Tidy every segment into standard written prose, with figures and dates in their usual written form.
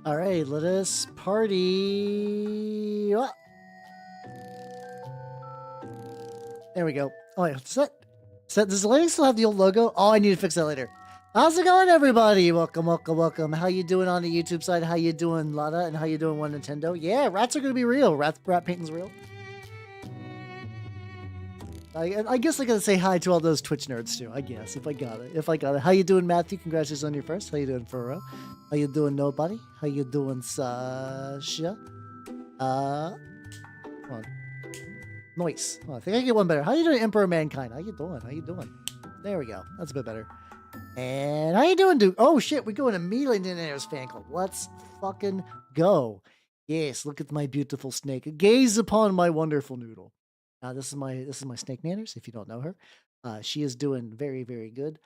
All right, let us party. Ah, there we go. Oh, wait, does the lighting still have the old logo? Oh, I need to fix that later. How's it going, everybody? Welcome, welcome, welcome. How you doing on the YouTube side? How you doing, Lada? And how you doing, One Nintendo? Yeah, rats are gonna be real. Rat painting's real. I guess I gotta say hi to all those Twitch nerds too. I guess if I got it. How you doing, Matthew? Congratulations on your first. How you doing, Furrow? How you doing, Nobody? How you doing, Sasha? Come on. Noise. Oh, I think I can get one better. How you doing, Emperor Mankind? How you doing? How you doing? There we go. That's a bit better. And how you doing, dude? Oh shit, we're going immediately into Nana's fan club. Let's fucking go. Yes, look at my beautiful snake. Gaze upon my wonderful noodle. This is my snake Nanners. If you don't know her, she is doing very, very good.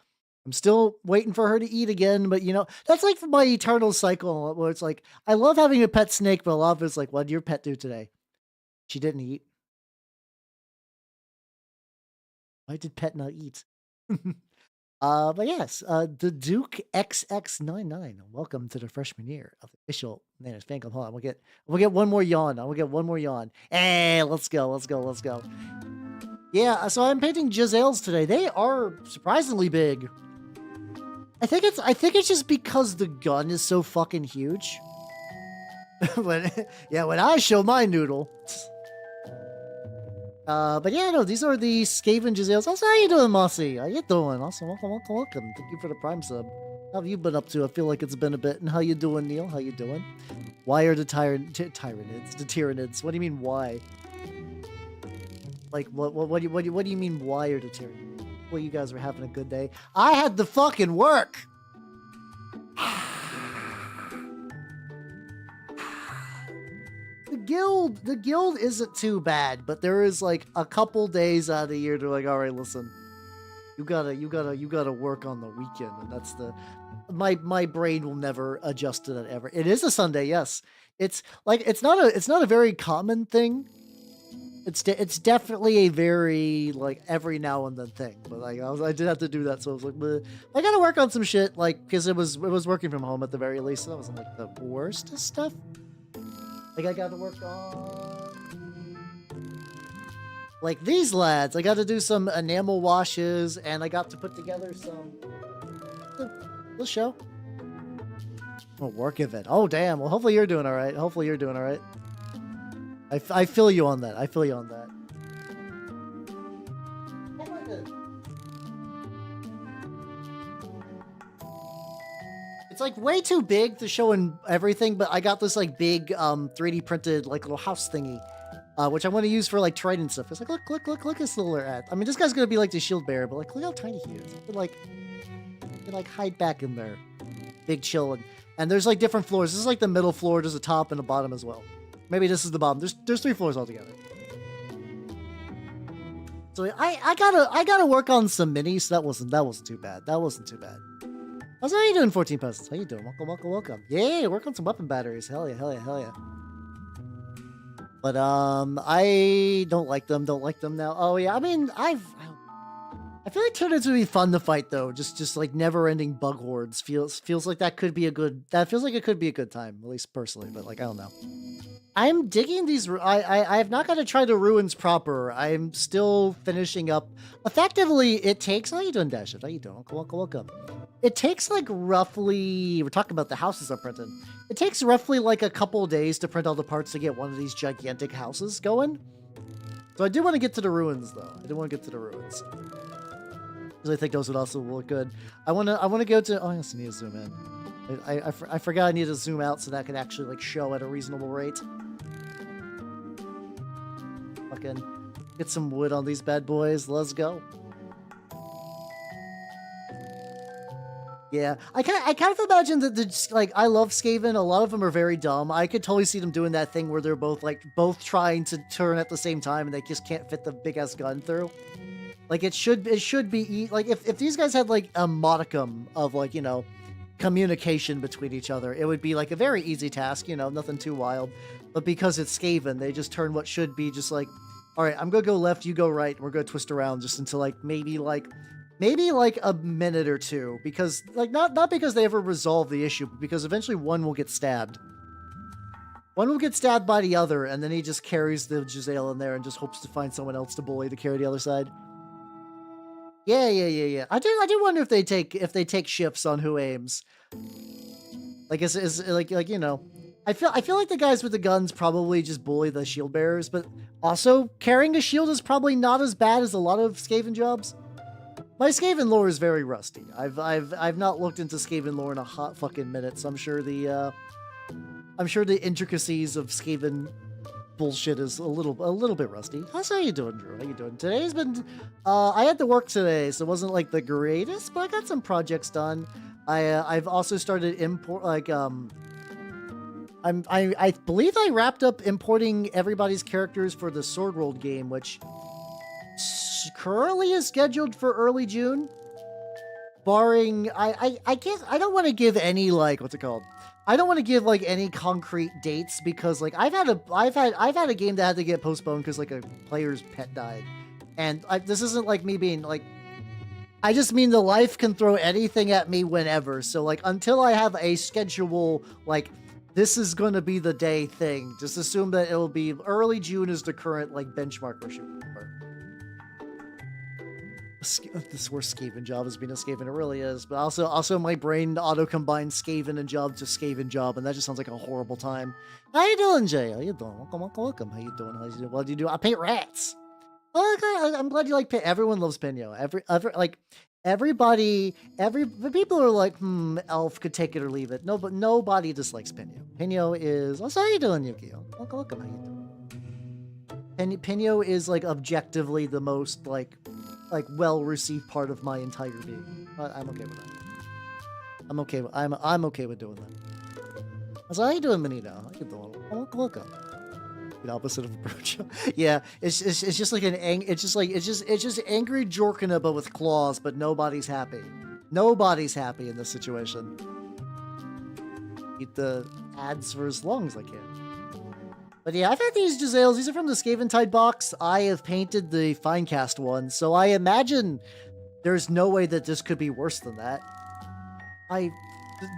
I'm still waiting for her to eat again, but you know that's like my eternal cycle where it's like I love having a pet snake, but a lot of it's like, what did your pet do today? She didn't eat. Why did pet not eat? But yes, the Duke XX99. Welcome to the freshman year of the official Nanners fan club. Hold on, we'll get one more yawn. I will get one more yawn. Hey, let's go. Yeah, so I'm painting Jezzails today. They are surprisingly big. I think it's just because the gun is so fucking huge. when I show my noodle. But yeah, no, these are the Skaven Jezzails. Also, how you doing, Mossy? How you doing? Also, welcome. Thank you for the Prime sub. How have you been up to? I feel like it's been a bit. And how you doing, Neil? How you doing? Why are the Tyranids? The Tyranids. What do you mean, why? Like, what do you mean, why are the Tyranids? Well, you guys were having a good day. I had to fucking work! The guild isn't too bad, but there is like a couple days out of the year they're like, all right, listen, you gotta work on the weekend, and that's my brain will never adjust to that ever. It is a Sunday, yes. It's like it's not a very common thing. It's definitely a very like every now and then thing, but like I did have to do that, so I was like, bleh. I gotta work on some shit, like because it was working from home at the very least, so that wasn't like the worst of stuff. Like I got to work on like these lads. I got to do some enamel washes, and I got to put together some the show. Oh, work of it. Oh damn. Well, hopefully you're doing all right. I feel you on that. It's like way too big to show in everything, but I got this like big 3D printed like little house thingy, which I want to use for like terrain and stuff. It's like look at this little rat. I mean, this guy's gonna be like the shield bearer, but like look how tiny he is. You can like hide back in there, big chill, and there's like different floors. This is like the middle floor. There's a top and a bottom as well. Maybe this is the bottom. There's 3 floors altogether. So I gotta work on some minis. So that wasn't too bad. How's you doing, 14 peasants? How you doing? Welcome. Yeah, work on some weapon batteries. Hell yeah. But I don't like them now. Oh yeah, I mean I feel like Tyranids would be fun to fight though. Just like never-ending bug hordes feels like it could be a good time, at least personally. But like I don't know. I'm digging these. I have not got to try the ruins proper. I'm still finishing up. Effectively, it takes. How you doing, Dashift? How you doing? Welcome. It takes like roughly. We're talking about the houses I'm printing. It takes roughly like a couple days to print all the parts to get one of these gigantic houses going. So I do want to get to the ruins though. Because I think those would also look good. I want to go to. Oh, yes, I need to zoom in. I forgot I need to zoom out so that can actually like show at a reasonable rate. Fucking get some wood on these bad boys. Let's go. Yeah, I kind of imagine that like I love Skaven. A lot of them are very dumb. I could totally see them doing that thing where they're both trying to turn at the same time and they just can't fit the big ass gun through. Like it should be like if these guys had like a modicum of like, you know, communication between each other, it would be like a very easy task, you know, nothing too wild. But because it's Skaven, they just turn what should be just like, all right, I'm gonna go left, you go right, and we're gonna twist around just until like maybe like maybe like a minute or two, because like not because they ever resolve the issue, but because eventually one will get stabbed. One will get stabbed by the other, and then he just carries the Jezzail in there and just hopes to find someone else to bully to carry the other side. Yeah. I do wonder if they take shifts on who aims. Like is like you know, I feel like the guys with the guns probably just bully the shield bearers, but also carrying a shield is probably not as bad as a lot of Skaven jobs. My Skaven lore is very rusty. I've not looked into Skaven lore in a hot fucking minute, so I'm sure the intricacies of Skaven bullshit is a little bit rusty. How you doing, Drew? How you doing? Today's been I had to work today, so it wasn't like the greatest, but I got some projects done. I've also started import I believe I wrapped up importing everybody's characters for the Sword World game, which currently is scheduled for early June. Barring I don't want to give any like what's it called? I don't want to give like any concrete dates because like I've had a game that had to get postponed because like a player's pet died, and this isn't like me being like, I just mean the life can throw anything at me whenever. So like until I have a schedule, like this is going to be the day thing, just assume that it'll be early June is the current like benchmark we're shooting for. This worst Skaven job is being a Skaven, it really is. But also my brain auto-combines Skaven and job to Skaven job, and that just sounds like a horrible time. How you doing, Jay? How you doing? Welcome. How you doing? What do you do? I paint rats. Well, okay, I'm glad you like paint. Everyone loves Pinyo. Everybody, the people are like, Elf could take it or leave it. No, but nobody dislikes Pinyo. Pinyo is. Also, how you doing, Yukio? Welcome. How you doing? Pinyo is like objectively the most like well-received part of my entire being. I'm okay with that. I'm okay with doing that. So how you doing, Benito? How you doing? Welcome. The opposite of approach. Yeah, it's just like it's just angry Jorkina but with claws, but nobody's happy. Nobody's happy in this situation. Keep the ads for as long as I can. But yeah, I've had these Jezzails. These are from the Skaventide box. I have painted the Finecast one, so I imagine there's no way that this could be worse than that.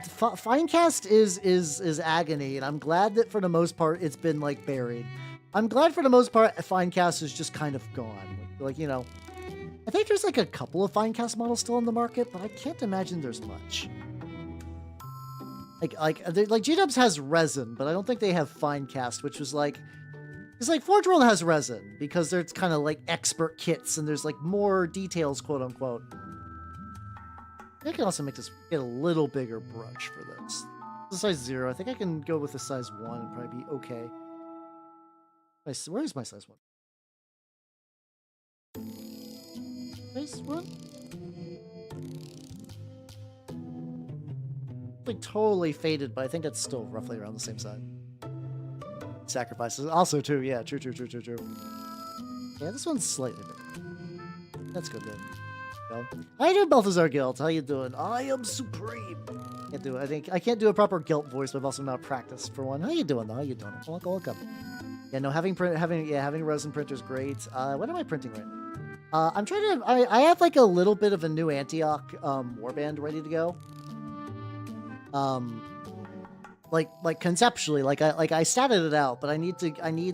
Finecast is agony, and I'm glad that for the most part it's been like buried. I'm glad for the most part Finecast is just kind of gone. Like, you know, I think there's like a couple of Finecast models still on the market, but I can't imagine there's much. Like G-Dubs has resin, but I don't think they have Finecast, which was like, it's like Forge World has resin because there's kind of like expert kits and there's like more details, quote unquote. I can also make this get a little bigger brush for this. This is size 0. I think I can go with a size 1 and probably be okay. Where's my size 1? Size 1? Like totally faded, but I think it's still roughly around the same side. Sacrifices also too, yeah, true. Yeah, this one's slightly bigger. That's good then. So, how you doing, Balthazar Guilt? How you doing? I am supreme. Can't do it. I can't do a proper Guilt voice, but I've also not practiced for one. How you doing though? How you doing? Welcome. Yeah, no, having resin printer is great. What am I printing right now? I'm trying to. I have like a little bit of a new Antioch warband ready to go. Like conceptually, like I statted it out, but I need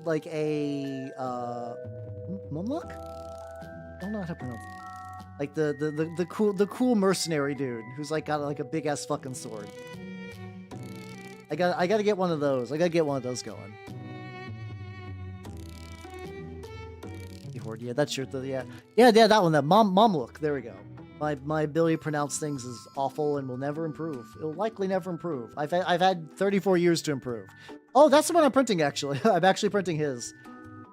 like a Mumlook? I don't know how to pronounce it. Like the cool mercenary dude who's like got like a big ass fucking sword. I gotta get one of those. I gotta get one of those going. Yeah, that's your yeah that one, that Mumlook. There we go. My ability to pronounce things is awful and will never improve. It'll likely never improve. I've had 34 years to improve. Oh, that's the one I'm printing, actually. I'm actually printing his.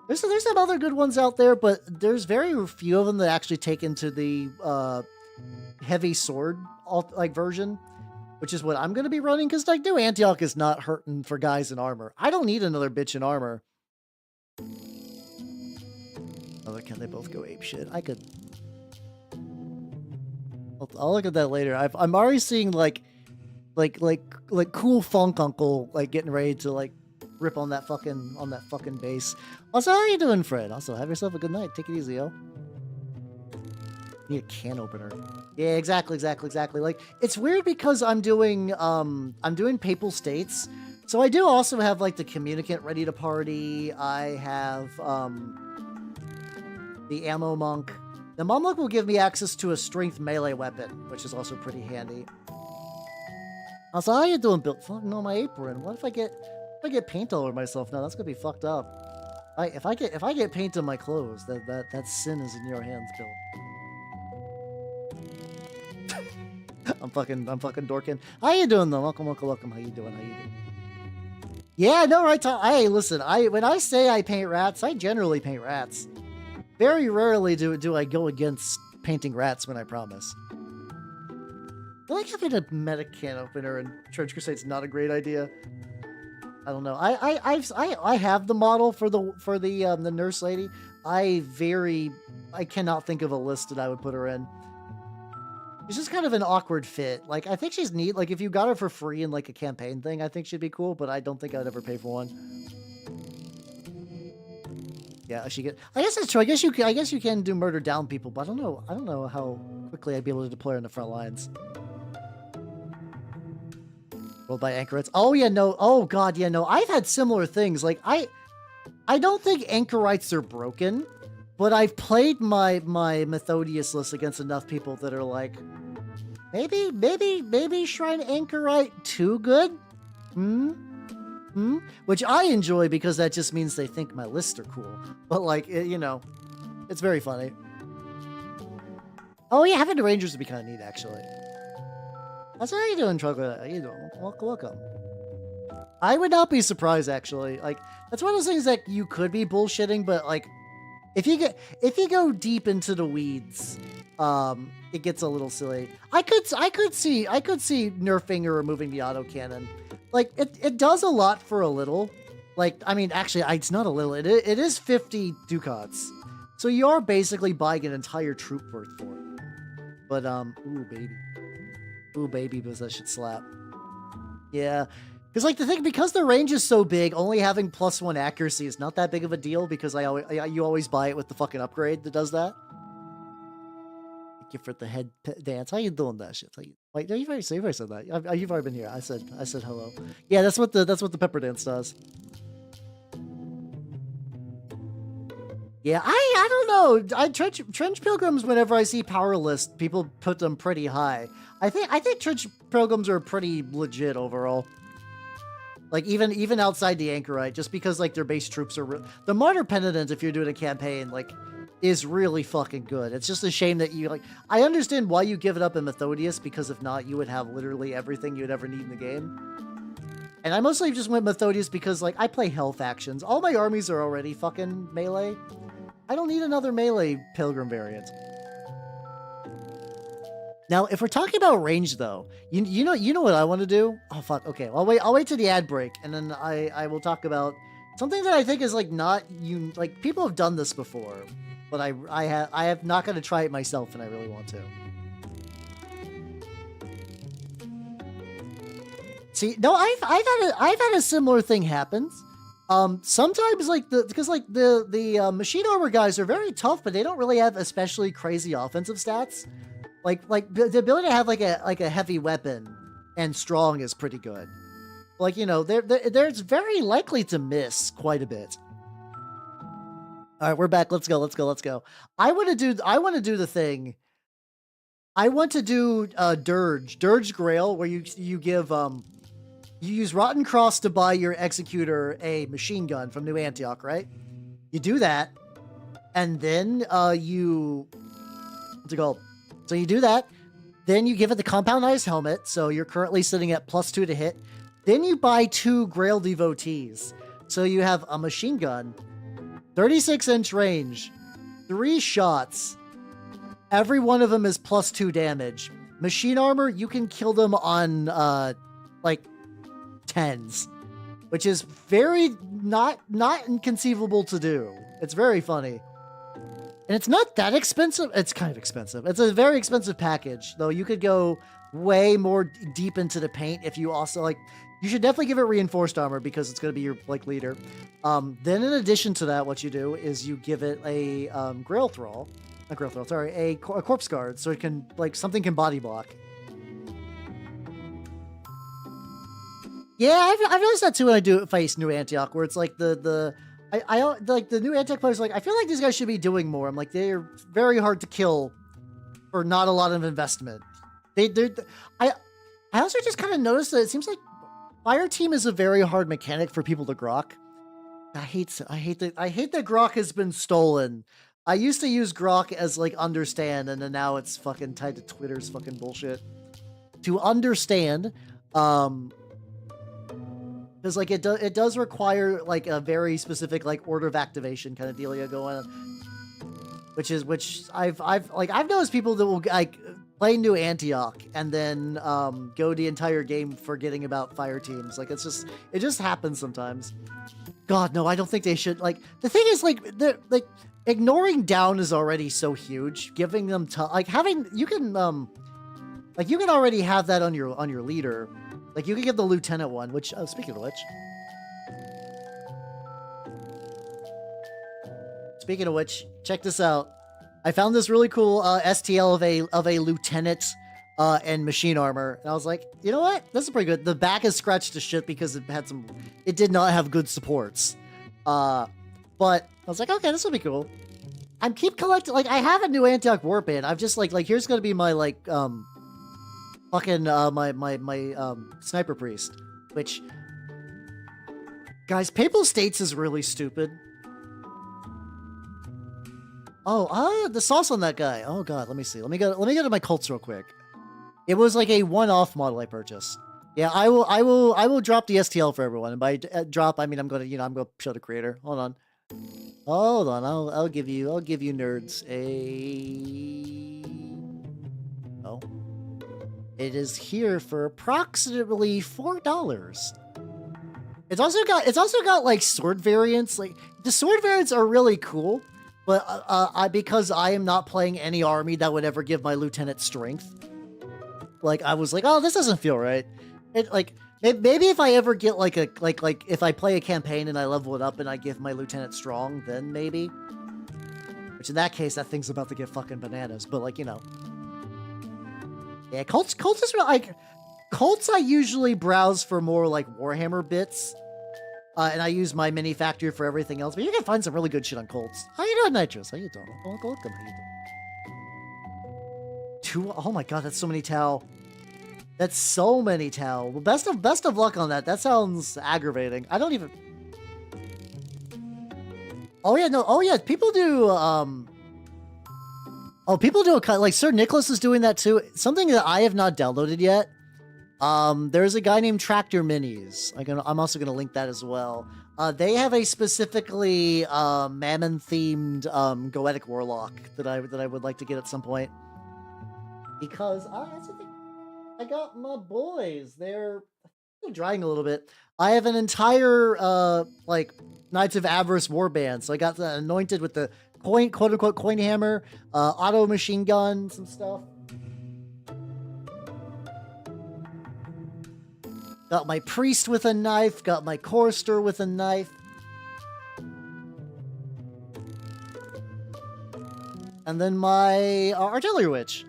There's some other good ones out there, but there's very few of them that actually take into the heavy sword version, which is what I'm going to be running, because like new Antioch is not hurting for guys in armor. I don't need another bitch in armor. Oh, can they both go apeshit? I could... I'll look at that later. I'm already seeing like cool funk uncle like getting ready to like rip on that fucking base. Also, how are you doing, Fred? Also, have yourself a good night. Take it easy, yo. Need a can opener. Yeah, exactly. Like, it's weird because I'm doing Papal States. So I do also have, like, the Communicant ready to party. I have, the Ammo Monk. The Mumlock will give me access to a strength melee weapon, which is also pretty handy. Also, how you doing, Bill? Fucking on my apron. What if I get paint all over myself now? That's gonna be fucked up. If I get paint on my clothes, that sin is in your hands, Bill. I'm fucking dorking. How you doing though? Welcome. How you doing? Yeah, no, right, Tom. Hey, listen, when I say I paint rats, I generally paint rats. Very rarely do I go against painting rats when I promise. I feel like having a meta can opener in Trench Crusade's not a great idea. I don't know. I have the model for the nurse lady. I cannot think of a list that I would put her in. It's just kind of an awkward fit. Like, I think she's neat. Like, if you got her for free in, like, a campaign thing, I think she'd be cool, but I don't think I'd ever pay for one. Yeah, I guess that's true. I guess you can do murder down people, but I don't know how quickly I'd be able to deploy on the front lines. Rolled by anchorites. Oh yeah, no. Oh god, yeah, no. I've had similar things. Like, I don't think anchorites are broken, but I've played my Methodius list against enough people that are like, maybe Shrine Anchorite too good? Which I enjoy because that just means they think my lists are cool. But like, it's very funny. Oh yeah, having the Rangers would be kind of neat, actually. That's how you doing, Chocolate? How you doing? Welcome. I would not be surprised, actually. Like, that's one of those things that you could be bullshitting, but like, if you go deep into the weeds, it gets a little silly. I could see nerfing or removing the autocannon. Like, it does a lot for a little. Like, I mean, actually, it's not a little. It is 50 ducats. So you are basically buying an entire troop worth for it. But, ooh, baby. Ooh, baby, because that should slap. Yeah. Because, like, because the range is so big, only having +1 accuracy is not that big of a deal because you always buy it with the fucking upgrade that does that. Thank you for the head dance. How you doing that shit? Wait, no, you've already said that. You've already been here. I said hello. Yeah, that's what the pepper dance does. Yeah, I don't know. Trench Pilgrims, whenever I see power list, people put them pretty high. I think Trench Pilgrims are pretty legit overall. Like, even outside the Anchorite, just because, like, their base troops are... The Martyr Penitent, if you're doing a campaign, like, is really fucking good. It's just a shame that you, like... I understand why you give it up in Methodius, because if not, you would have literally everything you'd ever need in the game. And I mostly just went Methodius because, like, I play hell factions. All my armies are already fucking melee. I don't need another melee Pilgrim variant. Now, if we're talking about range, though, you know what I want to do? Oh fuck. Okay, I'll wait till the ad break, and then I will talk about something that I think is like not like people have done this before, but I have not going to try it myself, and I really want to. See, no, I've had a similar thing happen. Sometimes because the machine armor guys are very tough, but they don't really have especially crazy offensive stats. Like the ability to have like a heavy weapon and strong is pretty good. Like, there's very likely to miss quite a bit. All right, we're back. Let's go. I want to do the thing. I want to do Dirge Grail, where you give you use Rotten Cross to buy your executor a machine gun from New Antioch, right? You do that, and then So you do that, then you give it the compoundized helmet, so you're currently sitting at +2 to hit. Then you buy 2 Grail Devotees, so you have a machine gun, 36-inch range, 3 shots. Every one of them is +2 damage. Machine armor, you can kill them on, like, 10s, which is very not inconceivable to do. It's very funny. And it's not that expensive. It's kind of expensive. It's a very expensive package, though. You could go way more deep into the paint if you also, like, you should definitely give it reinforced armor because it's going to be your, like, leader. Then in addition to that, what you do is you give it a Grail Thrall. not growth wheel, sorry, a corpse guard, so it can, like, something can body block. Yeah, I've noticed that too when I do face New Antioch, where it's like I like the New Antioch players, like, I feel like these guys should be doing more. I'm like, they're very hard to kill for not a lot of investment. I also just kind of noticed that it seems like Fire Team is a very hard mechanic for people to grok. I hate that grok has been stolen. I used to use grok as, like, understand, and then now it's fucking tied to Twitter's fucking bullshit. To understand, because, like, it does require, like, a very specific, like, order of activation kind of dealio going on, which I've noticed people that will, like, play New Antioch and then go the entire game forgetting about fire teams. Like, it just happens sometimes. God, no, I don't think they should. Like, the thing is, like, ignoring down is already so huge. Giving them you can already have that on your leader. Like, you can get the lieutenant one, which, speaking of which, check this out. I found this really cool STL of a lieutenant and machine armor, and I was like, you know what? This is pretty good. The back is scratched to shit because it did not have good supports. But I was like, okay, this will be cool. I keep collecting, like, I have a New Antioch warband. I've just like here's gonna be my, like, fucking my sniper priest, which, guys, Papal States is really stupid. Oh, the sauce on that guy. Oh god, let me see. Let me go to my cults real quick. It was like a one-off model I purchased. Yeah, I will drop the STL for everyone. And by drop, I mean I'm gonna show the creator. Hold on. I'll give you nerds oh. It is here for approximately $4. It's also got like sword variants. Like, the sword variants are really cool, but because I am not playing any army that would ever give my lieutenant strength, like, I was like, oh, this doesn't feel right. It, like, maybe if I ever get like if I play a campaign and I level it up and I give my lieutenant strong, then maybe. Which in that case, that thing's about to get fucking bananas. But, like, you know. Yeah, cults is like, cults I usually browse for more like Warhammer bits. And I use my mini factory for everything else. But you can find some really good shit on cults. How you doing, Nitrous? How you doing? Welcome. How you doing? Oh my god, that's so many Tau. That's so many Tau. Well, best of luck on that. That sounds aggravating. I don't even... Oh yeah, no. Oh yeah, people do, oh, people do a cut. Like, Sir Nicholas is doing that too. Something that I have not downloaded yet. There's a guy named Tractor Minis. I'm also gonna link that as well. They have a specifically Mammon-themed Goetic Warlock that I would like to get at some point. Because that's the thing. I got my boys. They're drying a little bit. I have an entire like Knights of Avarice warband. So I got the anointed with the quote unquote coin hammer, auto machine gun, some stuff. Got my priest with a knife, got my chorister with a knife. And then my artillery witch.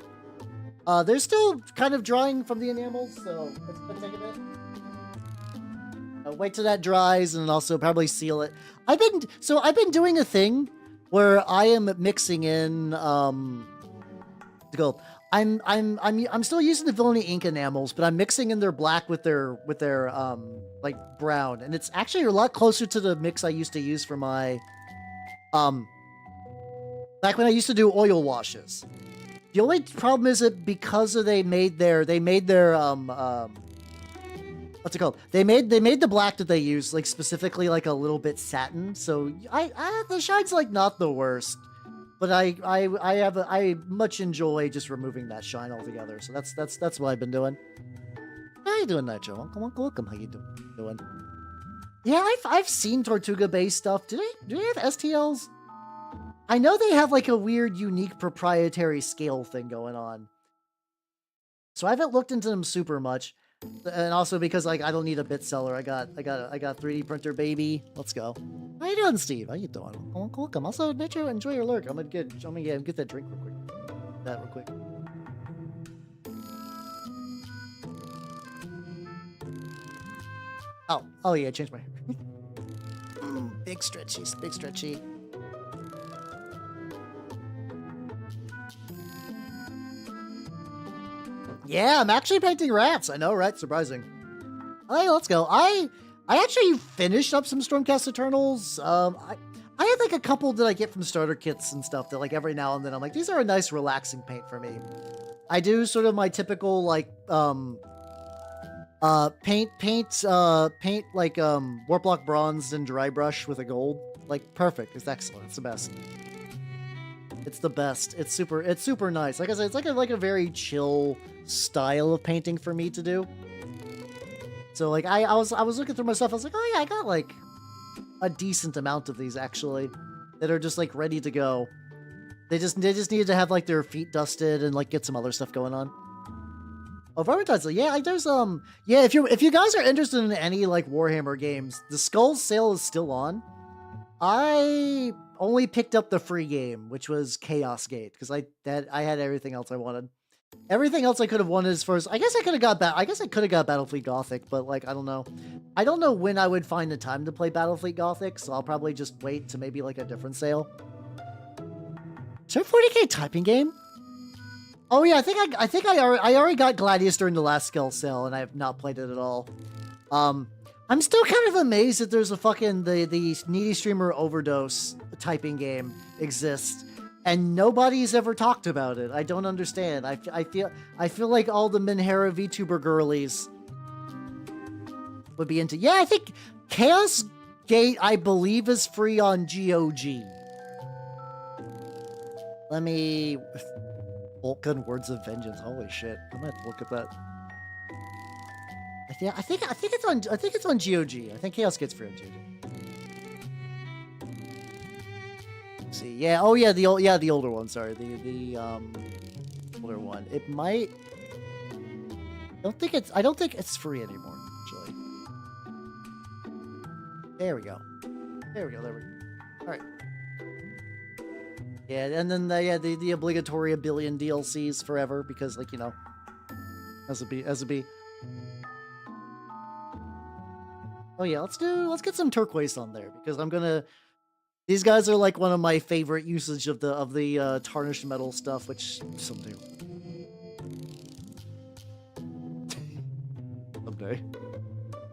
They're still kind of drying from the enamels, so it's gonna take a bit. Wait till that dries, and also probably seal it. I've been doing a thing where I am mixing in the gold. I'm still using the Villainy ink enamels, but I'm mixing in their black with their like brown, and it's actually a lot closer to the mix I used to use for my back when I used to do oil washes. The only problem is that because they made their what's it called? They made the black that they use like specifically like a little bit satin, so the shine's like not the worst. But I much enjoy just removing that shine altogether. So that's what I've been doing. How you doing, Nitro? Welcome. How you doing? Yeah, I've seen Tortuga based stuff. Do they have STLs? I know they have like a weird, unique proprietary scale thing going on. So I haven't looked into them super much. And also because like I don't need a bit seller. I got 3D printer, baby. Let's go. How you doing, Steve? How you doing? Welcome. Also, enjoy your lurk. I'm gonna get that drink real quick. That real quick. Oh yeah, changed my hair. Big stretchy. Yeah, I'm actually painting rats. I know, right? Surprising. Hey, let's go. I actually finished up some Stormcast Eternals. I had like a couple that I get from starter kits and stuff that like every now and then I'm like, these are a nice relaxing paint for me. I do sort of my typical like paint like Warplock bronze and dry brush with a gold. Like perfect. It's excellent. It's the best. It's the best. It's super nice. Like I said, it's like a very chill style of painting for me to do. So like I was looking through my stuff. I was like, oh yeah, I got like a decent amount of these actually that are just like ready to go. They just needed to have like their feet dusted and like get some other stuff going on. Oh, Varmintide, yeah, there's yeah, if you guys are interested in any like Warhammer games, the Skulls sale is still on. I only picked up the free game, which was Chaos Gate, because I had everything else I wanted. Everything else I could have wanted as far as I guess I could have got Battlefleet Gothic, but like I don't know. I don't know when I would find the time to play Battlefleet Gothic, so I'll probably just wait to maybe like a different sale. Is there a 40k typing game? Oh yeah, I think I already got Gladius during the last skill sale, and I have not played it at all. I'm still kind of amazed that there's a fucking the Needy Streamer Overdose typing game exists, and nobody's ever talked about it. I don't understand. I feel like all the Minhera VTuber girlies would be into. Yeah, I think Chaos Gate, I believe, is free on GOG. Let me. Vulcan Words of Vengeance. Holy shit! I'm gonna have to look at that. I think it's on GOG. I think Chaos Gate's free on GOG. Let's see. Yeah. Oh yeah. The older one. Sorry. The older one. It might. I don't think it's free anymore. Actually. There we go. All right. Yeah, and then the obligatory a billion DLCs forever because like, you know, as a B. Oh yeah, let's get some turquoise on there because these guys are like one of my favorite usage of the tarnished metal stuff, which someday.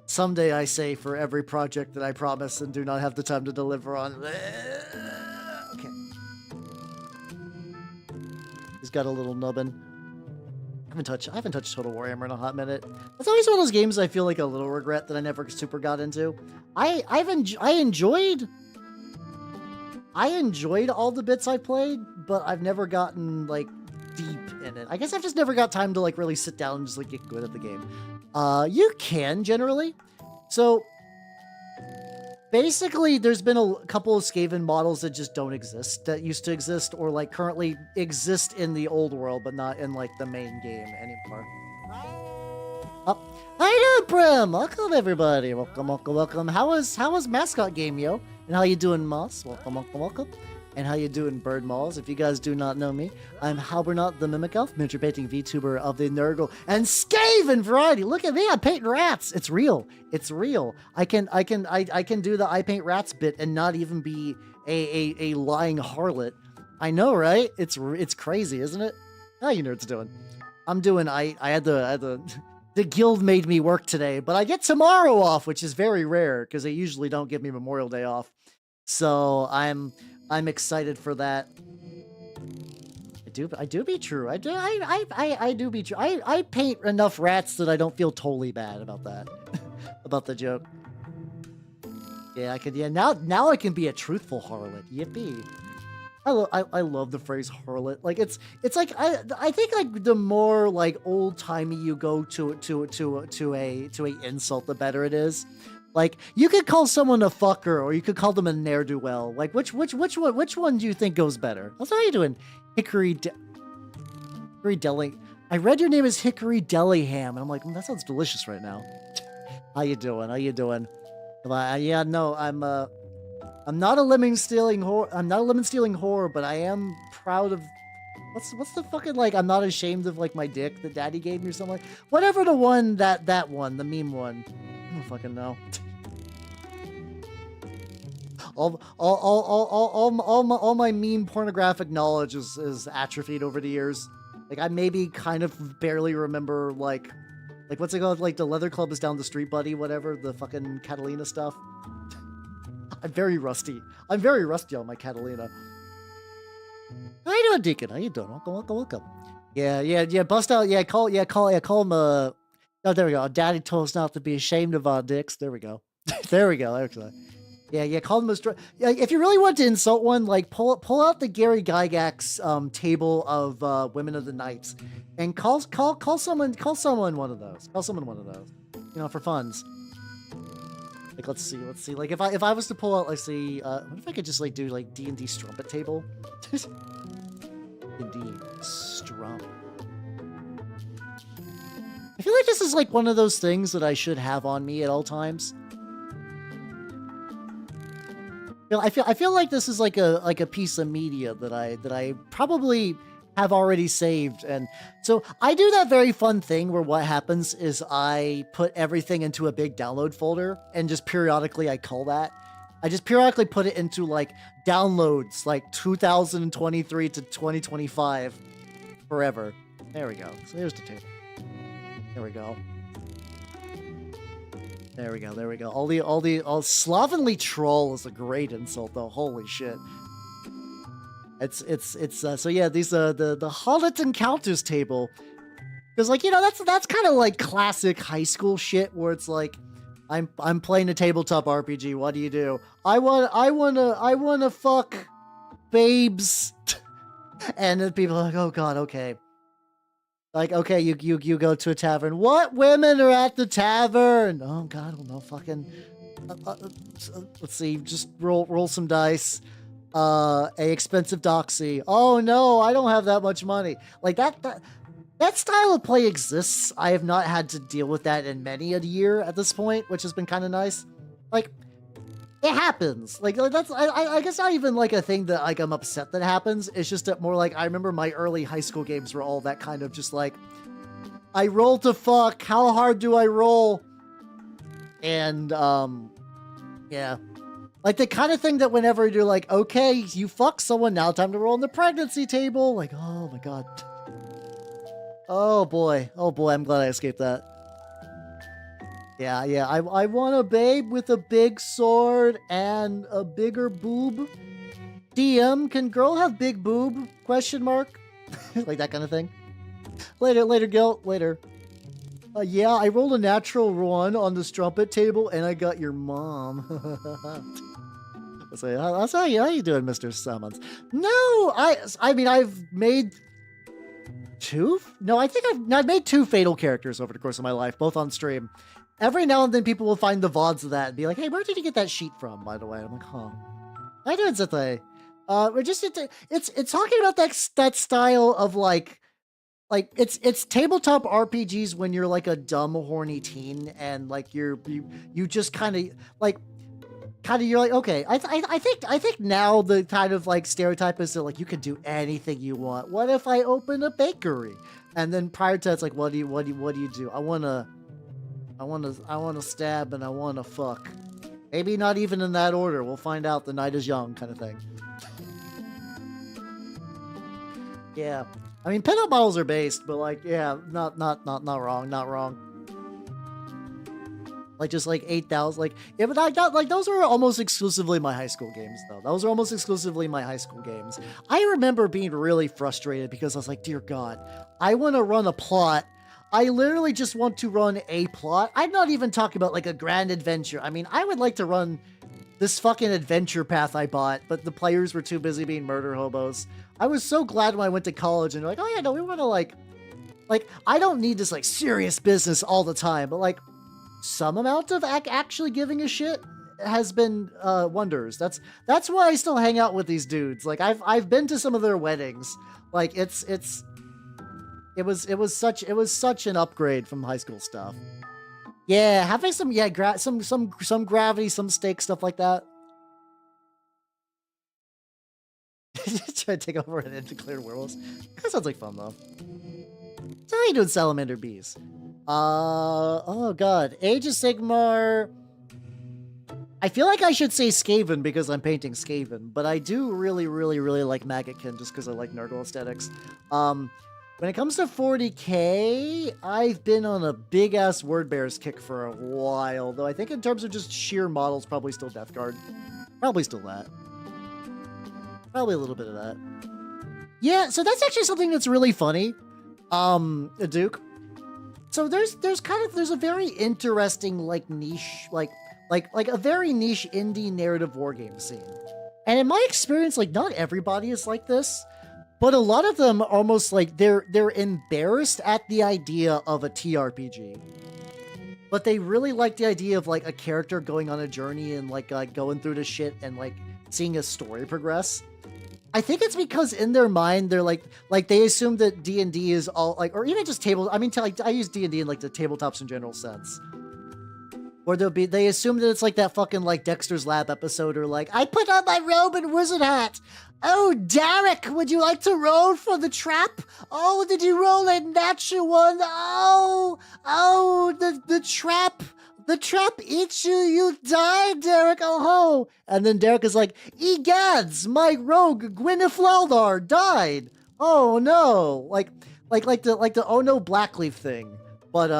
Someday I say for every project that I promise and do not have the time to deliver on. Okay. He's got a little nubbin. I haven't touched Total Warhammer in a hot minute. It's always one of those games I feel like a little regret that I never super got into. I enjoyed all the bits I played, but I've never gotten like deep in it. I guess I've just never got time to like really sit down and just like get good at the game. You can generally. So basically, there's been a couple of Skaven models that just don't exist, that used to exist, or like currently exist in the old world, but not in like the main game anymore. Oh, how you doing, Prim? Welcome everybody. Welcome. How was mascot game, yo? And how you doing, Moss? Welcome. And how you doing, Bird Malls? If you guys do not know me, I'm Halbernot the Mimic Elf, miniature painting VTuber of the Nurgle and Skaven variety. Look at me, I'm painting rats. It's real. I can do the I paint rats bit and not even be a lying harlot. I know, right? It's crazy, isn't it? How you nerds doing? I'm doing. I had the guild made me work today, but I get tomorrow off, which is very rare because they usually don't give me Memorial Day off. So I'm excited for that. I do be true. I do be true. I paint enough rats that I don't feel totally bad about that. About the joke. Yeah, I could. Yeah, now I can be a truthful harlot. Yippee! I love the phrase harlot. Like it's like I think like the more like old timey you go to a insult, the better it is. Like you could call someone a fucker, or you could call them a ne'er-do-well. Like which one do you think goes better? How you doing, Hickory Delling? I read your name is Hickory Deli Ham, and I'm like, that sounds delicious right now. How you doing? How you doing? Yeah, no, I'm not a lemon stealing whore. I'm not a lemon stealing whore, but I am proud of. What's the fucking like? I'm not ashamed of like my dick that Daddy gave me or something. Like, whatever the one that one, the meme one. I don't fucking know. All my meme pornographic knowledge is atrophied over the years. Like I maybe kind of barely remember like what's it called? Like the leather club is down the street, buddy. Whatever the fucking Catalina stuff. I'm very rusty. I'm very rusty on my Catalina. How you doing, Deacon? How you doing? Welcome. Yeah. Bust out. Yeah, call him. Oh, there we go. Daddy told us not to be ashamed of our dicks. There we go. There we go. Actually. Yeah, call them if you really want to insult one, like pull out the Gary Gygax table of women of the night, and call someone one of those. Call someone one of those. You know, for funs. Like let's see. Like if I was to pull out, let's see. What if I could just like do like D&D strumpet table? D&D strump. I feel like this is like one of those things that I should have on me at all times. I feel like this is like a piece of media that I probably have already saved, and so I do that very fun thing where what happens is I put everything into a big download folder, and just periodically I cull that. I just periodically put it into like downloads, like 2023 to 2025, forever. There we go. So here's the table. There we go. There we go. All slovenly troll is a great insult though. Holy shit. It's so yeah, these the Hollet Encounters table. Because like, you know, that's kind of like classic high school shit where it's like I'm playing a tabletop RPG. What do? I wanna fuck babes. And then people are like, "Oh god, okay." Like, okay, you go to a tavern. What women are at the tavern? Oh god, I don't know. Fucking. Let's see. Just roll some dice. A expensive doxy. Oh no, I don't have that much money. Like that style of play exists. I have not had to deal with that in many a year at this point, which has been kind of nice. Like, it happens. Like that's I guess not even like a thing that like I'm upset that happens. It's just that more like I remember my early high school games were all that kind of just like I roll to fuck. How hard do I roll? And yeah. Like the kind of thing that whenever you're like, okay, you fuck someone, now time to roll on the pregnancy table. Like, oh my god. Oh boy, I'm glad I escaped that. Yeah, I want a babe with a big sword and a bigger boob. DM, can girl have big boob? Question mark. Like that kind of thing. Later, Gil, later. Yeah, I rolled a natural one on the strumpet table and I got your mom. That's how you doing, Mr. Summons? No, I mean, I've made two? No, I think I've made two Fatal characters over the course of my life, both on stream. Every now and then people will find the VODs of that and be like, hey, where did you get that sheet from, by the way? I'm like, huh. I doing Zithay. We're just, it's talking about that style of like it's tabletop RPGs when you're like a dumb, horny teen and like you just kind of you're like, okay, I think now the kind of like stereotype is that like you can do anything you want. What if I open a bakery? And then prior to that, it's like, what do you do? I wanna stab and I wanna fuck. Maybe not even in that order. We'll find out. The night is young, kind of thing. Yeah, I mean, pinup models are based, but like, yeah, not wrong. Like just like 8,000, like yeah, but I got like those were almost exclusively my high school games though. Those were almost exclusively my high school games. I remember being really frustrated because I was like, dear God, I want to run a plot. I literally just want to run a plot. I'm not even talking about like a grand adventure. I mean, I would like to run this fucking adventure path I bought, but the players were too busy being murder hobos. I was so glad when I went to college and they're like, oh yeah, no, we want to like I don't need this like serious business all the time, but like some amount of actually giving a shit has been wonders. That's why I still hang out with these dudes. Like I've been to some of their weddings. Like it's It was such an upgrade from high school stuff. Yeah, having some some gravity, some stake, stuff like that. Try to take over an undeclared werewolves. That sounds like fun though. So how you doing, Salamander Bees? Oh god, Age of Sigmar. I feel like I should say Skaven because I'm painting Skaven, but I do really like Maggotkin just because I like Nurgle aesthetics. When it comes to 40k, I've been on a big-ass Word Bears kick for a while, though I think in terms of just sheer models, probably still Death Guard. Probably still that. Probably a little bit of that. Yeah, so that's actually something that's really funny, Duke. So there's a very interesting, like, niche, like a very niche indie narrative wargame scene. And in my experience, like, not everybody is like this. But a lot of them almost like they're embarrassed at the idea of a TRPG. But they really like the idea of like a character going on a journey and like going through the shit and like seeing a story progress. I think it's because in their mind they're like they assume that D&D is all like, or even just table. I mean, I use D&D in like the tabletops in general sense. Or they assume that it's like that fucking like Dexter's Lab episode, or like, I put on my robe and wizard hat. Oh, Derek, would you like to roll for the trap? Oh, did you roll a natural one? Oh, the trap eats you, you die, Derek, oh ho. And then Derek is like, egads, my rogue Gwyneth Loldar died. Oh no. Like the oh no Blackleaf thing. But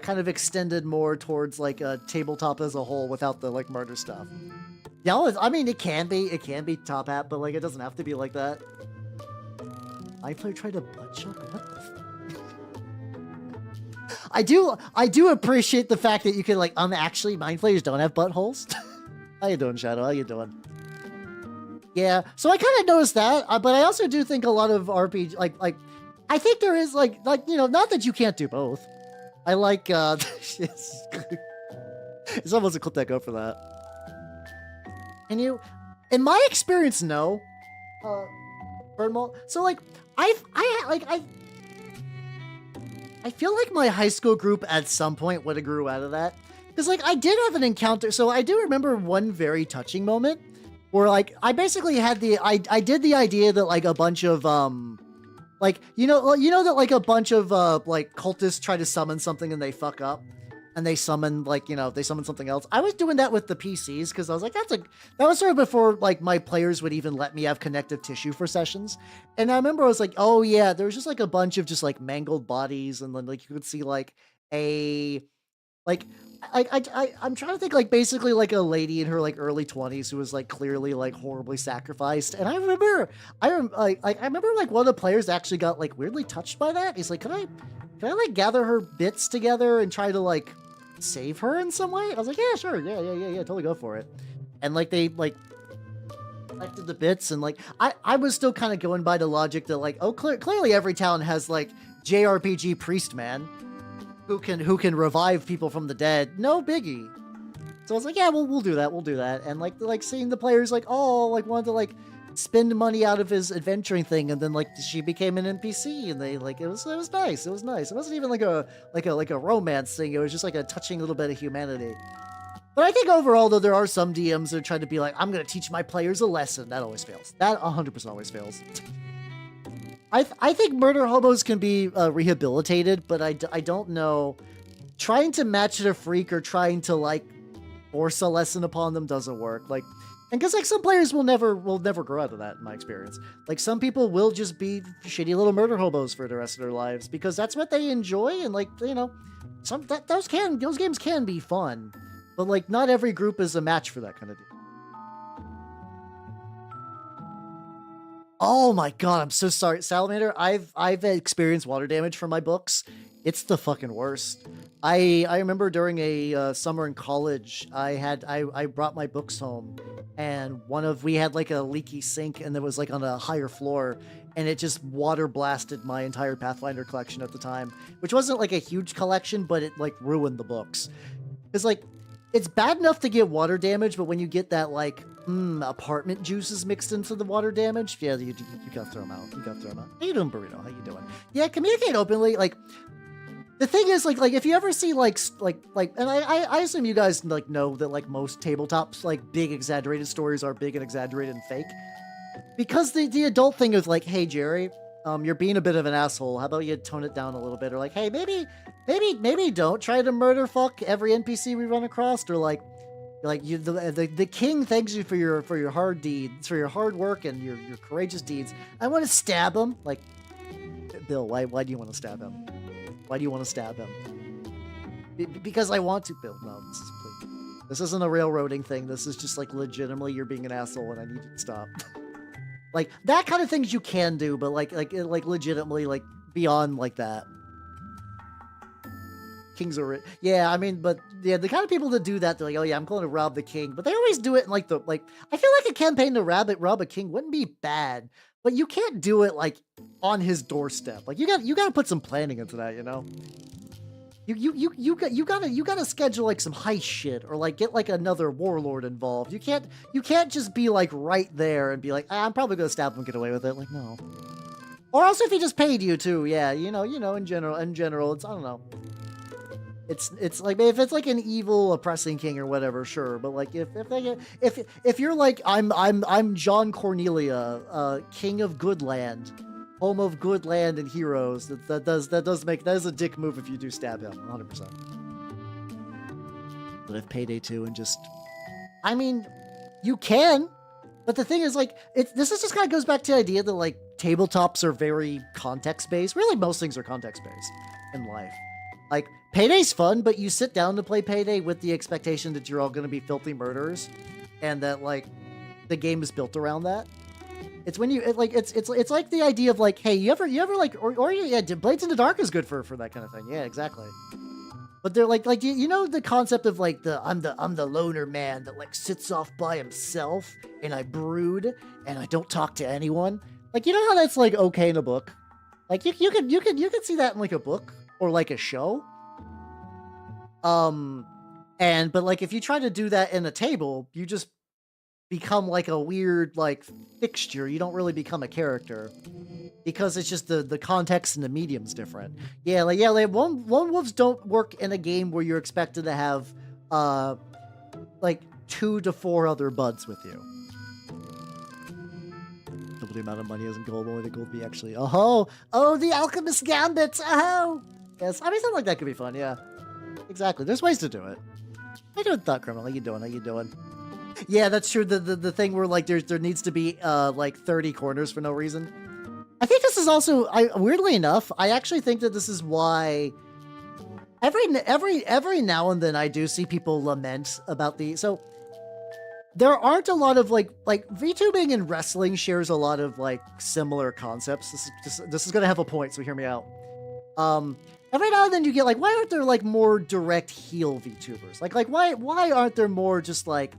kind of extended more towards like a tabletop as a whole without the like murder stuff. Yeah, I mean it can be top hat, but like it doesn't have to be like that. I tried to butt chuck. What the? I do appreciate the fact that you can like actually mind flayers don't have buttholes. How you doing, Shadow? How you doing? Yeah, so I kind of noticed that, but I also do think a lot of RPG like. I think there is like you know, not that you can't do both. I like someone's a clip that go for that. And you, in my experience, no. So like I feel like my high school group at some point would have grew out of that, because like I did have an encounter. So I do remember one very touching moment where like I basically had I did the idea that like a bunch of like, you know that like a bunch of like cultists try to summon something and they fuck up, and they summon like, you know, they summon something else. I was doing that with the PCs because I was like, that was sort of before like my players would even let me have connective tissue for sessions. And I remember I was like, oh yeah, there was just like a bunch of just like mangled bodies, and then like you could see like a like I'm trying to think, like basically like a lady in her like early 20s who was like clearly like horribly sacrificed. And I remember like one of the players actually got like weirdly touched by that. He's like, can I like gather her bits together and try to like save her in some way? I was like, yeah, sure, yeah, totally go for it. And like they like collected the bits, and like I was still kind of going by the logic that like, oh, clearly every town has like JRPG priest man who can revive people from the dead. No biggie. So I was like, yeah, we'll do that. And like seeing the players like all like wanted to like spend money out of his adventuring thing, and then like she became an NPC, and they like it was nice. It was nice. It wasn't even like a romance thing. It was just like a touching little bit of humanity. But I think overall, though, there are some DMs that try to be like, I'm gonna teach my players a lesson. That always fails. That 100% always fails. I think murder hobos can be rehabilitated, but I don't know. Trying to match a freak or trying to like force a lesson upon them doesn't work. Like, and because like some players will never grow out of that in my experience. Like some people will just be shitty little murder hobos for the rest of their lives because that's what they enjoy, and like, you know, those games can be fun, but like not every group is a match for that kind of deal. Oh my god, I'm so sorry, Salamander. I've experienced water damage from my books. It's the fucking worst. I remember during a summer in college, I brought my books home, and we had like a leaky sink, and it was like on a higher floor, and it just water blasted my entire Pathfinder collection at the time, which wasn't like a huge collection, but it like ruined the books. Because like it's bad enough to get water damage, but when you get that like apartment juices mixed into the water damage, yeah, you gotta throw them out. You gotta throw them out. How you doing, Burrito? How you doing? Yeah, communicate openly. Like the thing is, like if you ever see like, and I assume you guys like know that like most tabletops, like big exaggerated stories are big and exaggerated and fake, because the adult thing is like, hey Jerry, you're being a bit of an asshole. How about you tone it down a little bit, or like, hey, maybe don't try to murder fuck every NPC we run across, or like you the king thanks you for your hard deeds, for your hard work and your courageous deeds. I want to stab him. Like, Bill, why do you want to stab him? Why do you want to stab him? Because I want to, Bill. No, this isn't a railroading thing. This is just like legitimately you're being an asshole and I need you to stop. Like that kind of things you can do, but like legitimately like beyond like that. Kings are, yeah, I mean, but yeah, the kind of people that do that, they're like, oh yeah, I'm going to rob the king, but they always do it in like I feel like a campaign to rob a king wouldn't be bad, but you can't do it like on his doorstep. Like you got to put some planning into that, you know. You gotta schedule like some heist shit, or like get like another warlord involved. You can't just be like right there and be like, I'm probably gonna stab him and get away with it. Like, no. Or also if he just paid you too, yeah, you know, in general, it's, I don't know. It's like, if it's like an evil oppressing king or whatever, sure. But like if you're like, I'm John Cornelia, king of good land, home of good land and heroes, that is a dick move if you do stab him, 100%. But if Payday 2 and just, I mean, you can, but the thing is like, this is just kind of goes back to the idea that like tabletops are very context based. Really, most things are context based in life. Like, Payday's fun, but you sit down to play Payday with the expectation that you're all going to be filthy murderers, and that, like, the game is built around that. It's when you, it's like the idea of, like, hey, you ever like, yeah, Blades in the Dark is good for that kind of thing. Yeah, exactly. But they're like, you know the concept of, like, I'm the loner man that, like, sits off by himself, and I brood, and I don't talk to anyone? Like, you know how that's, like, okay in a book? Like, you could see that in, like, a book. Or like a show. But like if you try to do that in a table, you just become like a weird like fixture. You don't really become a character. Because it's just the context and the medium's different. Yeah, like lone wolves don't work in a game where you're expected to have like 2 to 4 other buds with you. Double the amount of money as in gold, only the gold be actually. Oh, the alchemist gambit. Oh. Yes, I mean, something like that could be fun, yeah. Exactly, there's ways to do it. How you doing, Thought Criminal? How you doing? Yeah, that's true, the thing where, like, there needs to be, like, 30 corners for no reason. I think this is also, weirdly enough, I actually think that this is why every now and then I do see people lament about so, there aren't a lot of, like, VTubing and wrestling shares a lot of, like, similar concepts. This is gonna have a point, so hear me out. Every now and then you get like, why aren't there like more direct heel VTubers? Like why aren't there more just like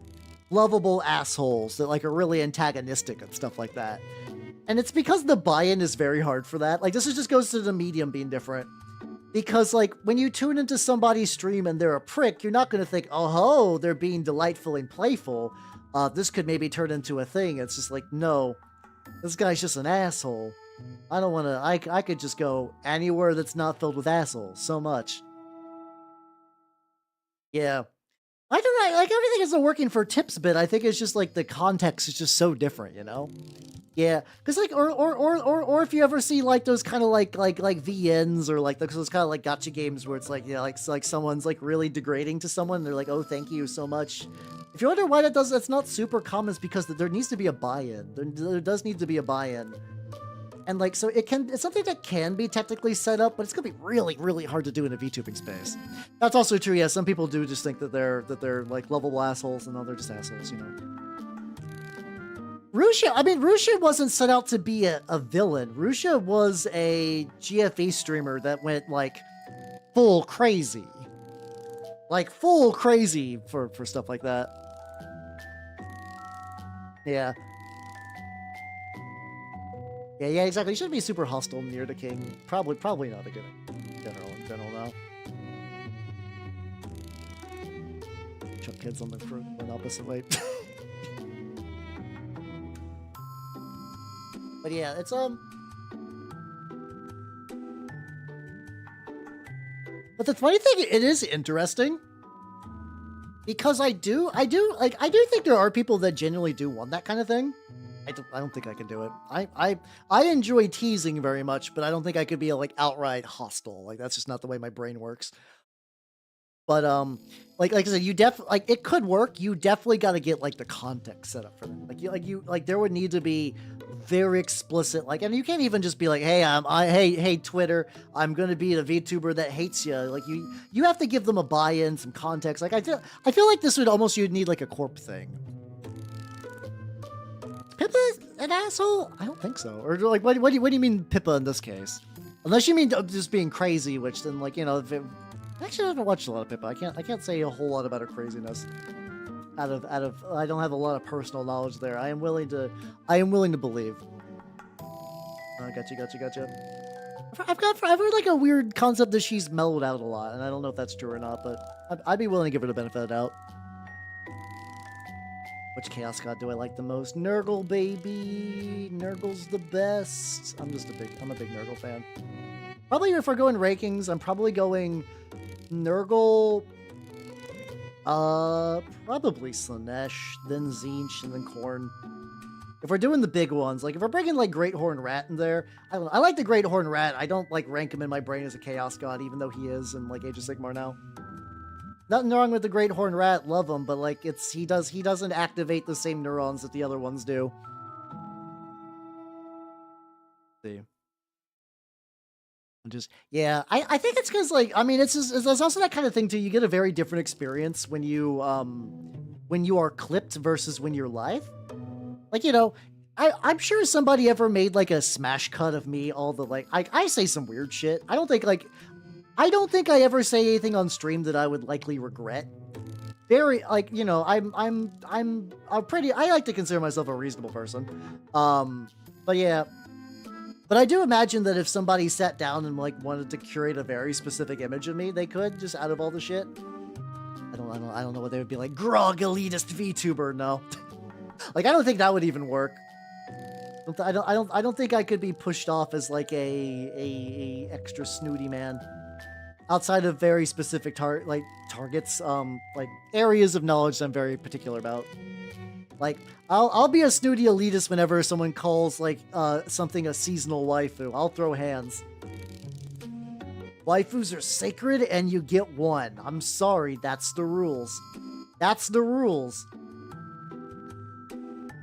lovable assholes that like are really antagonistic and stuff like that? And it's because the buy-in is very hard for that. Like this just goes to the medium being different. Because like when you tune into somebody's stream and they're a prick, you're not going to think, oh, they're being delightful and playful. This could maybe turn into a thing. It's just like, no, this guy's just an asshole. I don't want to, I could just go anywhere that's not filled with assholes so much. Yeah. I don't know, like everything isn't working for tips bit. I think it's just like the context is just so different, you know? Yeah, because like, or if you ever see like those kind of like VNs or like those kind of like gacha games where it's like, you know, like someone's like really degrading to someone, they're like, oh, thank you so much. If you wonder why that's not super common, it's because there needs to be a buy-in. There does need to be a buy-in. And like, so it's something that can be technically set up, but it's gonna be really, really hard to do in a VTubing space. That's also true, yeah, some people do just think that they're like lovable assholes, and no, they're just assholes, you know. Rusha wasn't set out to be a villain. Rusha was a GFE streamer that went like full crazy. Like full crazy for stuff like that. Yeah. Yeah, exactly. You shouldn't be super hostile near the king. Probably not a good in general now. kids on the opposite way. But yeah, it's But the funny thing, it is interesting because I do think there are people that genuinely do want that kind of thing. I don't think I can do it. I enjoy teasing very much, but I don't think I could be like outright hostile. Like that's just not the way my brain works. But like I said, it could work. You definitely got to get like the context set up for that. Like there would need to be very explicit, like, and you can't even just be like, hey, hey Twitter, I'm gonna be a VTuber that hates you. Like you have to give them a buy-in, some context. Like I feel like this would almost, you'd need like a corp thing. Pippa an asshole? I don't think so. Or like, what do you mean Pippa in this case? Unless you mean just being crazy, which then like, you know, actually I haven't watched a lot of Pippa. I can't say a whole lot about her craziness. I don't have a lot of personal knowledge there. I am willing to believe. Gotcha. I've heard like a weird concept that she's mellowed out a lot, and I don't know if that's true or not, but I'd be willing to give her the benefit of the doubt. Which Chaos God do I like the most? Nurgle, baby. Nurgle's the best. I'm a big Nurgle fan. Probably if we're going rankings, I'm probably going Nurgle, probably Slanesh, then Tzeentch, and then Khorne. If we're doing the big ones, like if we're bringing like Great Horn Rat in there, I don't know. I like the Great Horn Rat. I don't like rank him in my brain as a Chaos God, even though he is in like Age of Sigmar now. Nothing wrong with the Great Horn Rat, love him, but like he doesn't activate the same neurons that the other ones do. Let's see. I think it's because like, I mean, it's also that kind of thing too. You get a very different experience when you are clipped versus when you're live. Like, you know, I'm sure somebody ever made like a smash cut of me, all the like, I say some weird shit. I don't think I ever say anything on stream that I would likely regret. Very, like, you know, I like to consider myself a reasonable person. But yeah. But I do imagine that if somebody sat down and like wanted to curate a very specific image of me, they could, just out of all the shit. I don't know what they would be like. Grog elitist VTuber, no. Like I don't think that would even work. I don't think I could be pushed off as like a extra snooty man. Outside of very specific targets, like areas of knowledge that I'm very particular about. Like, I'll be a snooty elitist whenever someone calls, like, something a seasonal waifu. I'll throw hands. Waifus are sacred and you get one. I'm sorry, that's the rules. That's the rules.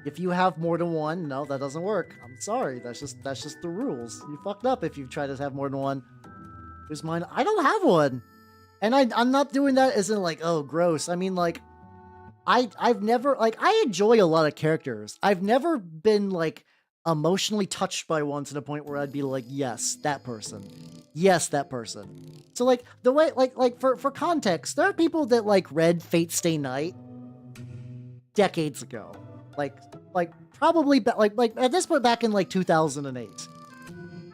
If you have more than one, no, that doesn't work. I'm sorry, that's just the rules. You fucked up if you try to have more than one. Who's mine? I don't have one. And I'm not doing that as in, like, oh, gross. I mean, like, I've never, like, I enjoy a lot of characters. I've never been, like, emotionally touched by one to the point where I'd be like, yes, that person. Yes, that person. So, like, the way, like for context, there are people that, like, read Fate Stay Night decades ago. Like, probably, like, at this point back in, like, 2008.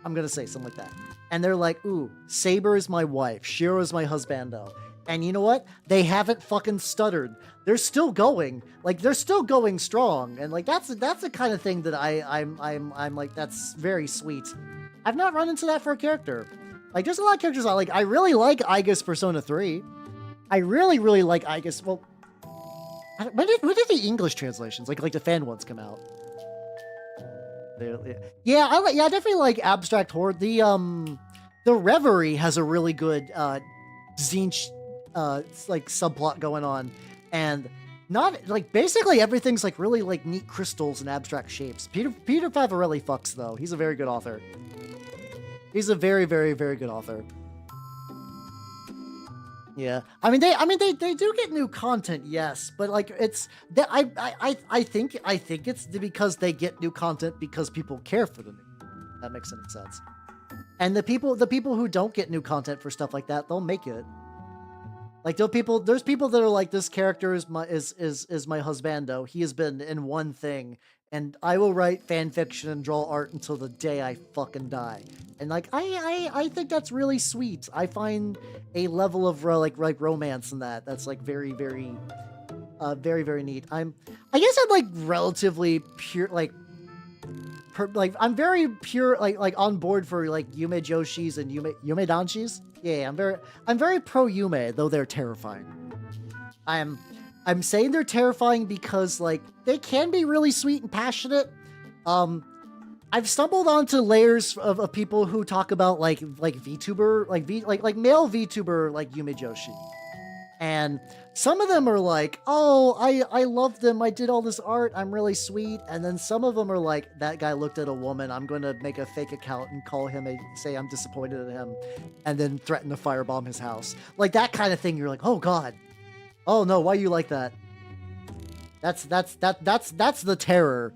I'm gonna say something like that. And they're like, ooh, Saber is my wife. Shiro is my husbando. And you know what? They haven't fucking stuttered. They're still going. Like, they're still going strong. And like, that's the kind of thing that I'm like, that's very sweet. I've not run into that for a character. Like, there's a lot of characters I like. I really like Aegis Persona 3. I really, really like Aegis. Well, when did the English translations, like the fan ones come out? Yeah, I definitely like Abstract Horde. The Reverie has a really good Tzeentch like subplot going on, and not like basically everything's like really like neat crystals and abstract shapes. Peter Favarelli fucks though. He's a very good author. He's a very, very, very good author. Yeah, I mean they do get new content, yes, but like it's that I think it's because they get new content because people care for the new. That makes any sense. And the people who don't get new content for stuff like that, they'll make it. Like there's people that are like, this character is my husbando. He has been in one thing, and I will write fan fiction and draw art until the day I fucking die. And like I think that's really sweet. I find a level of like romance in that. That's like very, very, Very, very neat. I guess I'm like relatively pure, like I'm very pure, like on board for like Yume Joshis and Yume Danshis. Yeah, I'm very pro Yume, though they're terrifying. I'm saying they're terrifying because like they can be really sweet and passionate. I've stumbled onto layers of people who talk about like VTuber, like male VTuber like Yume Joshi. And some of them are like, oh, I love them. I did all this art. I'm really sweet. And then some of them are like, that guy looked at a woman. I'm going to make a fake account and call him say I'm disappointed in him and then threaten to firebomb his house. Like that kind of thing. You're like, oh God. Oh no, why you like that? That's the terror.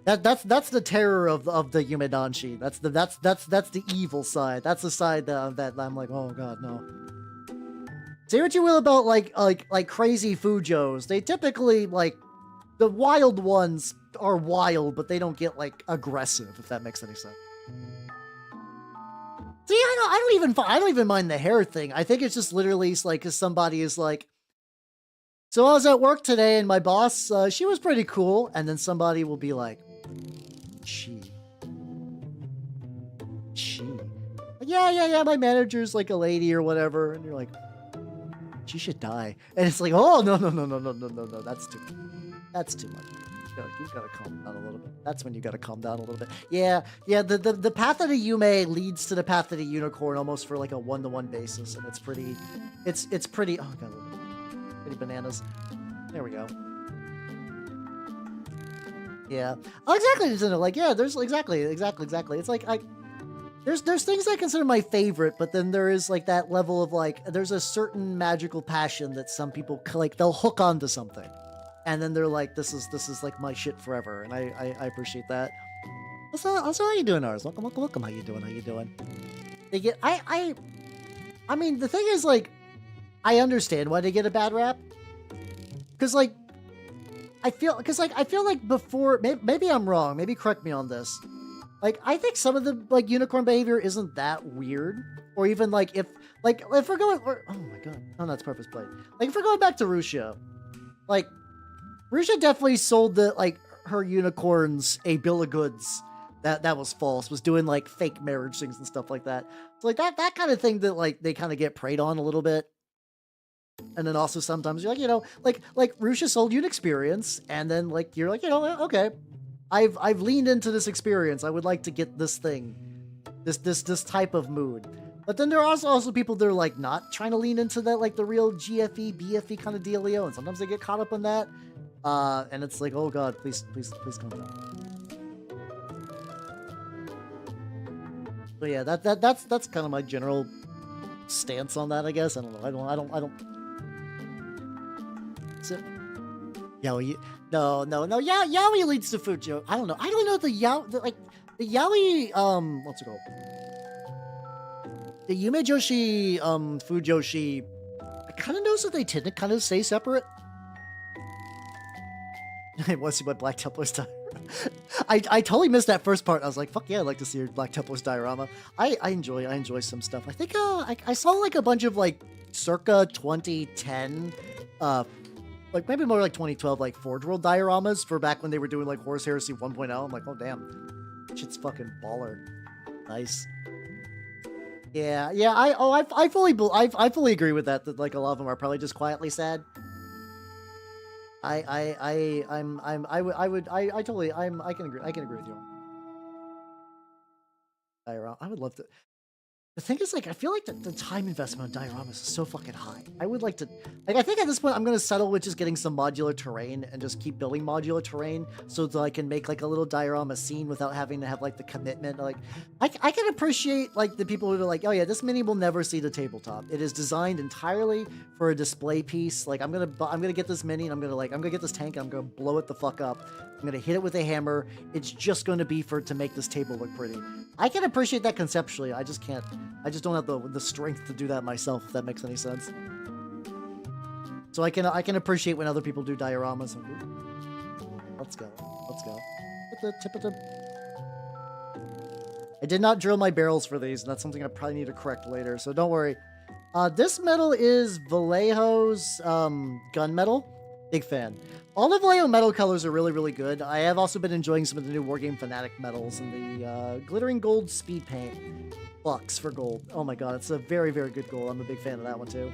That's the terror of the Yumedanshi. That's the evil side. That's the side that I'm like, oh God, no. Say what you will about like crazy Fujos. They typically like the wild ones are wild, but they don't get like aggressive, if that makes any sense. See, I don't even mind the hair thing. I think it's just literally like because somebody is like, so I was at work today and my boss, she was pretty cool, and then somebody will be like, she. Yeah, my manager's like a lady or whatever, and you're like, she should die. And it's like, oh, no, that's too much. You gotta calm down a little bit. That's when you gotta calm down a little bit. Yeah, the path of the Yume leads to the path of the unicorn almost for like a one-to-one basis, and it's pretty, oh God, pretty bananas. There we go. Yeah. Oh, exactly, isn't it? Like, yeah, there's exactly. It's like, there's things I consider my favorite, but then there is like that level of like, there's a certain magical passion that some people like, they'll hook onto something. And then they're like, this is like my shit forever. And I appreciate that. Also, how you doing, Ars? Welcome. How you doing? They get, I mean, the thing is like, I understand why they get a bad rap. Cause like, I feel like before, maybe I'm wrong. Maybe correct me on this. Like, I think some of the like unicorn behavior isn't that weird, or even like if we're going, oh my God, no, that's purpose plate. Like if we're going back to Rusha, like Rusha definitely sold her unicorns a bill of goods that was false. Was doing like fake marriage things and stuff like that. So like that kind of thing that like they kind of get preyed on a little bit. And then also sometimes you're like, like Rusha sold you an experience, and then like you're like, okay, I've leaned into this experience. I would like to get this thing, this type of mood. But then there are also people that are like not trying to lean into that, like the real GFE, BFE kind of dealio, and sometimes they get caught up in that. And it's like, oh God, please calm down. So yeah, that's kind of my general stance on that, I guess. I don't know. I don't. So, yaoi, no. Yaoi leads to Fujo. I don't know. I don't know the yaoi. What's it called? The Yume Joshi, Fujoshi. I kind of noticed that they tend to kind of stay separate. I want to see my Black Templar's diorama. I totally missed that first part. I was like, fuck yeah, I'd like to see your Black Templar's diorama. I enjoy some stuff. I think I saw like a bunch of like circa 2010, like maybe more like 2012, like Forge World dioramas for back when they were doing like Horus Heresy 1.0. I'm like, oh damn, shit's fucking baller. Nice. Yeah. I fully agree with that. That like a lot of them are probably just quietly sad. I can agree with you. Diorama. I would love to. The thing is, like, I feel like the time investment on dioramas is so fucking high. I would like to, like, I think at this point I'm going to settle with just getting some modular terrain and just keep building modular terrain so that I can make, like, a little diorama scene without having to have, like, the commitment. Like, I can appreciate, like, the people who are like, oh yeah, this mini will never see the tabletop. It is designed entirely for a display piece. Like, I'm going to get this mini and I'm going to get this tank and I'm going to blow it the fuck up. I'm going to hit it with a hammer. It's just going to be to make this table look pretty. I can appreciate that conceptually. I just can't. I just don't have the strength to do that myself, if that makes any sense. So I can appreciate when other people do dioramas. Let's go. At the tip of the... I did not drill my barrels for these, and that's something I probably need to correct later, so don't worry. This metal is Vallejo's gunmetal. Big fan. All of Leo metal colors are really, really good. I have also been enjoying some of the new Wargame Fanatic metals and the glittering gold speed paint bucks for gold. Oh my god, it's a very, very good gold. I'm a big fan of that one too.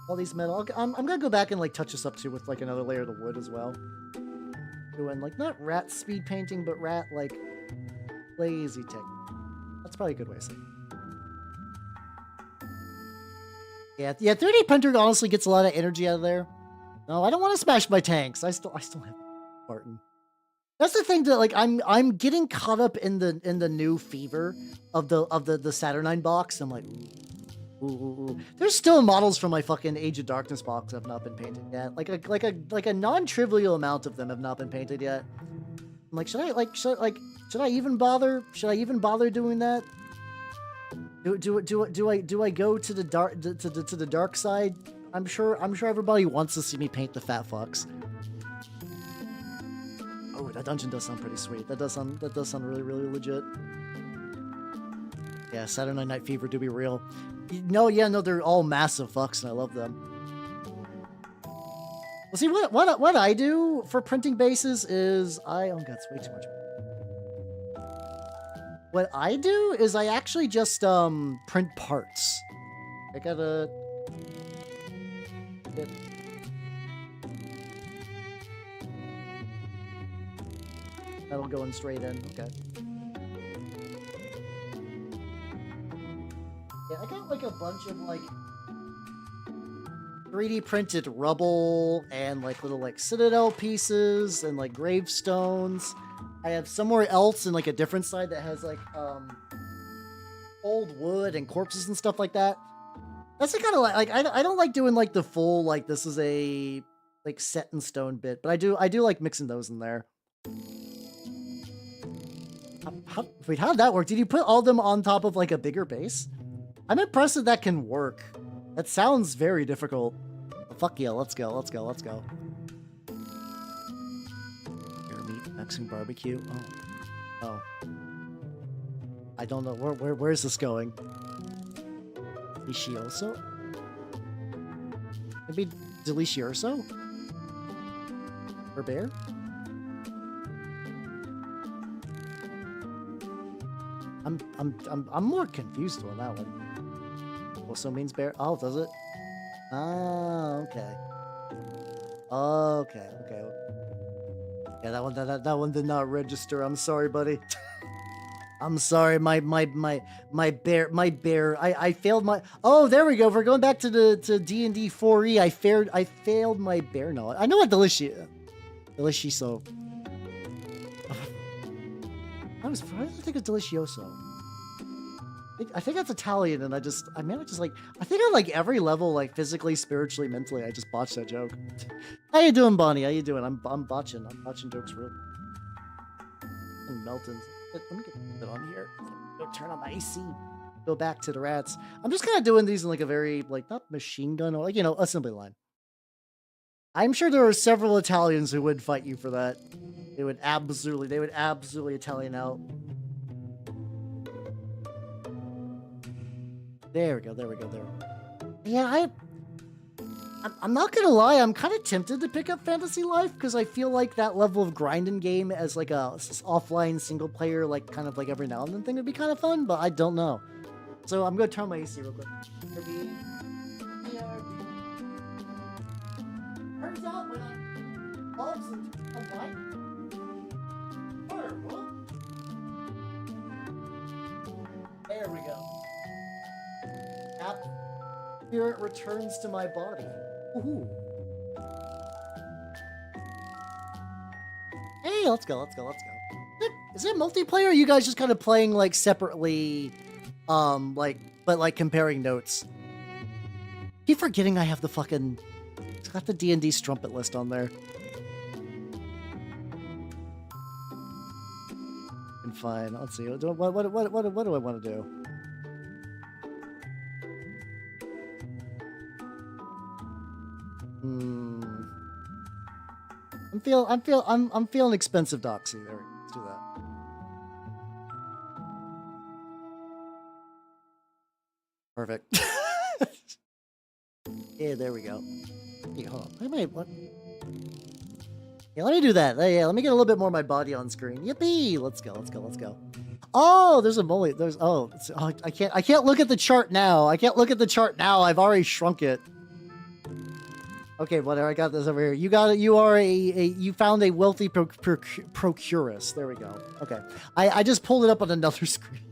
All these metal. I'm gonna go back and like touch this up too with like another layer of the wood as well. Doing like not rat speed painting, but rat like lazy tick. That's probably a good way to say it. Yeah, 3D printer honestly gets a lot of energy out of there. No, I don't want to smash my tanks. I still have Barton. That's the thing that like I'm getting caught up in the new fever of the Saturnine box. I'm like, ooh. There's still models from my fucking Age of Darkness box that have not been painted yet. Like a non-trivial amount of them have not been painted yet. I'm like, should I even bother? Should I even bother doing that? Do I go to the dark to the dark side? I'm sure everybody wants to see me paint the fat fucks. Oh, that dungeon does sound pretty sweet. That does sound really, really legit. Yeah, Saturday Night Fever do be real. No, they're all massive fucks and I love them. Well, see what I do for printing bases is oh god, it's way too much. What I do is I actually just print parts. I gotta get metal going straight in. Okay. Yeah, I got like a bunch of like 3D printed rubble and like little like citadel pieces and like gravestones. I have somewhere else in like a different side that has like old wood and corpses and stuff like that. That's the kind of like I don't like doing like the full like this is a like set in stone bit, but I do like mixing those in there. Wait, how did that work? Did you put all of them on top of like a bigger base? I'm impressed that that can work. That sounds very difficult. Oh, fuck yeah, let's go. Bear meat, Mexican barbecue. Oh. I don't know where's this going. Delicioso? Maybe Delicioso? For bear? I'm more confused on that one. Also means bear. Oh, does it? Ah, okay. Okay. Yeah, that one did not register. I'm sorry, buddy. I'm sorry, my bear. I failed my. Oh, there we go. We're going back to D&D 4E. I failed my bear knowledge. I know what Delicioso. Why did I think of Delicioso? I think that's Italian, and I think on like every level, like physically, spiritually, mentally, I just botched that joke. How you doing, Bonnie? How you doing? I'm botching jokes real. And Melton's. Let me get it on here. Go turn on my AC. Go back to the rats. I'm just kind of doing these in like a very like not machine gun or like assembly line. I'm sure there are several Italians who would fight you for that. They would absolutely Italian out. There we go. Yeah, I'm not gonna lie, I'm kind of tempted to pick up Fantasy Life because I feel like that level of grinding game as like a offline single player, like kind of like every now and then thing would be kind of fun, but I don't know. So I'm gonna turn my AC real quick. Turns out when I logs and there we go. Spirit returns to my body. Woohoo. Hey, let's go. Is it multiplayer or are you guys just kind of playing like separately, but comparing notes? Keep forgetting I have it's got the D&D strumpet list on there. And fine, let's see. What do I want to do? I'm feeling expensive doxy. There, let's do that. Perfect. Yeah, there we go. Hey, hold on. Wait, what? Yeah, let me do that. Yeah, let me get a little bit more of my body on screen. Yippee! Let's go. Let's go. Let's go. Oh, there's a mole. There's I can't look at the chart now. I can't look at the chart now. I've already shrunk it. Okay, whatever. I got this over here. You got it. You are you found a wealthy procuress. There we go. Okay. I just pulled it up on another screen.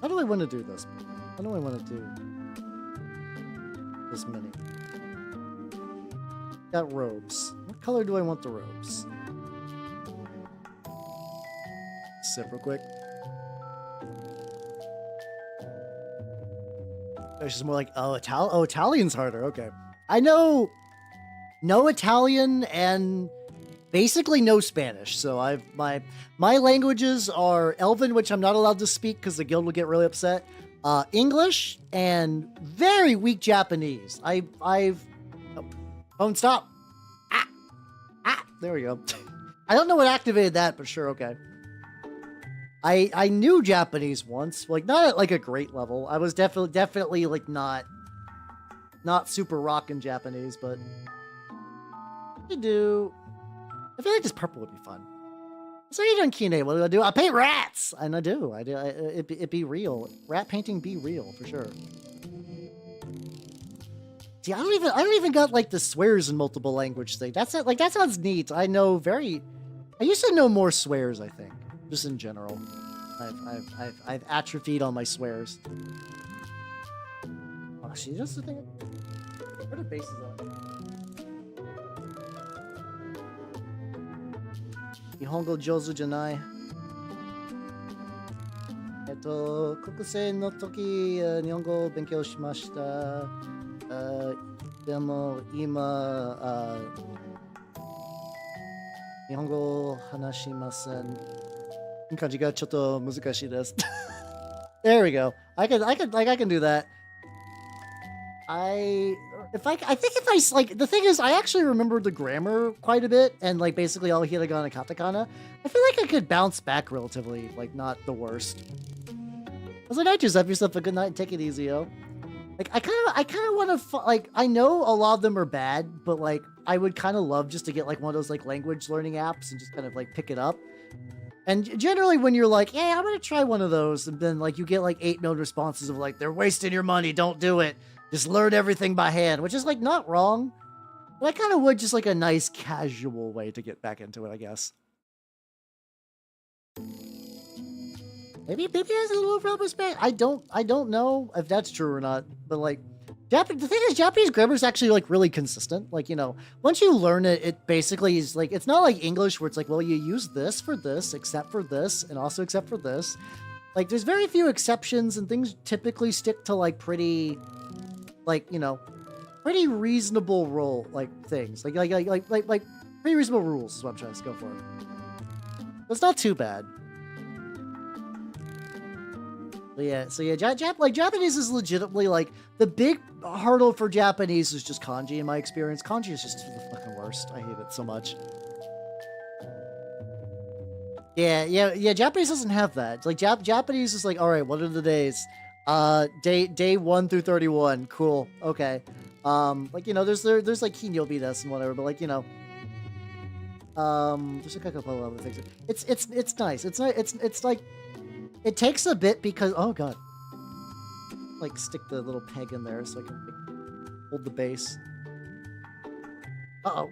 How do I want to do this? How do I want to do this mini? Got robes. What color do I want the robes? Sip real quick. It's just more like, oh, Italian's harder. Okay. I know no Italian and basically no Spanish. So my languages are Elven, which I'm not allowed to speak because the guild will get really upset. English and very weak Japanese. Phone stop. There we go. I don't know what activated that, but sure, okay. I knew Japanese once, like not at like a great level. I was definitely like not super rockin' Japanese, but I feel like this purple would be fun. So you doing, Kine? What do I do? I paint rats, and I do. It be real. Rat painting be real for sure. See, I don't even got like the swears in multiple language thing. That's it. Like that sounds neat. I used to know more swears. I think. Just in general, I've atrophied on my swears. Oh, see, that's the thing. Where the bases at? Nihongo jozu janai. 国生の時、日本語を勉強しました。でも今、日本語を話しません。漢字がちょっと難しいです。There we go. I can do that. I think if I like, the thing is, I actually remember the grammar quite a bit, and like basically all hiragana and katakana. I feel like I could bounce back relatively, like not the worst. I was like, I just have yourself a good night and take it easy, yo. Like I kind of want to like, I know a lot of them are bad, but like I would kind of love just to get like one of those like language learning apps and just kind of like pick it up. And generally when you're like, yeah, I'm going to try one of those, and then like you get like 8 known responses of like, they're wasting your money, don't do it. Just learn everything by hand, which is like not wrong. But I kind of would just like a nice casual way to get back into it, I guess. Maybe there's a little respect. I don't know if that's true or not, but like the thing is, Japanese grammar is actually like really consistent. Like, you know, once you learn it, it basically is like, it's not like English where it's like, well, you use this for this, except for this, and also except for this. Like, there's very few exceptions, and things typically stick to like pretty, like, you know, pretty reasonable rule like things. Like pretty reasonable rules is what I'm trying to go for. It's not too bad. So yeah, Japanese is legitimately like the big hurdle for Japanese is just kanji in my experience. Kanji is just the fucking worst. I hate it so much. Yeah. Japanese doesn't have that. It's like Japanese is like, all right, what are the days? Day 1 through 31. Cool. Okay. Like, you know, there's like Kinyobi this and whatever, but like, you know, there's a couple of other things. It's nice. It's like. It takes a bit because, oh god, like stick the little peg in there so I can like, hold the base. Uh-oh.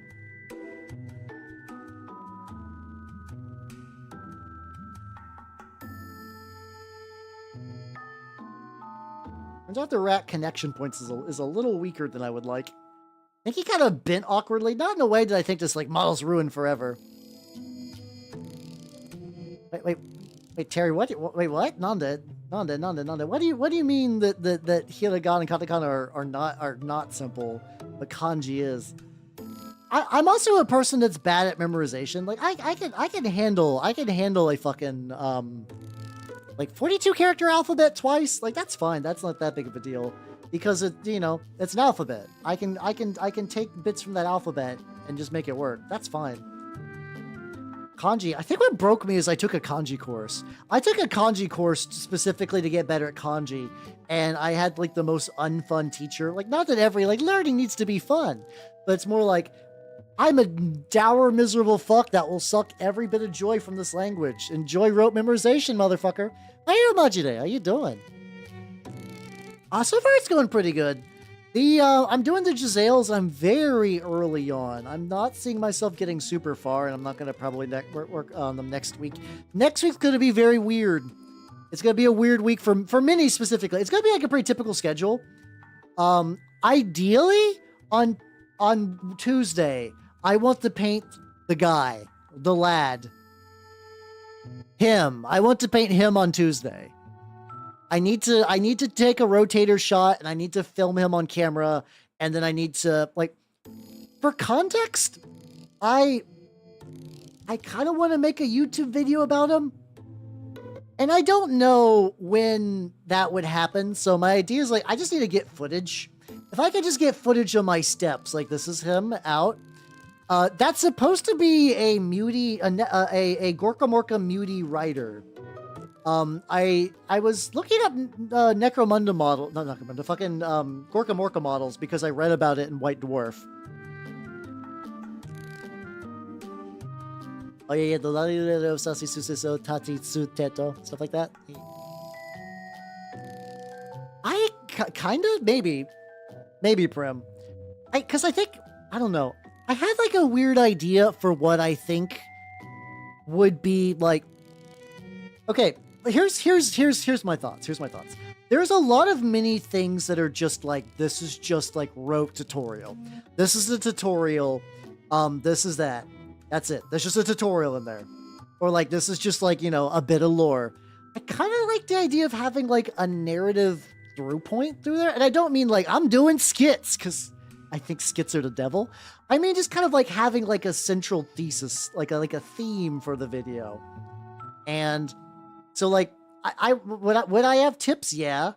Turns out the rat connection points is a little weaker than I would like. I think he kind of bent awkwardly, not in a way that I think this like model's ruined forever. Wait, Terry, what? Wait, what? Nande. What do you mean that hiragana and katakana are not simple, but kanji is? I'm also a person that's bad at memorization. Like I can handle a fucking like 42 character alphabet twice. Like that's fine. That's not that big of a deal because it, you know, it's an alphabet. I can take bits from that alphabet and just make it work. That's fine. Kanji. I think what broke me is I took a kanji course. I took a kanji course specifically to get better at kanji, and I had like the most unfun teacher. Like, not that every like learning needs to be fun, but it's more like I'm a dour, miserable fuck that will suck every bit of joy from this language. Enjoy rote memorization, motherfucker. How you doing, Majide? How you doing? So far it's going pretty good. I'm doing the Jezzails. I'm very early on. I'm not seeing myself getting super far, and I'm not going to probably work on them next week. Next week's going to be very weird. It's going to be a weird week for Mini specifically. It's going to be like a pretty typical schedule. Ideally, on Tuesday, I want to paint the guy, the lad. Him. I want to paint him on Tuesday. I need to take a rotator shot, and I need to film him on camera, and then I need to, like, for context, I kind of want to make a YouTube video about him, and I don't know when that would happen, so my idea is, like, I just need to get footage. If I could just get footage of my steps, like, this is him out. That's supposed to be a Gorka Morka Muti writer. I was looking up Necromunda model, not Necromunda, fucking Gorka Morka models because I read about it in White Dwarf. Oh yeah, the Lalilero Sasi Susiso Tati Tsuteto, stuff like that. I kinda, maybe Prim. Cause I think, I don't know, I had like a weird idea for what I think would be like, okay, here's my thoughts. There's a lot of mini things that are just like, this is just like rote tutorial. This is a tutorial. This is that. That's it. There's just a tutorial in there. Or like, this is just like, you know, a bit of lore. I kind of like the idea of having like a narrative through point through there. And I don't mean like I'm doing skits, because I think skits are the devil. I mean, just kind of like having like a central thesis, like a theme for the video. And so like, would I have tips? Yeah.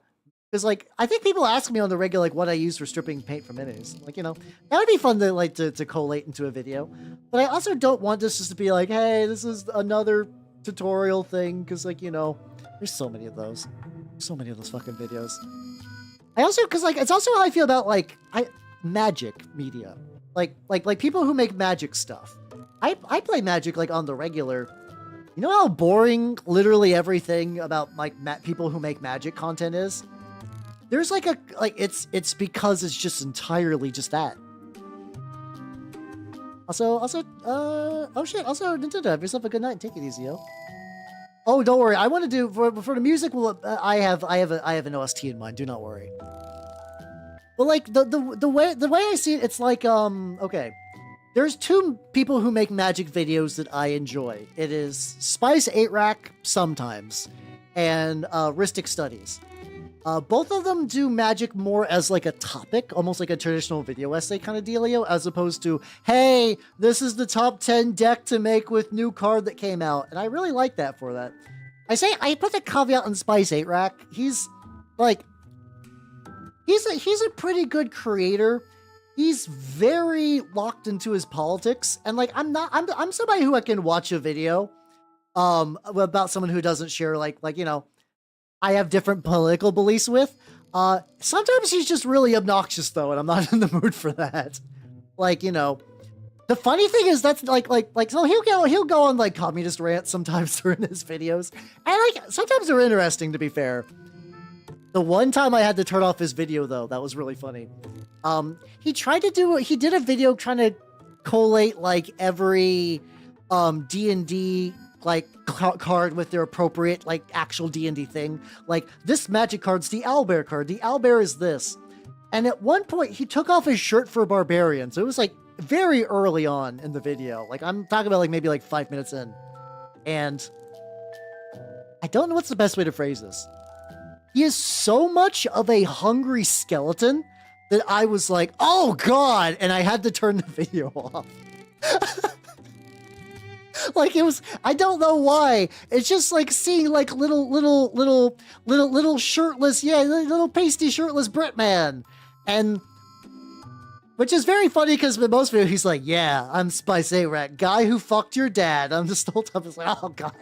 Because like, I think people ask me on the regular, like what I use for stripping paint from minis. Like, you know, that would be fun to like, to collate into a video. But I also don't want this just to be like, hey, this is another tutorial thing. Cause like, you know, there's so many of those. So many of those fucking videos. I also, cause like, it's also how I feel about like, magic media. Like people who make magic stuff. I play magic like on the regular. You know how boring literally everything about like people who make magic content is? There's like it's because it's just entirely just that. Also, oh shit, also Nintendo, have yourself a good night and take it easy, yo. Oh, don't worry, I want to do, for the music, well, I have an OST in mind, do not worry. But like, the way I see it, it's like, okay. There's two people who make magic videos that I enjoy. It is Spice 8-Rack sometimes, and Ristic Studies. Both of them do magic more as like a topic, almost like a traditional video essay kind of dealio, as opposed to, hey, this is the top 10 deck to make with new card that came out. And I really like that for that. I put the caveat on Spice 8-Rack. He's like, he's a pretty good creator. He's very locked into his politics, and like I'm somebody who I can watch a video about someone who doesn't share like you know, I have different political beliefs with. Sometimes he's just really obnoxious though, and I'm not in the mood for that. Like, you know, the funny thing is that's like so he'll go on like communist rants sometimes during his videos, and like sometimes they're interesting, to be fair. The one time I had to turn off his video though, that was really funny. He did a video trying to collate like every D&D like card with their appropriate like actual D&D thing. Like, this magic card's the owlbear card. The owlbear is this. And at one point he took off his shirt for barbarian. So it was like very early on in the video. Like, I'm talking about like maybe like 5 minutes in. And I don't know what's the best way to phrase this. He is so much of a hungry skeleton that I was like, oh god, and I had to turn the video off. Like, it was, I don't know why. It's just like seeing like little shirtless, yeah, little pasty shirtless Brit man. And Which is very funny because in most videos he's like, yeah, I'm Spice A-Rat, guy who fucked your dad. I'm just the whole time it's like, oh god.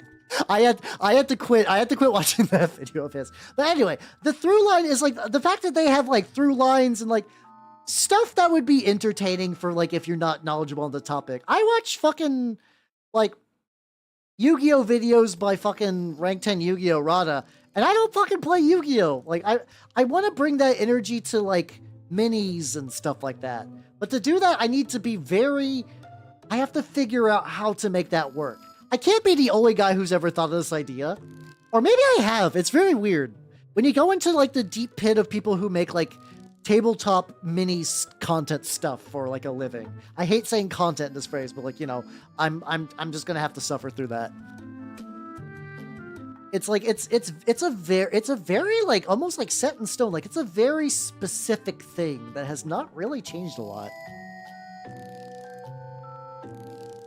I had to quit watching that video of his. But anyway, the through line is like the fact that they have like through lines and like stuff that would be entertaining for like if you're not knowledgeable on the topic. I watch fucking like Yu-Gi-Oh videos by fucking rank 10 Yu-Gi-Oh Rada, and I don't fucking play Yu-Gi-Oh. Like I want to bring that energy to like minis and stuff like that. But to do that, I need to be I have to figure out how to make that work. I can't be the only guy who's ever thought of this idea. Or maybe I have. It's very weird. When you go into like the deep pit of people who make like tabletop mini content stuff for like a living. I hate saying content in this phrase, but like, you know, I'm just gonna have to suffer through that. It's like it's a very like almost like set in stone. Like it's a very specific thing that has not really changed a lot.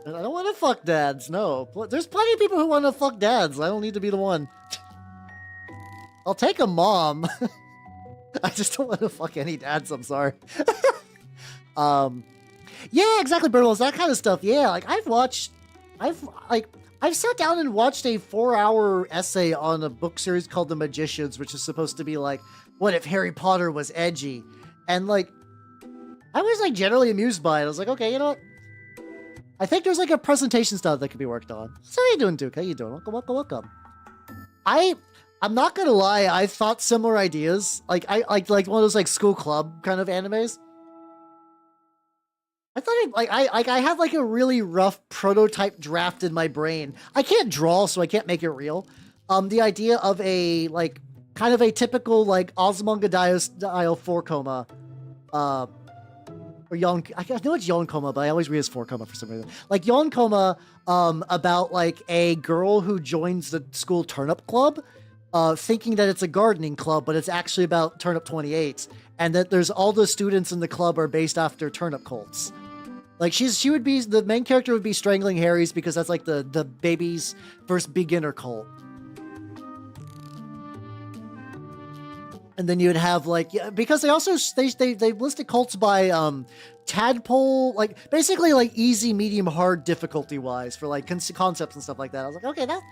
And I don't want to fuck dads, no. There's plenty of people who want to fuck dads. I don't need to be the one. I'll take a mom. I just don't want to fuck any dads, I'm sorry. Yeah, exactly, Birdwells, that kind of stuff. Yeah, like I've sat down and watched a 4-hour essay on a book series called The Magicians, which is supposed to be like, what if Harry Potter was edgy? And like, I was like generally amused by it. I was like, okay, you know what? I think there's like a presentation style that could be worked on. So how you doing, Duke? How you doing? Welcome, welcome, welcome. I'm not gonna lie, I thought similar ideas. Like like one of those like school club kind of animes. I thought I had like a really rough prototype draft in my brain. I can't draw, so I can't make it real. The idea of a like kind of a typical like Ozymandias style 4-koma, or I know it's Yonkoma, but I always read as 4-koma for some reason. Like Yonkoma, about like a girl who joins the school turnip club, thinking that it's a gardening club, but it's actually about turnip 28s, and that there's all the students in the club are based after turnip cults. Like she would be, the main character would be strangling Harry's because that's like the baby's first beginner cult. And then you would have like, yeah, because they also, they listed cults by tadpole, like basically like easy, medium, hard difficulty wise for like concepts and stuff like that. I was like, okay, that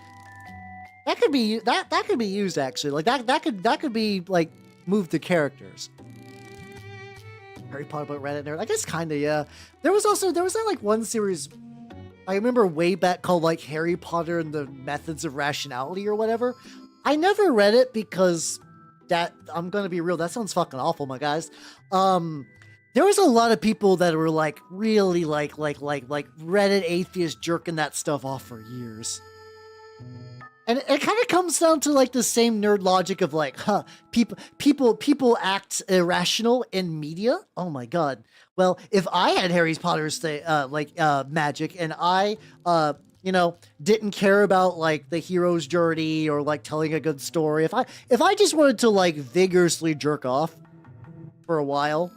could be, that could be used actually. Like that could be like moved to characters. Harry Potter but Reddit nerd. I guess kinda, yeah. There was that like one series I remember way back called like Harry Potter and the Methods of Rationality or whatever. I never read it because that, I'm gonna be real, that sounds fucking awful, my guys. There was a lot of people that were like really like Reddit atheist jerking that stuff off for years. And it kind of comes down to like the same nerd logic of like, people act irrational in media. Oh my god. Well, if I had Harry Potter's magic and I you know, didn't care about like the hero's journey or like telling a good story, if I just wanted to like vigorously jerk off for a while,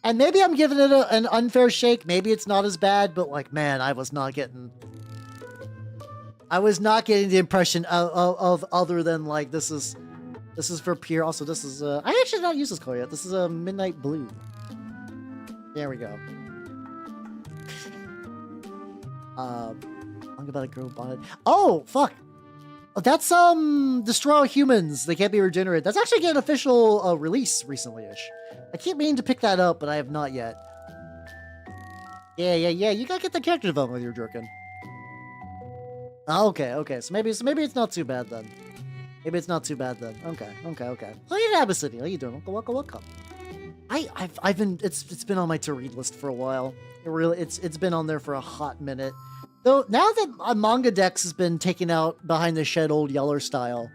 and maybe I'm giving it an unfair shake, maybe it's not as bad, but like, man, I was not getting the impression of other than like, this is for pure. Also, this is I actually not used this color yet. This is a midnight blue. There we go. I'm about to grow bonnet. Oh fuck! That's Destroy All Humans. They can't be regenerated. That's actually getting an official release recently-ish. I keep meaning to pick that up, but I have not yet. Yeah. You gotta get the character development you're jerking. Oh, okay. So maybe it's not too bad then. Okay. Oh, yeah, Abyssinia. How you doing? Welcome. I've been, it's been on my to read list for a while. It's been on there for a hot minute. Though now that Manga Dex has been taken out behind the shed old Yeller style,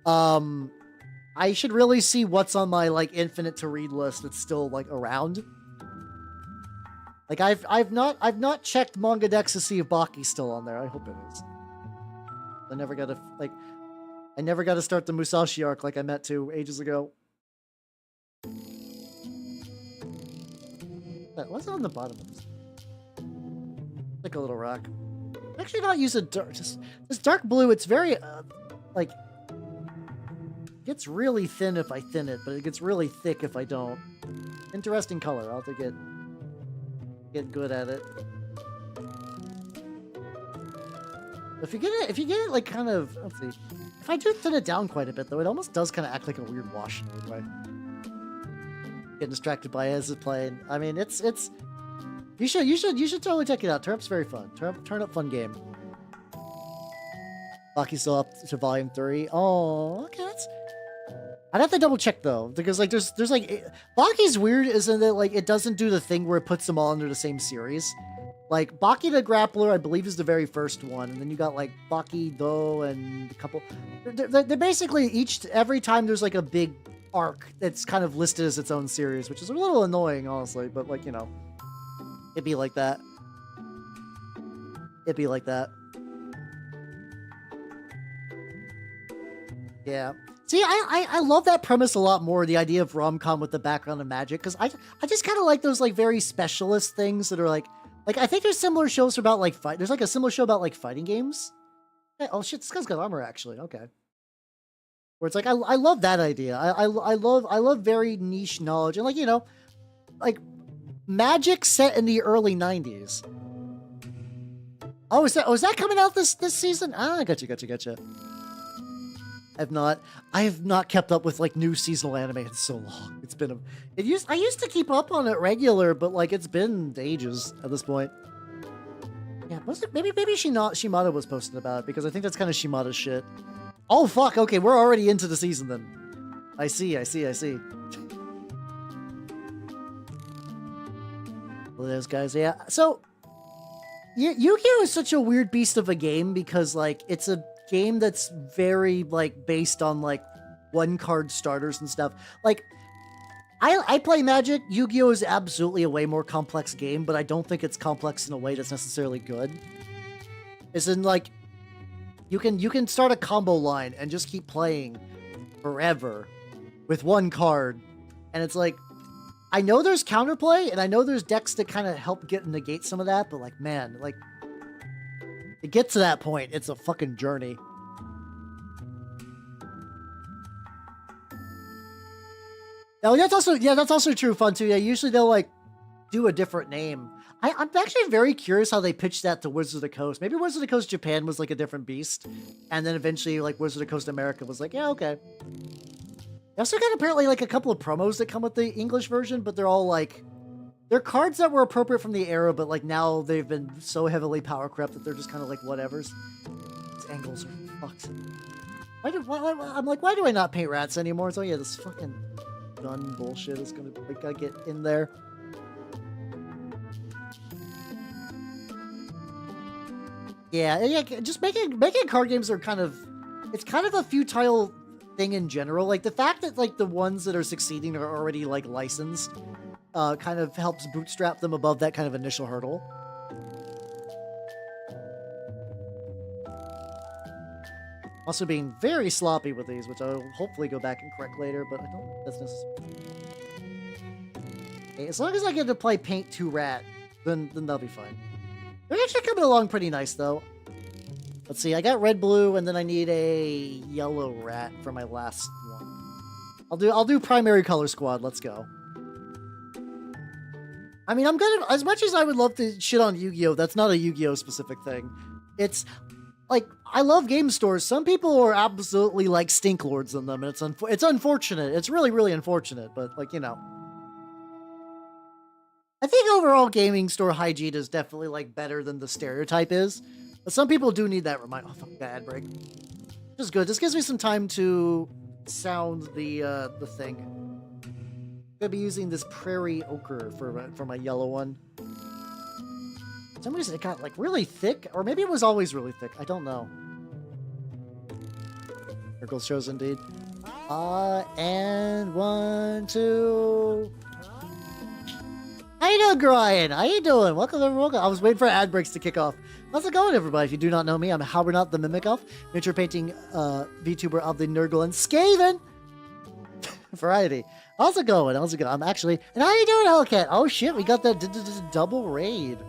I should really see what's on my like infinite to read list that's still like around. Like I've not checked Manga Dex to see if Baki's still on there. I hope it is. I never got to start the Musashi arc like I meant to ages ago. What's on the bottom of this? Like a little rock. Actually, not use a dark. Just this dark blue. It's very like. It gets really thin if I thin it, but it gets really thick if I don't. Interesting color. I'll have to get good at it. If you get it like kind of, let's see. If I do thin it down quite a bit though, it almost does kind of act like a weird wash in a way. Getting distracted by it as it's playing. I mean, it's you should totally check it out. Turnip's very fun. Turnip fun game. Baki's still up to volume 3. Oh, okay. I'd have to double check though, because like there's like Baki's weird, isn't it? Like it doesn't do the thing where it puts them all under the same series. Like Baki the Grappler, I believe, is the very first one, and then you got like Baki Do and a couple. They're basically every time there's like a big arc that's kind of listed as its own series, which is a little annoying, honestly. But like, you know, it'd be like that. It'd be like that. Yeah. See, I love that premise a lot more, the idea of rom-com with the background of magic, because I just kind of like those like very specialist things that are like I think there's similar shows about like there's like a similar show about like fighting games. Hey, oh shit, this guy's got armor actually. Okay. Where it's like I love that idea. I love very niche knowledge, and like, you know, like magic set in the early 90s. Oh, is that coming out this season? Ah, gotcha. I have not kept up with like new seasonal anime in so long. It's been I used to keep up on it regular, but like it's been ages at this point. Yeah, maybe Shimada was posting about it, because I think that's kind of Shimada's shit. Oh fuck, okay, we're already into the season then. I see. Well, those guys, yeah. So Yu-Gi-Oh! Is such a weird beast of a game, because like it's a game that's very like based on like one card starters and stuff. Like I play Magic. Yu-Gi-Oh! Is absolutely a way more complex game, but I don't think it's complex in a way that's necessarily good. As in, like, you can start a combo line and just keep playing forever with one card, and it's like, I know there's counterplay and I know there's decks that kind of help negate some of that, but like, man, like, to get to that point, it's a fucking journey. Oh, that's also true fun too. Yeah, usually they'll like do a different name. I'm actually very curious how they pitched that to Wizards of the Coast. Maybe Wizards of the Coast Japan was like a different beast, and then eventually like Wizards of the Coast America was like, yeah, okay. They also got apparently like a couple of promos that come with the English version, but they're all like, they're cards that were appropriate from the era, but like now they've been so heavily power crept that they're just kind of like whatevers. These angles are fucked. I'm like, why do I not paint rats anymore? So yeah, this fucking gun bullshit is gonna get in there. Yeah, just making card games are kind of, it's kind of a futile thing in general. Like the fact that like the ones that are succeeding are already like licensed, kind of helps bootstrap them above that kind of initial hurdle. Also being very sloppy with these, which I'll hopefully go back and correct later, but I don't think that's necessary. Okay, as long as I get to play Paint 2 Rat, then that'll be fine. They're actually coming along pretty nice, though. Let's see, I got red, blue, and then I need a yellow rat for my last one. I'll do primary color squad. Let's go. I mean, I'm gonna, as much as I would love to shit on Yu-Gi-Oh!, that's not a Yu-Gi-Oh! Specific thing. It's like, I love game stores. Some people are absolutely like stink lords in them, and it's unfortunate. It's really, really unfortunate, but like, you know. I think overall gaming store hygiene is definitely like better than the stereotype is, but some people do need that reminder. Oh, fuck, bad break. Which is good. This gives me some time to sound the thing. I'm gonna be using this prairie ochre for my yellow one. For some reason it got like really thick, or maybe it was always really thick. I don't know. Circles shows indeed. And 1, 2. How you doing, Brian? How you doing? Welcome, everyone. I was waiting for ad breaks to kick off. How's it going, everybody? If you do not know me, I'm Halbernot the Mimic Elf, miniature painting VTuber of the Nurgle and Skaven variety. How's it going? How's it going? I'm actually... And how you doing, Hellcat? Oh, shit, we got the double raid.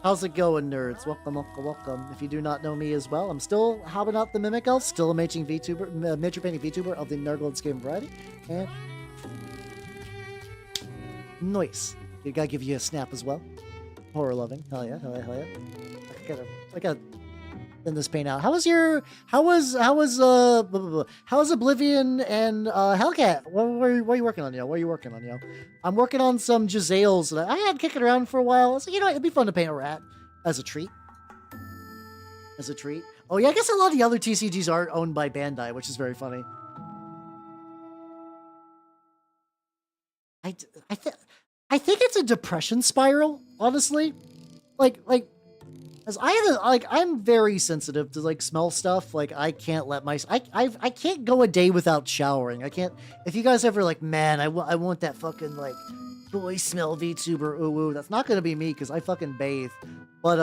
How's it going, nerds? Welcome, welcome, welcome. If you do not know me as well, I'm still Halbernot the Mimic Elf, still a miniature painting VTuber of the Nurgle and Skaven variety, and... Nice. You gotta give you a snap as well. Horror loving. Hell yeah, hell yeah, hell yeah. I gotta thin this paint out. How was Oblivion and Hellcat? What are you working on, yo? What are you working on, yo? I'm working on some Jezzails that I had kicking around for a while. I was like, you know, it'd be fun to paint a rat as a treat. As a treat. Oh yeah, I guess a lot of the other TCGs aren't owned by Bandai, which is very funny. I think it's a depression spiral, honestly. Like, as I'm very sensitive to like smell stuff. Like I can't let I can't go a day without showering. I can't. If you guys ever like, man, I want that fucking like boy smell Vtuber. Ooh, that's not gonna be me because I fucking bathe. But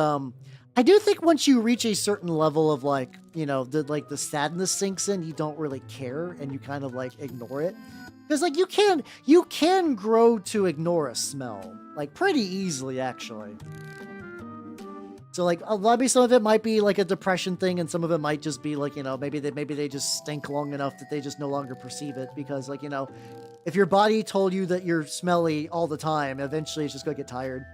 I do think once you reach a certain level of like, you know, the sadness sinks in, you don't really care and you kind of like ignore it. Because like you can grow to ignore a smell like pretty easily actually. So like maybe some of it might be like a depression thing, and some of it might just be like, you know, maybe they just stink long enough that they just no longer perceive it, because like, you know, if your body told you that you're smelly all the time, eventually it's just gonna get tired.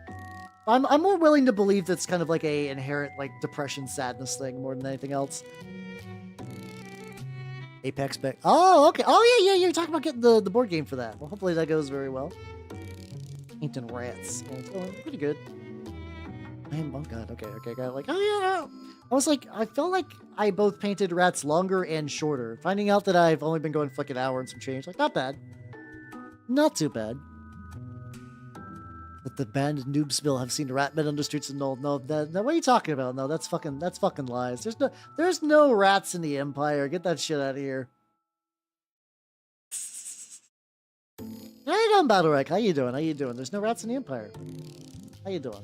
I'm more willing to believe that's kind of like a inherent like depression sadness thing more than anything else. Apex Spec. Oh, okay. Oh yeah, you're talking about getting the board game for that. Well, hopefully that goes very well. Painting rats. Yeah, it's going pretty good. Oh god, okay, got it. Like, oh yeah, I was like, I felt like I both painted rats longer and shorter. Finding out that I've only been going for like an hour and some change, like, not bad. Not too bad. But the band Noobsville have seen rat men on the streets of Null. No, what are you talking about? No, that's fucking lies. There's no rats in the Empire. Get that shit out of here. How you doing, Battlerek? How you doing? There's no rats in the Empire. How you doing?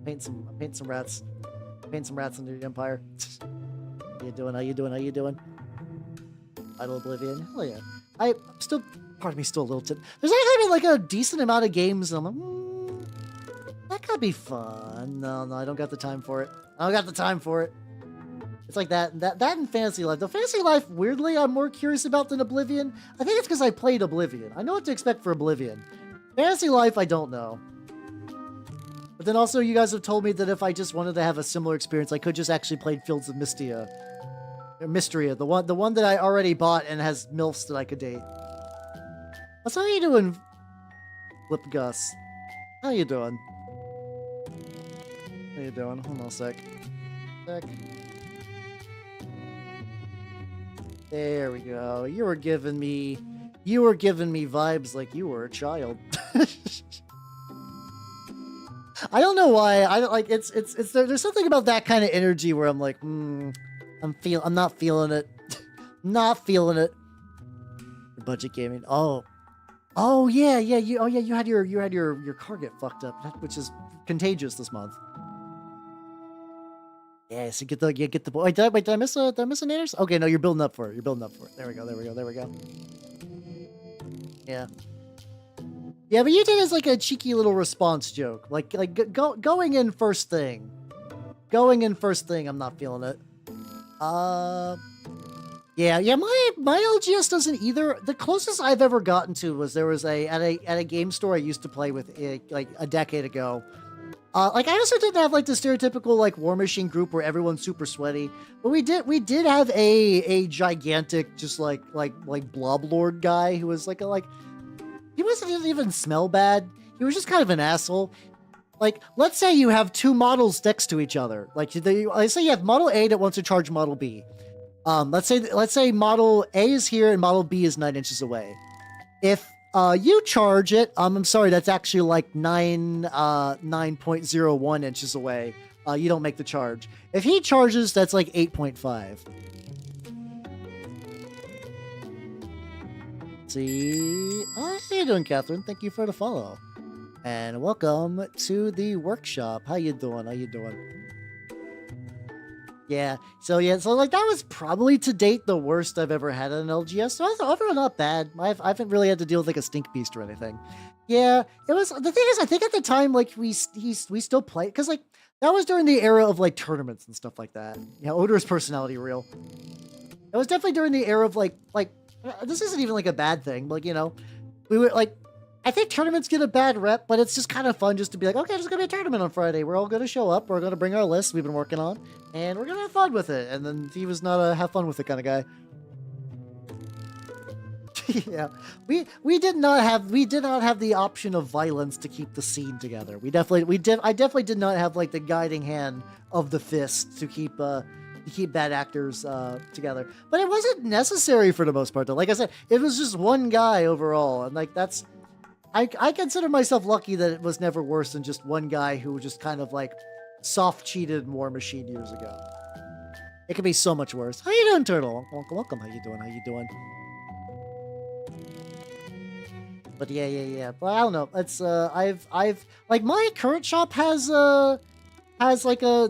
Paint some rats. Paint some rats in the Empire. How you doing? Idle Oblivion. Hell yeah. I'm still, part of me still a little tip. There's actually been like a decent amount of games, and I'm like, that could be fun. No, I don't got the time for it. It's like that and Fantasy Life. The Fantasy Life, weirdly, I'm more curious about than Oblivion. I think it's because I played Oblivion. I know what to expect for Oblivion. Fantasy Life, I don't know. But then also, you guys have told me that if I just wanted to have a similar experience, I could just actually play Fields of Mystia. Or Mysteria, the one that I already bought and has MILFs that I could date. What's how you doing, Flip Gus? How you doing? Hold on a sec. There we go. You were giving me vibes like you were a child. I don't know why. I don't like there's something about that kind of energy where I'm like, I'm not feeling it. Not feeling it. Budget gaming. Oh yeah. You had your car get fucked up, which is contagious this month. Yeah, so get the boy. Wait, did I miss a nanners? Okay, no, you're building up for it. There we go. Yeah. Yeah, but you did as like a cheeky little response joke. Like going in first thing. I'm not feeling it. Yeah, my LGS doesn't either. The closest I've ever gotten to was there was at a game store I used to play with like a decade ago. Like I also didn't have like the stereotypical like War Machine group where everyone's super sweaty, but we did have a gigantic just like blob lord guy who was like he didn't even smell bad. He was just kind of an asshole. Like, let's say you have two models next to each other. Like, let's say you have Model A that wants to charge Model B. Let's say Model A is here and Model B is 9 inches away. If you charge it, I'm sorry, that's actually like 9.01 inches away. You don't make the charge. If he charges, that's like 8.5. See, how you doing, Catherine? Thank you for the follow, and welcome to the workshop. How you doing? Yeah, so like that was probably to date the worst I've ever had at an LGS. So overall not bad. I haven't really had to deal with like a stink beast or anything. Yeah, it was. The thing is, I think at the time like we still played because like that was during the era of like tournaments and stuff like that. Yeah, odorous personality real. It was definitely during the era of like this isn't even like a bad thing. Like, you know, we were like I think tournaments get a bad rep, but it's just kind of fun just to be like, okay, there's gonna be a tournament on Friday. We're all gonna show up. We're gonna bring our list we've been working on, and we're gonna have fun with it. And then he was not a have fun with it kind of guy. Yeah, we did not have the option of violence to keep the scene together. I definitely did not have like the guiding hand of the fist to keep bad actors together. But it wasn't necessary for the most part though. Like I said, it was just one guy overall, and like that's I consider myself lucky that it was never worse than just one guy who just kind of like soft cheated War Machine years ago. It could be so much worse. How you doing, Turtle? Welcome. How you doing? But yeah. But I don't know. It's I've like my current shop has like a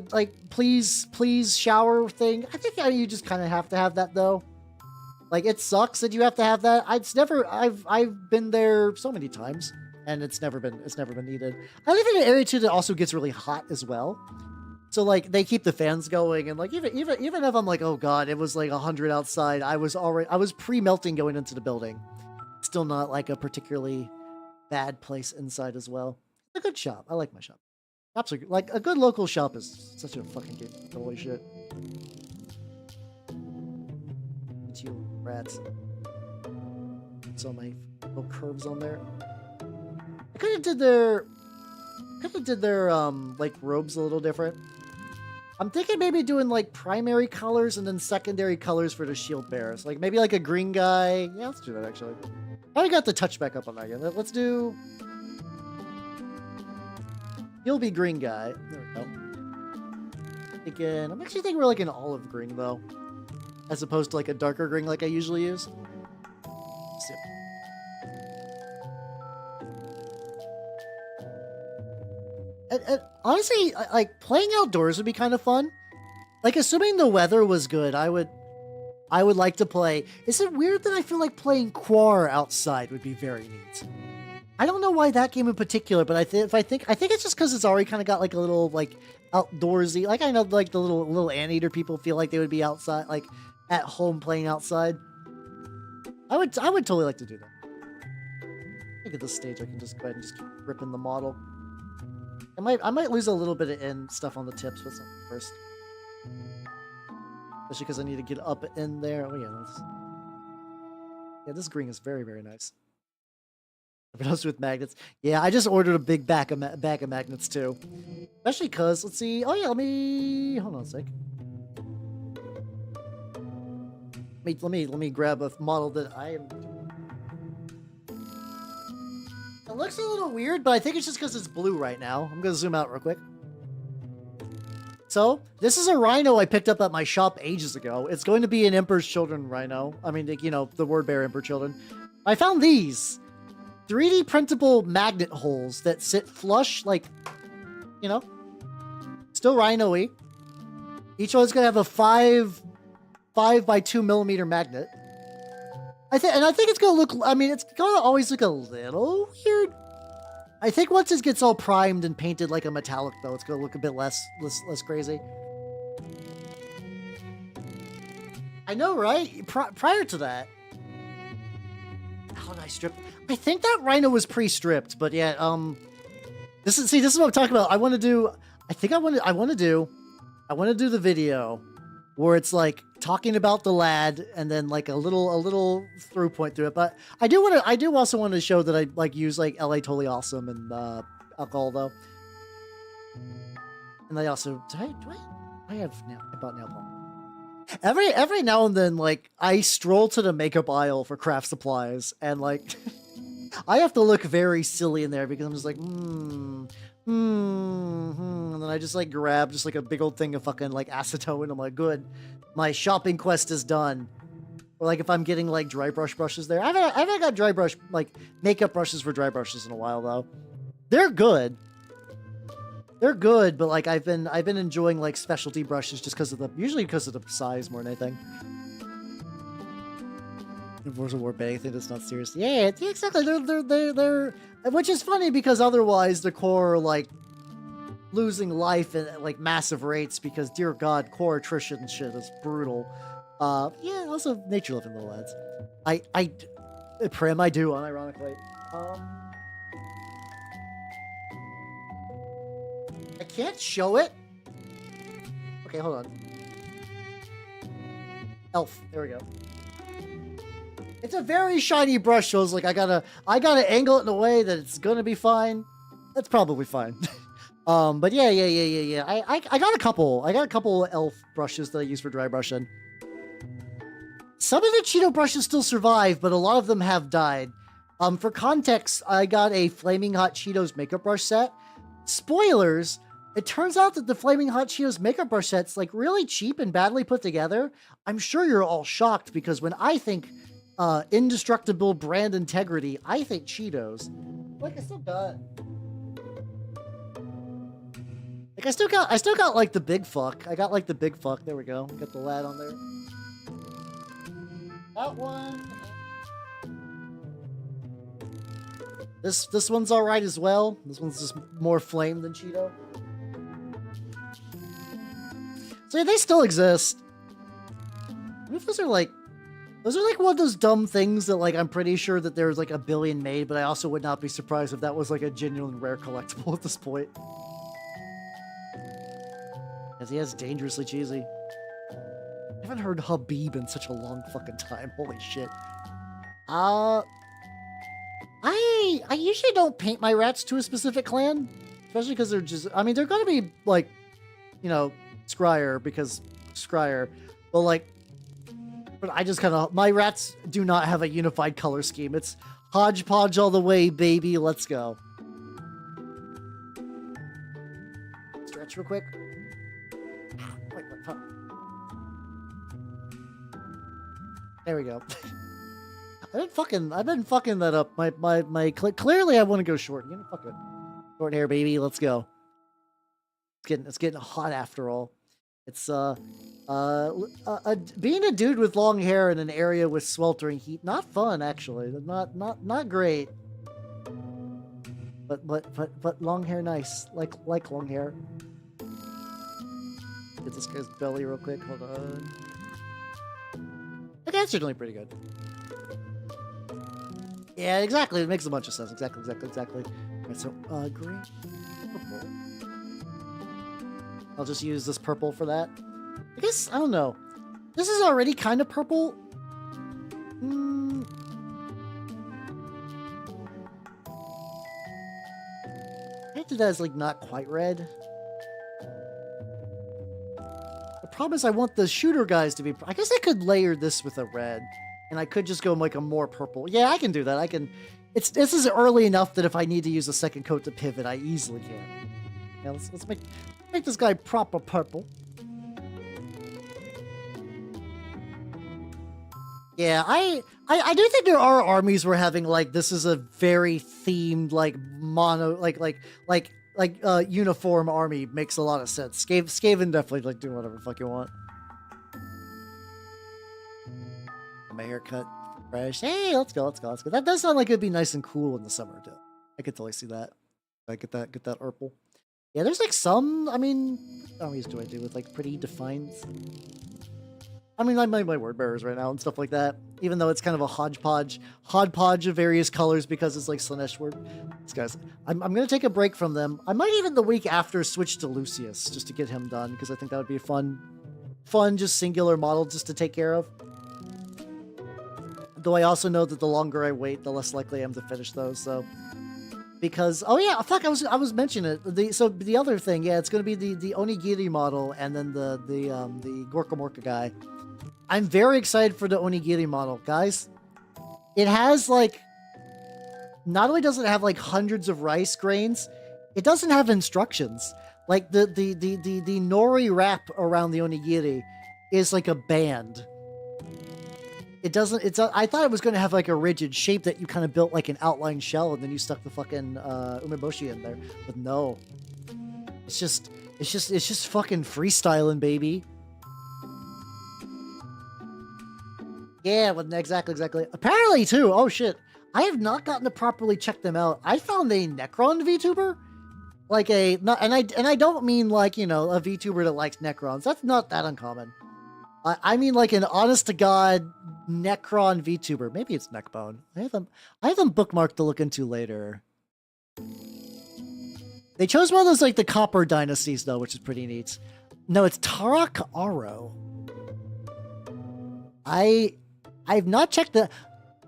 please shower thing. I think you just kind of have to have that though. Like it sucks that you have to have that. I've been there so many times and it's never been needed. I live in an area too that also gets really hot as well. So like they keep the fans going and like even if I'm like, oh god, it was like 100 outside, I was pre-melting going into the building. Still not like a particularly bad place inside as well. A good shop. I like my shop. Shops are like a good local shop is such a fucking game. Holy shit. It's you rats. So many little curves on there. I could have did their like robes a little different. I'm thinking maybe doing like primary colors and then secondary colors for the shield bearers. Like maybe like a green guy. Yeah, let's do that actually. I got the touch back up on that again. Let's do... He'll be green guy. There we go. Again, I'm actually thinking we're like an olive green though. As opposed to like a darker green like I usually use. So. And honestly, like playing outdoors would be kind of fun. Like assuming the weather was good, I would like to play. Is it weird that I feel like playing Quar outside would be very neat? I don't know why that game in particular, but I think it's just because it's already kind of got like a little like outdoorsy. Like I know like the little anteater people feel like they would be outside, like at home playing outside. I would totally like to do that. I think at this stage I can just go ahead and just keep ripping the model. I might lose a little bit of end stuff on the tips, but something first. Especially because I need to get up in there. Oh yeah, this green is very, very nice. Everyone with magnets. Yeah, I just ordered a big bag of magnets too. Especially because, let's see. Oh yeah, hold on a sec. Let me grab a model that I am. It looks a little weird, but I think it's just because it's blue right now. I'm gonna zoom out real quick. So, this is a rhino I picked up at my shop ages ago. It's going to be an Emperor's Children rhino. I mean, you know, the word bear Emperor Children. I found these 3D printable magnet holes that sit flush, like, you know, still rhino-y. Each one's going to have a 5 by 2 millimeter magnet. I think it's going to look, I mean, it's going to always look a little weird. I think once it gets all primed and painted like a metallic, though, it's going to look a bit less crazy. I know, right? Prior to that. How did I strip? I think that rhino was pre-stripped, but yeah, this is what I'm talking about. I want to do the video where it's like talking about the lad and then like a little through point through it. But I do also want to show that I like use like LA Totally Awesome and alcohol though. And I also I bought nail polish. Every now and then, like I stroll to the makeup aisle for craft supplies and like I have to look very silly in there because I'm just like and then I just like grab just like a big old thing of fucking like acetone. I'm like, good, my shopping quest is done. Or like if I'm getting like dry brush brushes there, I haven't got dry brush like makeup brushes for dry brushes in a while though. They're good, but like I've been enjoying like specialty brushes just usually because of the size more than anything. Wars of War Bay thing that's not serious. Yeah, exactly. They're which is funny because otherwise the core like losing life at like massive rates because dear God, core attrition shit is brutal. Yeah, also nature loving little lads. I Prim I do unironically. can't show it. Okay, hold on. Elf. There we go. It's a very shiny brush, so I was like, I gotta angle it in a way that it's gonna be fine. That's probably fine. But yeah. I got a couple elf brushes that I use for dry brushing. Some of the Cheeto brushes still survive, but a lot of them have died. For context, I got a Flaming Hot Cheetos makeup brush set. Spoilers, it turns out that the Flaming Hot Cheetos makeup brush set's like really cheap and badly put together. I'm sure you're all shocked because when I think indestructible brand integrity, I think Cheetos. Like I still got like the big fuck. I got like the big fuck. There we go. Got the lad on there. That one. This one's all right as well. This one's just more flame than Cheeto. So yeah, they still exist. What if those are like one of those dumb things that like I'm pretty sure that there's like a billion made, but I also would not be surprised if that was like a genuine rare collectible at this point. As he has dangerously cheesy. I haven't heard Habib in such a long fucking time. Holy shit. I usually don't paint my rats to a specific clan, especially because they're just, I mean, they're gonna be like, you know, Scryer because Scryer, but I just kind of, my rats do not have a unified color scheme. It's hodgepodge all the way, baby. Let's go. Stretch real quick. Wait, fuck. There we go. I've been fucking that up. Clearly I want to go short. You know, fuck it. Short hair, baby. Let's go. It's getting hot after all. It's being a dude with long hair in an area with sweltering heat, not fun actually. Not great. But long hair nice. Like long hair. Get this guy's belly real quick. Hold on. Okay, that's certainly pretty good. Yeah, exactly. It makes a bunch of sense. Exactly. Alright, so green, purple. I'll just use this purple for that. I guess, I don't know. This is already kind of purple. I did that as like not quite red. The problem is I want the shooter guys to be, I guess I could layer this with a red. And I could just go like a more purple. Yeah, I can do that. I can. This is early enough that if I need to use a second coat to pivot, I easily can. Yeah, let's make this guy proper purple. Yeah, I do think there are armies where having like this is a very themed like mono uniform army makes a lot of sense. Skaven definitely like do whatever the fuck you want. My haircut fresh. Hey, let's go. That does sound like it'd be nice and cool in the summer too. I could totally see that. I get that purple. Yeah, there's like some, I mean, what armies do I do with like pretty defined? I mean, I my word bearers right now and stuff like that. Even though it's kind of a hodgepodge of various colors because it's like Slanesh word. These guys, I'm gonna take a break from them. I might even the week after switch to Lucius just to get him done because I think that would be a fun just singular model just to take care of. Though I also know that the longer I wait, the less likely I am to finish those. So, because oh yeah, fuck, I was mentioning it. So the other thing, yeah, it's gonna be the Onigiri model and then the Gorka Morka guy. I'm very excited for the Onigiri model, guys. It has like, not only does it have like hundreds of rice grains, it doesn't have instructions. Like the nori wrap around the onigiri is like a band. It doesn't, I thought it was going to have like a rigid shape that you kind of built like an outline shell and then you stuck the fucking umeboshi in there. But no. It's just fucking freestyling, baby. Yeah, well, exactly. Apparently too, oh shit. I have not gotten to properly check them out. I found a Necron VTuber. Like and I don't mean like, you know, a VTuber that likes Necrons. That's not that uncommon. I mean like an honest to God Necron VTuber. Maybe it's Neckbone. I have them bookmarked to look into later. They chose one of those like the Copper dynasties though, which is pretty neat. No, it's Tarak Aro. I've not checked the.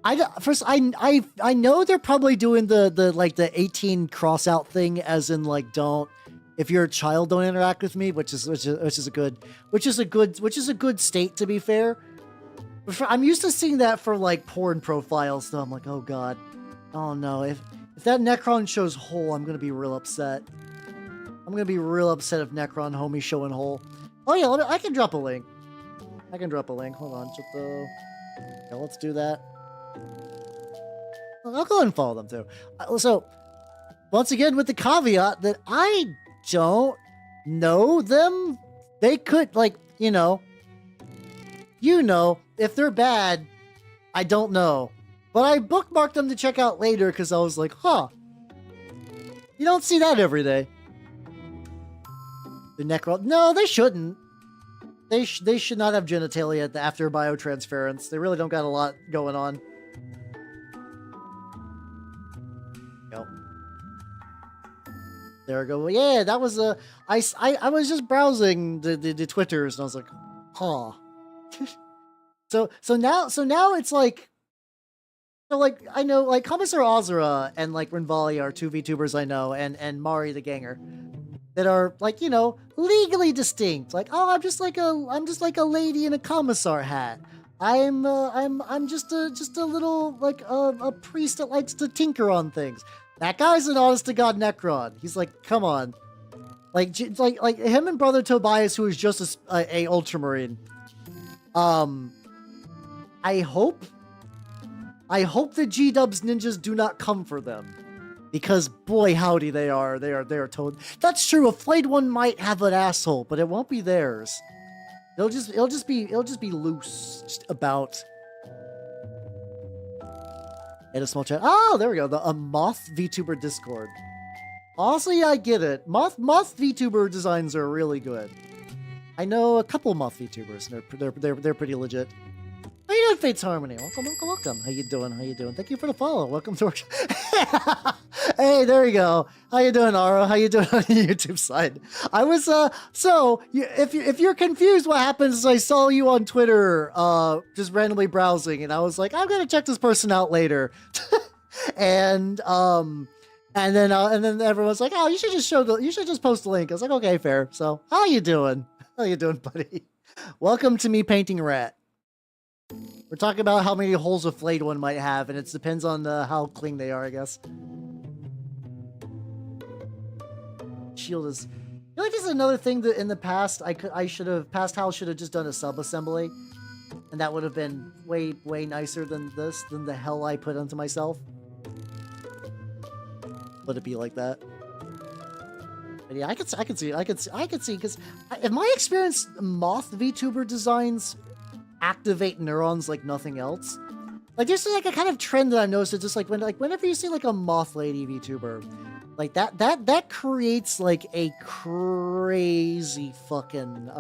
I know they're probably doing the 18 cross out thing, as in like don't, if you're a child, don't interact with me, which is a good state, to be fair. But I'm used to seeing that for like porn profiles, so I'm like, oh god, oh no, if that Necron shows hole, I'm gonna be real upset. I'm gonna be real upset if Necron homie showing hole. Oh yeah, I can drop a link. Hold on, yeah, let's do that. I'll go and follow them too. So, once again, with the caveat that I don't know them, they could, like, you know, if they're bad, I don't know. But I bookmarked them to check out later because I was like, huh, you don't see that every day. The Necron, no, they shouldn't. They should not have genitalia after biotransference. They really don't got a lot going on. There we go. Yeah, that was a. I was just browsing the Twitters and I was like, huh. so now it's like, so like I know like Commissar Ozra and like Renvalia are two VTubers I know, and Mari the Ganger, that are like, you know, legally distinct. Like, oh, I'm just like a lady in a commissar hat. I'm just a little like a priest that likes to tinker on things. That guy's an honest to god Necron. He's like, come on, like him and Brother Tobias, who is just a Ultramarine. I hope the G-Dubs ninjas do not come for them, because boy howdy they are told. That's true. A flayed one might have an asshole, but it won't be theirs. It'll just be loose, just about. In a small chat. Oh, there we go. A Moth VTuber Discord. Honestly, I get it. Moth VTuber designs are really good. I know a couple Moth VTubers. They're pretty legit. How you doing, Fates Harmony? Welcome. How you doing? Thank you for the follow. Welcome to our Hey, there you go. How you doing, Aro? How you doing on the YouTube side? I was if you're confused, what happens is I saw you on Twitter just randomly browsing, and I was like, I'm gonna check this person out later. and then everyone's like, oh, you should just post the link. I was like, okay, fair. So how you doing, buddy? Welcome to me painting rat. We're talking about how many holes a flayed one might have, and it depends on how clean they are, I guess. Shield is. I feel like this is another thing that in the past past Hal should have just done a sub assembly, and that would have been way nicer than the hell I put onto myself. Would it be like that? But yeah, I could see because in my experience, Moth VTuber designs activate neurons like nothing else. Like there's like a kind of trend that I noticed. It's just like whenever you see like a Moth Lady VTuber, like that creates like a crazy fucking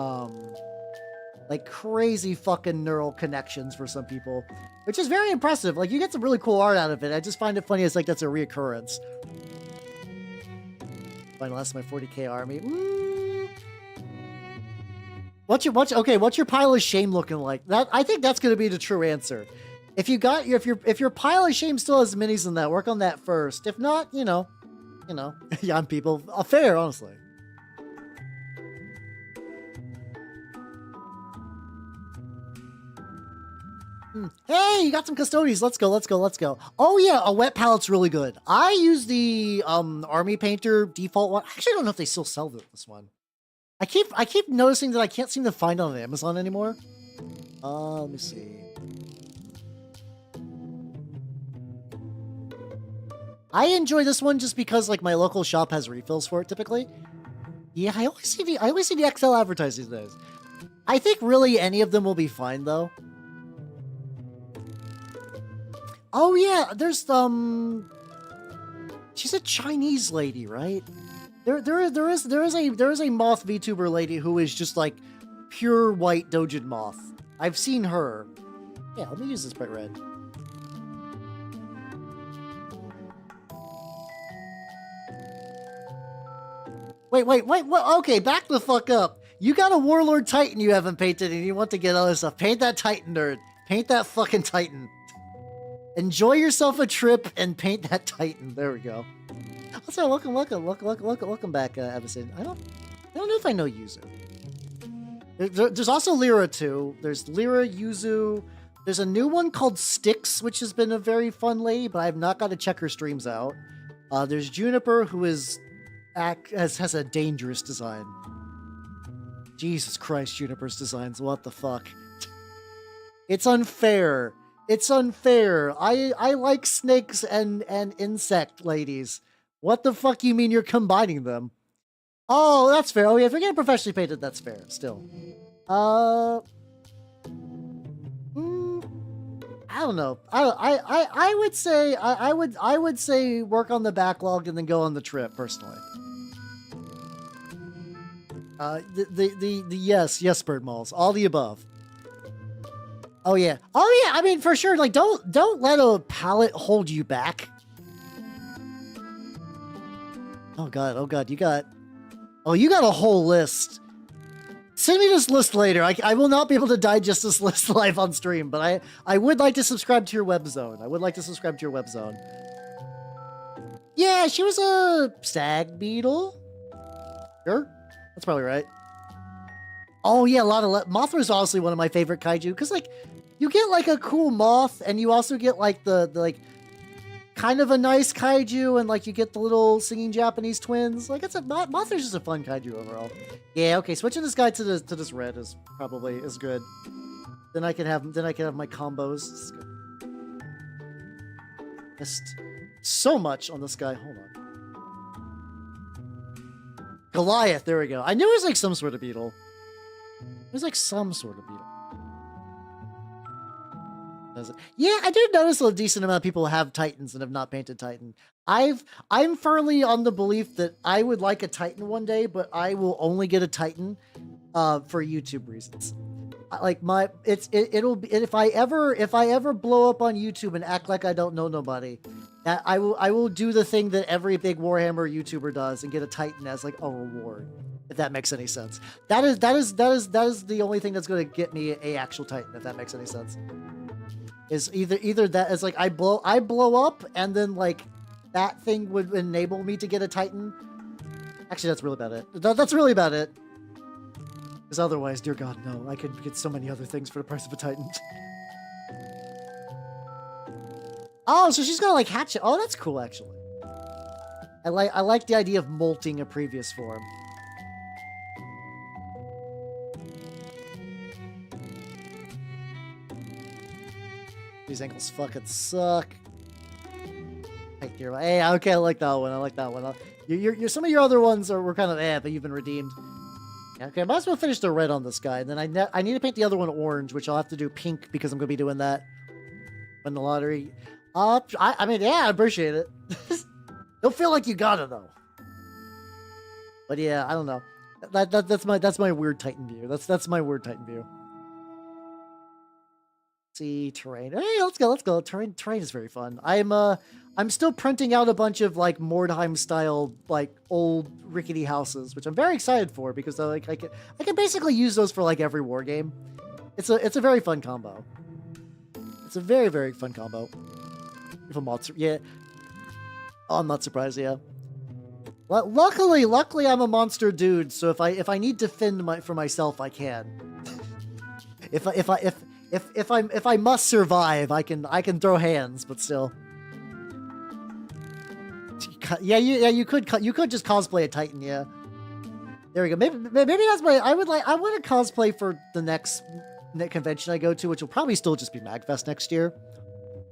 neural connections for some people, which is very impressive. Like you get some really cool art out of it. I just find it funny as like that's a reoccurrence. Final last of my 40k army. What's your pile of shame looking like? That I think that's gonna be the true answer. If your pile of shame still has minis in that, work on that first. If not, you know, young people, fair, honestly. Hey, you got some custodians. Let's go. Oh yeah, a wet palette's really good. I use the army painter default one. I actually don't know if they still sell this one. I keep noticing that I can't seem to find it on Amazon anymore. Let me see. I enjoy this one just because like my local shop has refills for it typically. Yeah, I always see the XL advertised these days. I think really any of them will be fine though. Oh yeah, there's she's a Chinese lady, right? There is a Moth VTuber lady who is just like pure white Dojin Moth. I've seen her. Yeah, let me use this bright red. Wait. Okay, back the fuck up. You got a Warlord Titan you haven't painted and you want to get other stuff. Paint that Titan, nerd. Paint that fucking Titan. Enjoy yourself a trip and paint that Titan. There we go. Also, welcome back, Evason. I don't know if I know Yuzu. There's also Lyra too. There's Lyra, Yuzu. There's a new one called Styx, which has been a very fun lady, but I've not got to check her streams out. There's Juniper, who has a dangerous design. Jesus Christ, Juniper's designs. What the fuck? It's unfair. It's unfair. I like snakes and insect ladies. What the fuck you mean you're combining them? Oh, that's fair. Oh yeah, if you're getting professionally painted, that's fair. Still. I don't know. I would say work on the backlog and then go on the trip personally. The yes, bird malls, all the above. Oh yeah. I mean, for sure. Like, don't let a palette hold you back. Oh god, you got a whole list. Send me this list later. I will not be able to digest this list live on stream, but I would like to subscribe to your web zone. Yeah, she was a stag beetle. Sure, that's probably right. Oh yeah, a lot of Mothra's honestly one of my favorite kaiju because like you get like a cool moth and you also get like the like kind of a nice kaiju and like you get the little singing Japanese twins. Like Mothra's just a fun kaiju overall. Yeah, okay, switching this guy to this red is probably is good. Then I can have my combos. This is good. Missed so much on this guy. Hold on. Goliath, there we go. I knew it was like some sort of beetle. It was like some sort of beetle. Yeah, I did notice a decent amount of people have Titans and have not painted Titan. I'm firmly on the belief that I would like a Titan one day, but I will only get a Titan for YouTube reasons. It'll be if I ever blow up on YouTube and act like I don't know nobody, I will do the thing that every big Warhammer YouTuber does and get a Titan as like a reward. If that makes any sense. That is the only thing that's going to get me a actual Titan. If that makes any sense. Is either that as like I blow up and then like that thing would enable me to get a Titan. Actually, that's really about it. That's really about it. Because otherwise, dear God, no, I could get so many other things for the price of a Titan. Oh, so she's gonna like hatch it. Oh, that's cool actually. I like the idea of molting a previous form. These ankles fucking suck. Hey, okay, I like that one. Your some of your other ones were kind of but you've been redeemed. Okay, I might as well finish the red on this guy, and then I need to paint the other one orange, which I'll have to do pink because I'm gonna be doing that when the lottery. I mean, yeah, I appreciate it. Don't feel like you gotta though. But yeah, I don't know. That's my weird Titan view. That's my weird Titan view. See terrain. Hey, let's go. Terrain is very fun. I'm still printing out a bunch of like Mordheim style like old rickety houses, which I'm very excited for because I can basically use those for like every war game. It's a very fun combo. It's a very, very fun combo. If a monster, yeah. Oh, I'm not surprised. Yeah. Well, luckily, I'm a monster dude. So if I need to fend for myself, I can. If I must survive, I can throw hands, but still. Yeah, you could just cosplay a Titan, yeah. There we go. Maybe that's my. I want to cosplay for the next convention I go to, which will probably still just be MagFest next year.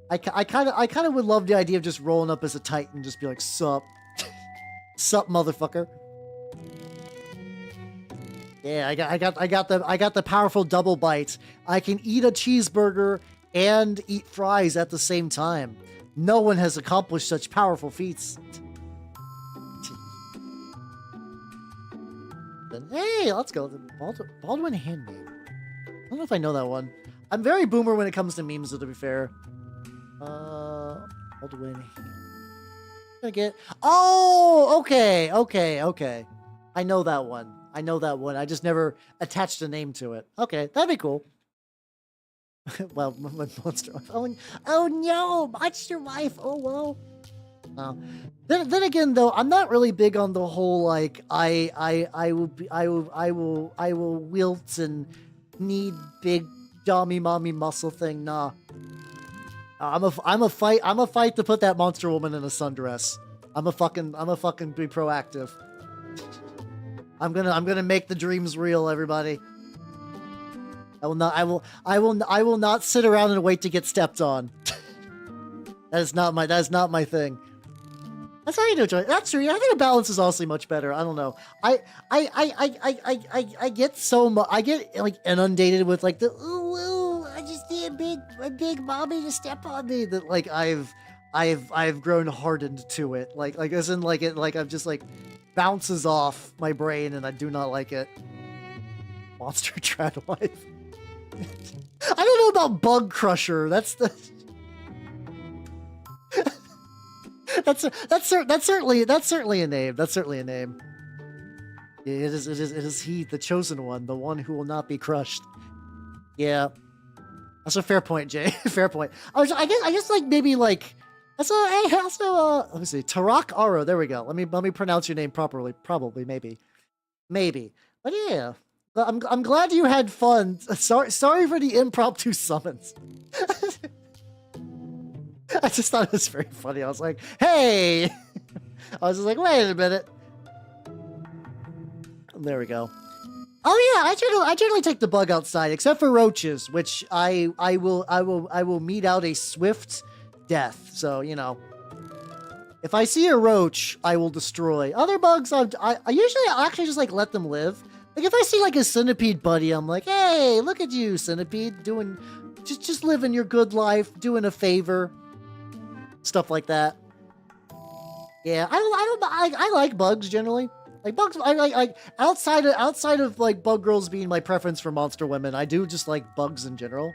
I kind of would love the idea of just rolling up as a Titan, just be like, sup, sup, motherfucker. Yeah, I got the powerful double bite. I can eat a cheeseburger and eat fries at the same time. No one has accomplished such powerful feats. Then, hey, let's go. Baldwin Handmaid. I don't know if I know that one. I'm very boomer when it comes to memes, though, to be fair. Baldwin Handmaid. Oh, okay. I know that one. I know that one. I just never attached a name to it. Okay, that'd be cool. Well, monster wife. Oh no, monster wife. Oh whoa. Then again, though, I'm not really big on the whole like I will wilt and need big dummy mommy muscle thing. Nah, I'm a fight to put that monster woman in a sundress. I'm a fucking be proactive. I'm gonna make the dreams real, everybody. I will not sit around and wait to get stepped on. That is not my thing. That's how you do it. That's true. I think a balance is honestly much better. I don't know. I get so much. I get like inundated with like the ooh, I just need a big mommy to step on me. That like I've grown hardened to it. Like as in like it like I'm just like bounces off my brain and I do not like it. Monster trad wife. I don't know about Bug Crusher. That's the. That's certainly a name. That's certainly a name. It is he, the chosen one, the one who will not be crushed. Yeah, that's a fair point, Jay. Fair point. I guess like maybe like that's also let me see, Tarak Aro. There we go. Let me pronounce your name properly. Probably maybe. But yeah. I'm glad you had fun. Sorry for the impromptu summons. I just thought it was very funny. I was like, hey! I was just like, wait a minute. There we go. Oh yeah, I generally take the bug outside, except for roaches, which I will mete out a swift death. So, you know. If I see a roach, I will destroy. Other bugs, I usually actually just like let them live. Like if I see like a centipede buddy, I'm like, hey, look at you, centipede, doing just living your good life, doing a favor. Stuff like that. Yeah, I like bugs generally. Like bugs, I like outside of like bug girls being my preference for monster women. I do just like bugs in general.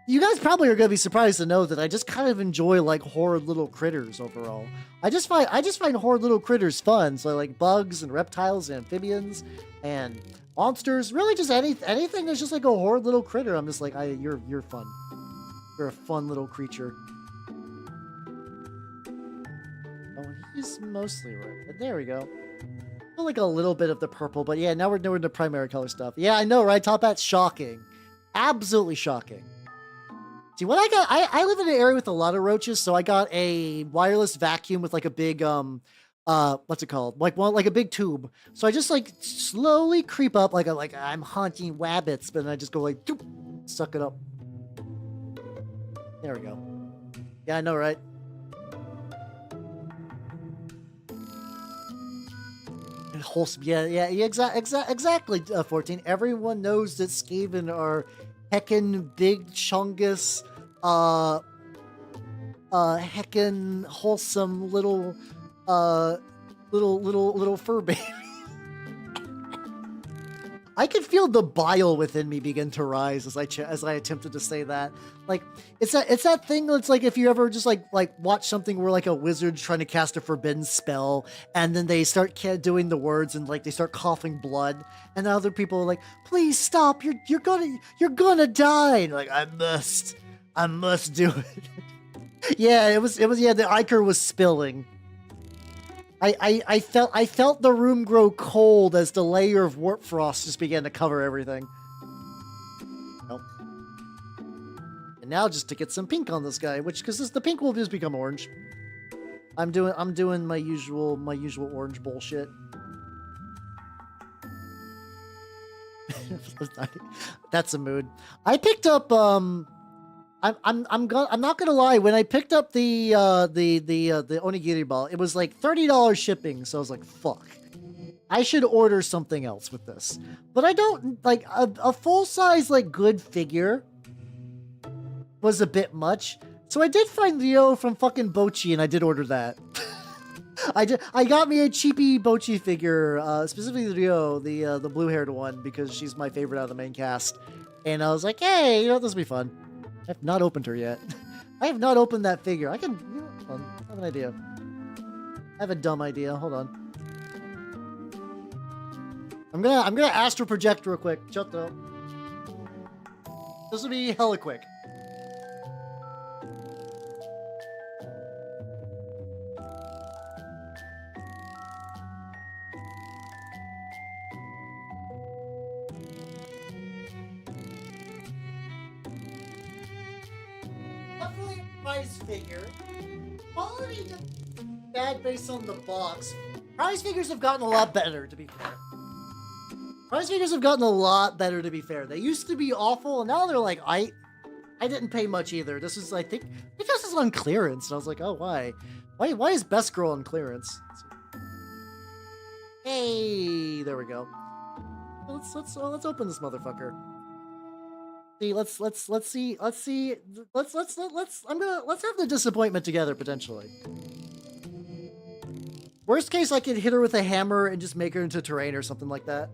You guys probably are gonna be surprised to know that I just kind of enjoy like horrid little critters overall. I just find horrid little critters fun. So I like bugs and reptiles and amphibians and monsters. Really, just anything that's just like a horrid little critter. I'm just like, you're fun. You're a fun little creature. Oh, he's mostly red. But there we go. I like a little bit of the purple, but yeah, now we're doing the primary color stuff. Yeah, I know, right? Top hat's shocking. Absolutely shocking. See, what I got, I live in an area with a lot of roaches, so I got a wireless vacuum with like a big, what's it called? Like a big tube. So I just like slowly creep up like I'm hunting wabbits, but then I just go like, doop, suck it up. There we go. Yeah, I know, right? Wholesome. Yeah, exactly. 14. Everyone knows that Skaven are heckin' big chungus, heckin' wholesome little fur baby. I could feel the bile within me begin to rise as I attempted to say that. Like it's that thing that's like if you ever just like watch something where like a wizard's trying to cast a forbidden spell and then they start doing the words and like they start coughing blood and other people are like, please stop, you're gonna die. And like I must do it. Yeah, it was yeah, the ichor was spilling. I felt the room grow cold as the layer of warp frost just began to cover everything. Nope. And now just to get some pink on this guy, because the pink will just become orange. I'm doing my usual orange bullshit. That's a mood. I picked up I'm not gonna lie. When I picked up the onigiri ball, it was like $30 shipping. So I was like, fuck, I should order something else with this. But I don't like a full size like good figure was a bit much. So I did find Leo from fucking Bochi, and I did order that. I got me a cheapy Bochi figure, specifically Leo, the blue haired one, because she's my favorite out of the main cast. And I was like, hey, you know, this will be fun. I have not opened her yet. I have not opened that figure. I can... Hold on. I have an idea. I have a dumb idea. Hold on. I'm gonna astral project real quick. Shut up. This will be hella quick. Definitely a prize figure. Quality bad based on the box. Prize figures have gotten a lot better, to be fair. Prize figures have gotten a lot better, to be fair. They used to be awful, and now they're like, I didn't pay much either. This is, I think this is on clearance. And I was like, oh, why? Why is Best Girl on clearance? Hey, there we go. Let's open this motherfucker. See, let's have the disappointment together potentially. Worst case, I could hit her with a hammer and just make her into terrain or something like that.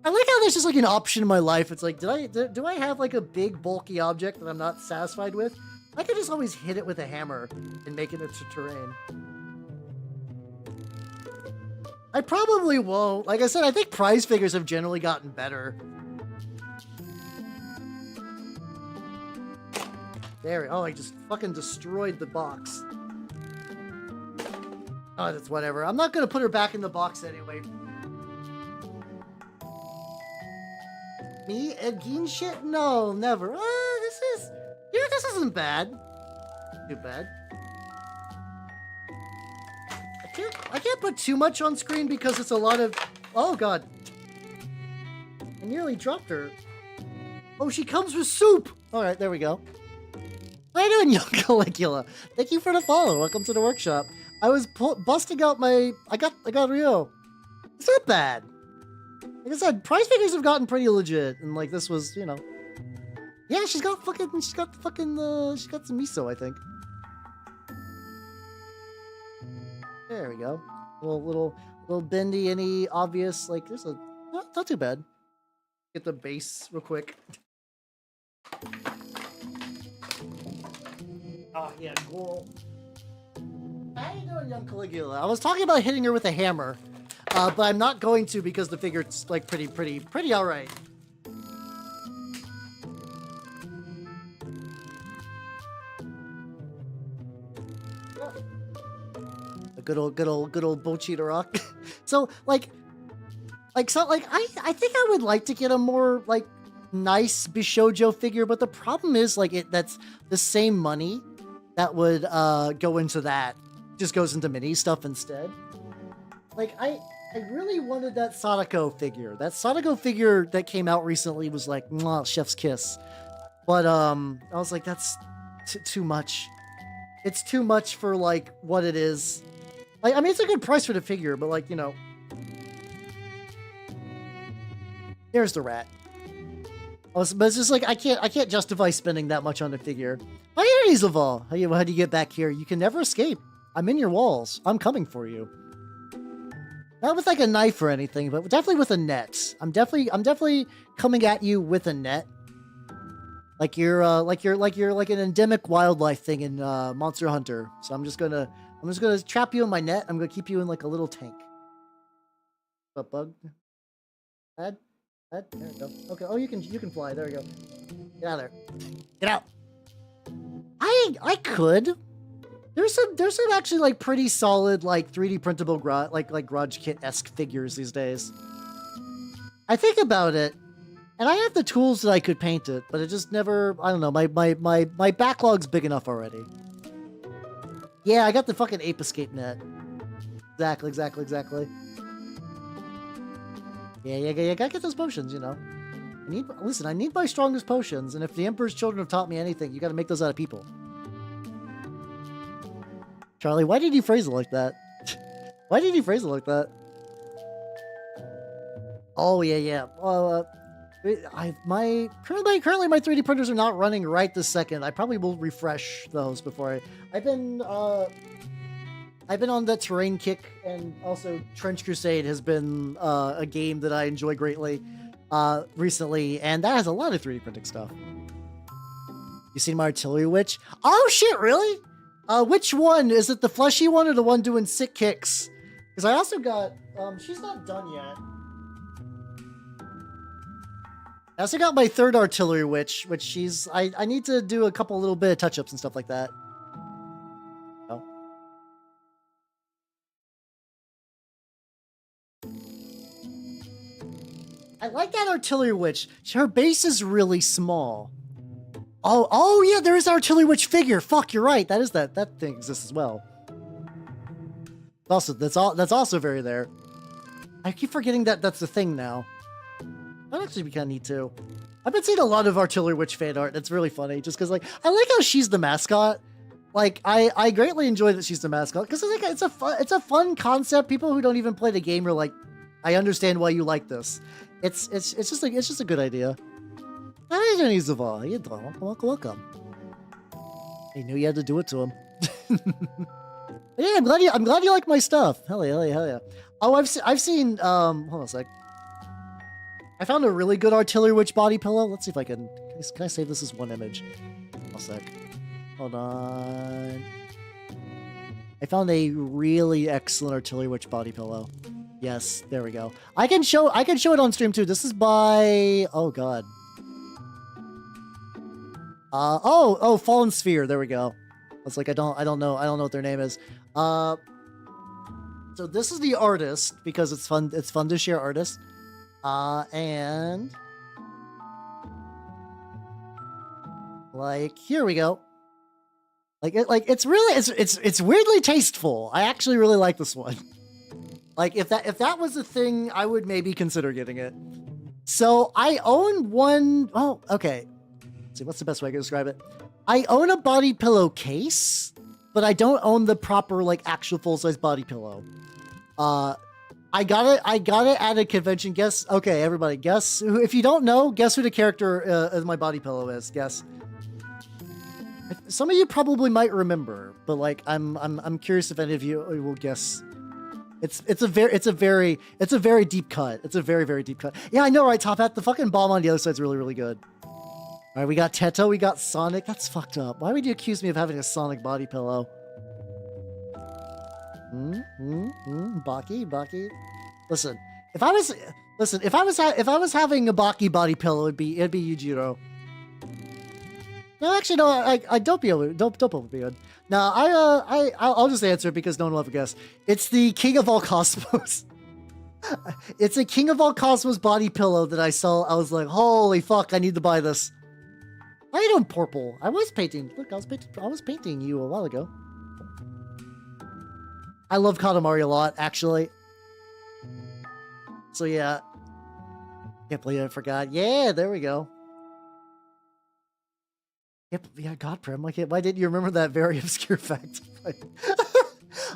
I like how there's just like an option in my life. It's like, do I have like a big bulky object that I'm not satisfied with? I could just always hit it with a hammer and make it into terrain. I probably won't. Like I said, I think prize figures have generally gotten better. There, oh, I just fucking destroyed the box. Oh, that's whatever. I'm not gonna put her back in the box anyway. Me again shit? No, never. This isn't bad. Too bad. I can't put too much on screen because it's a lot of. Oh god. I nearly dropped her. Oh, she comes with soup. All right, there we go. How you doing, young Caligula? Thank you for the follow. Welcome to the workshop. I was busting out my. I got Rio. It's not bad. Like I said, prize figures have gotten pretty legit, and like this was, you know. Yeah, she's got some miso, I think. There we go. Little bendy, any obvious, like there's a not too bad. Get the base real quick. Oh yeah, cool. How you doing, young Caligula? I was talking about hitting her with a hammer, but I'm not going to because the figure's like pretty all right. A good old Bochita rock. So I think I would like to get a more like nice Bishojo figure, but the problem is like that's the same money that would go into that just goes into mini stuff instead. Like I really wanted that Sadako figure. That Sadako figure that came out recently was like mwah, chef's kiss. But I was like, that's too much. It's too much for like what it is. Like, I mean, it's a good price for the figure, but like, you know. There's the rat. But it's just like I can't justify spending that much on a figure. Hi, Hazelval. How do you get back here? You can never escape. I'm in your walls. I'm coming for you. Not with like a knife or anything, but definitely with a net. I'm definitely coming at you with a net. Like you're like an endemic wildlife thing in Monster Hunter. So I'm just gonna trap you in my net. I'm gonna keep you in like a little tank. What bug? Bad? There we go. Okay. Oh, you can fly. There we go. Get out of there. Get out. I could. There's some actually like pretty solid like 3D printable garage kit-esque figures these days. I think about it, and I have the tools that I could paint it, but it just never. I don't know. My backlog's big enough already. Yeah, I got the fucking Ape Escape net. Exactly. Yeah, gotta get those potions, you know. I need my strongest potions, and if the Emperor's children have taught me anything, you gotta make those out of people. Charlie, why did you phrase it like that? Why did you phrase it like that? Oh, yeah. Currently my 3D printers are not running right this second. I probably will refresh those before I've been on the terrain kick, and also Trench Crusade has been a game that I enjoy greatly recently, and that has a lot of 3D printing stuff. You seen my artillery witch? Oh shit, really? Which one? Is it the fleshy one or the one doing sick kicks? Because I also got, she's not done yet. I also got my third artillery witch, which I need to do a couple little bit of touch-ups and stuff like that. Oh. I like that artillery witch. Her base is really small. Oh yeah, there is an artillery witch figure. Fuck, you're right. That thing exists as well. Also, that's also very there. I keep forgetting that that's the thing now. That'd actually be kind of neat too. I've been seeing a lot of artillery witch fan art. It's really funny, just because like I like how she's the mascot. Like I greatly enjoy that she's the mascot because it's a fun concept. People who don't even play the game are like, I understand why you like this. It's just a good idea. Welcome. He knew you had to do it to him. Yeah, I'm glad you like my stuff. Hell yeah. Oh, I've seen hold on a sec. I found a really good artillery witch body pillow. Let's see if I can I save this as one image? Hold on a sec. Hold on. I found a really excellent artillery witch body pillow. Yes, there we go. I can show it on stream too. This is by oh god. Fallen Sphere. There we go. I was like, I don't know what their name is. So this is the artist because it's fun to share artists. And like here we go. It's weirdly tasteful. I actually really like this one. Like if that was a thing, I would maybe consider getting it. So I own one. Oh, okay. Let's see, what's the best way I can describe it? I own a body pillow case, but I don't own the proper like actual full size body pillow. I got it at a convention. Guess, okay, everybody, guess who? If you don't know, guess who the character of my body pillow is. Guess. Some of you probably might remember, but like I'm curious if any of you will guess. It's a very deep cut. It's a very deep cut. Yeah, I know, right? Top Hat. The fucking bomb on the other side's really good. All right, we got Teto, we got Sonic. That's fucked up. Why would you accuse me of having a Sonic body pillow? Baki. Listen, if I was having a Baki body pillow, it'd be Yujiro. No, actually, no. I don't be able to be good. No, I'll just answer it because no one will ever guess. It's the King of All Cosmos. It's a King of All Cosmos body pillow that I saw. I was like, holy fuck, I need to buy this. How you doing, Purple? I was painting. Look, I was painting you a while ago. I love Katamari a lot, actually. So yeah. Can't believe I forgot. Yeah, there we go. Yep, yeah, God, Prem. Why didn't you remember that very obscure fact?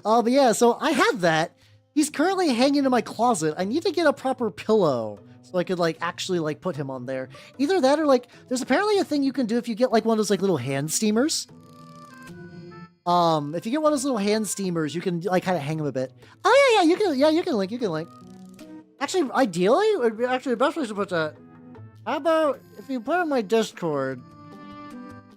But yeah, so I have that. He's currently hanging in my closet. I need to get a proper pillow so I could like actually like put him on there. Either that or like there's apparently a thing you can do if you get like one of those like little hand steamers. If you get one of those little hand steamers, you can like kind of hang him a bit. Oh yeah, you can link. Actually, ideally, it would be actually the best place to put that. How about if you put it in my Discord?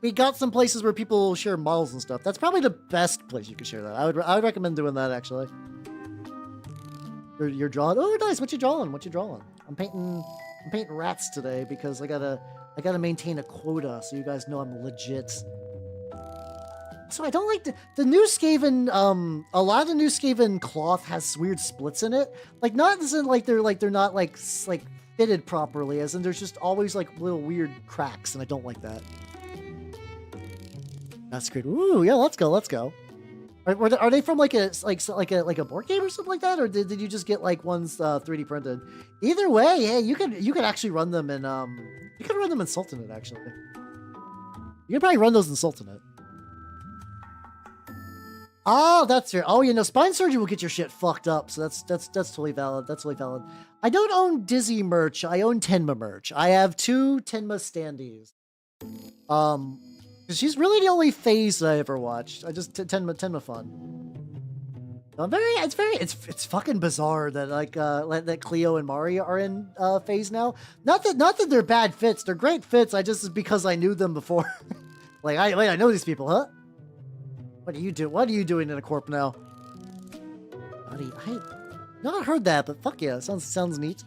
We got some places where people share models and stuff. That's probably the best place you could share that. I would recommend doing that actually. You're drawing. Oh, nice. What you drawing? I'm painting rats today because I gotta maintain a quota so you guys know I'm legit. So I don't like the new Skaven. A lot of the new Skaven cloth has weird splits in it. Like not as in like they're not like fitted properly, as in there's just always like little weird cracks, and I don't like that. That's great. Ooh, yeah, let's go. Are they from like a board game or something like that, or did you just get like ones 3D printed? Either way, yeah, you could actually run them in you could run them in Sultanate actually. You could probably run those in Sultanate. Oh, that's fair. Oh, you know, spine surgery will get your shit fucked up, so that's totally valid. That's totally valid. I don't own Dizzy merch. I own Tenma merch. I have 2 Tenma standees. She's really the only phase that I ever watched. I just Tenma fun. It's fucking bizarre that like that Cleo and Mari are in phase now. Not that they're bad fits. They're great fits. Because I knew them before. Like I know these people, huh? What are you doing in a corp now? Buddy, I not heard that, but fuck yeah, sounds neat.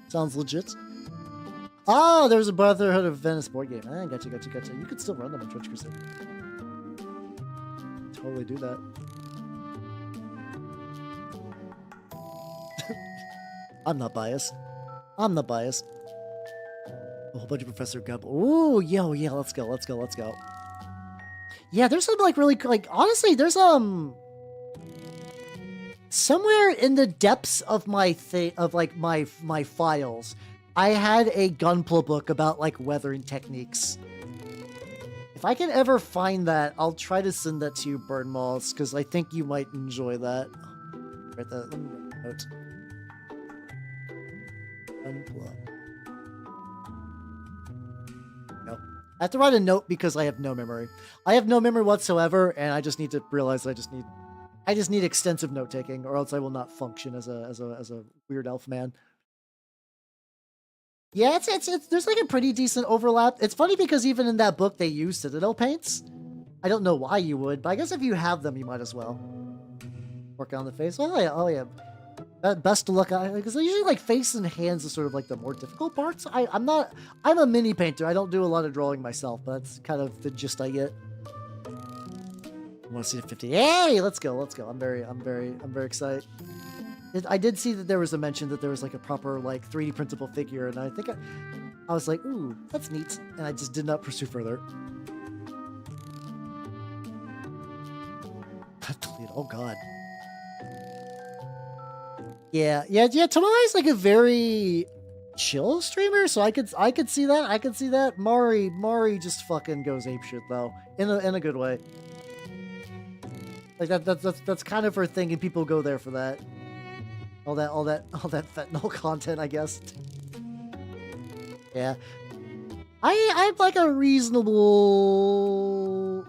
Sounds legit. Oh, there was a Brotherhood of Venice board game. Gotcha. You could still run them in Trench Crusade. Totally do that. I'm not biased. A whole bunch of Professor Gub. Ooh, yeah, let's go. Yeah, there's some like really like honestly, there's somewhere in the depths of my my files, I had a Gunpla book about like weathering techniques. If I can ever find that, I'll try to send that to you, Burn Malls, because I think you might enjoy that. Write that. Let me write a note. Gunpla. No. I have to write a note because I have no memory. I have no memory whatsoever, and I just need to realize I just need extensive note taking, or else I will not function as a weird elf man. Yeah, it's there's like a pretty decent overlap. It's funny because even in that book they use Citadel paints. I don't know why you would, but I guess if you have them, you might as well. Work on the face. Oh yeah. Best to look at, because usually like face and hands are sort of like the more difficult parts. I'm a mini painter. I don't do a lot of drawing myself, but that's kind of the gist I get. I want to see the 50. Hey, let's go. I'm very excited. I did see that there was a mention that there was like a proper like 3D printable figure, and I think I was like, ooh, that's neat, and I just did not pursue further. Oh god. Yeah. Tamai's like a very chill streamer, so I could see that. Mari just fucking goes apeshit though, in a good way. Like that's kind of her thing, and people go there for that. All that fentanyl content, I guess. Yeah. I'm like a reasonable.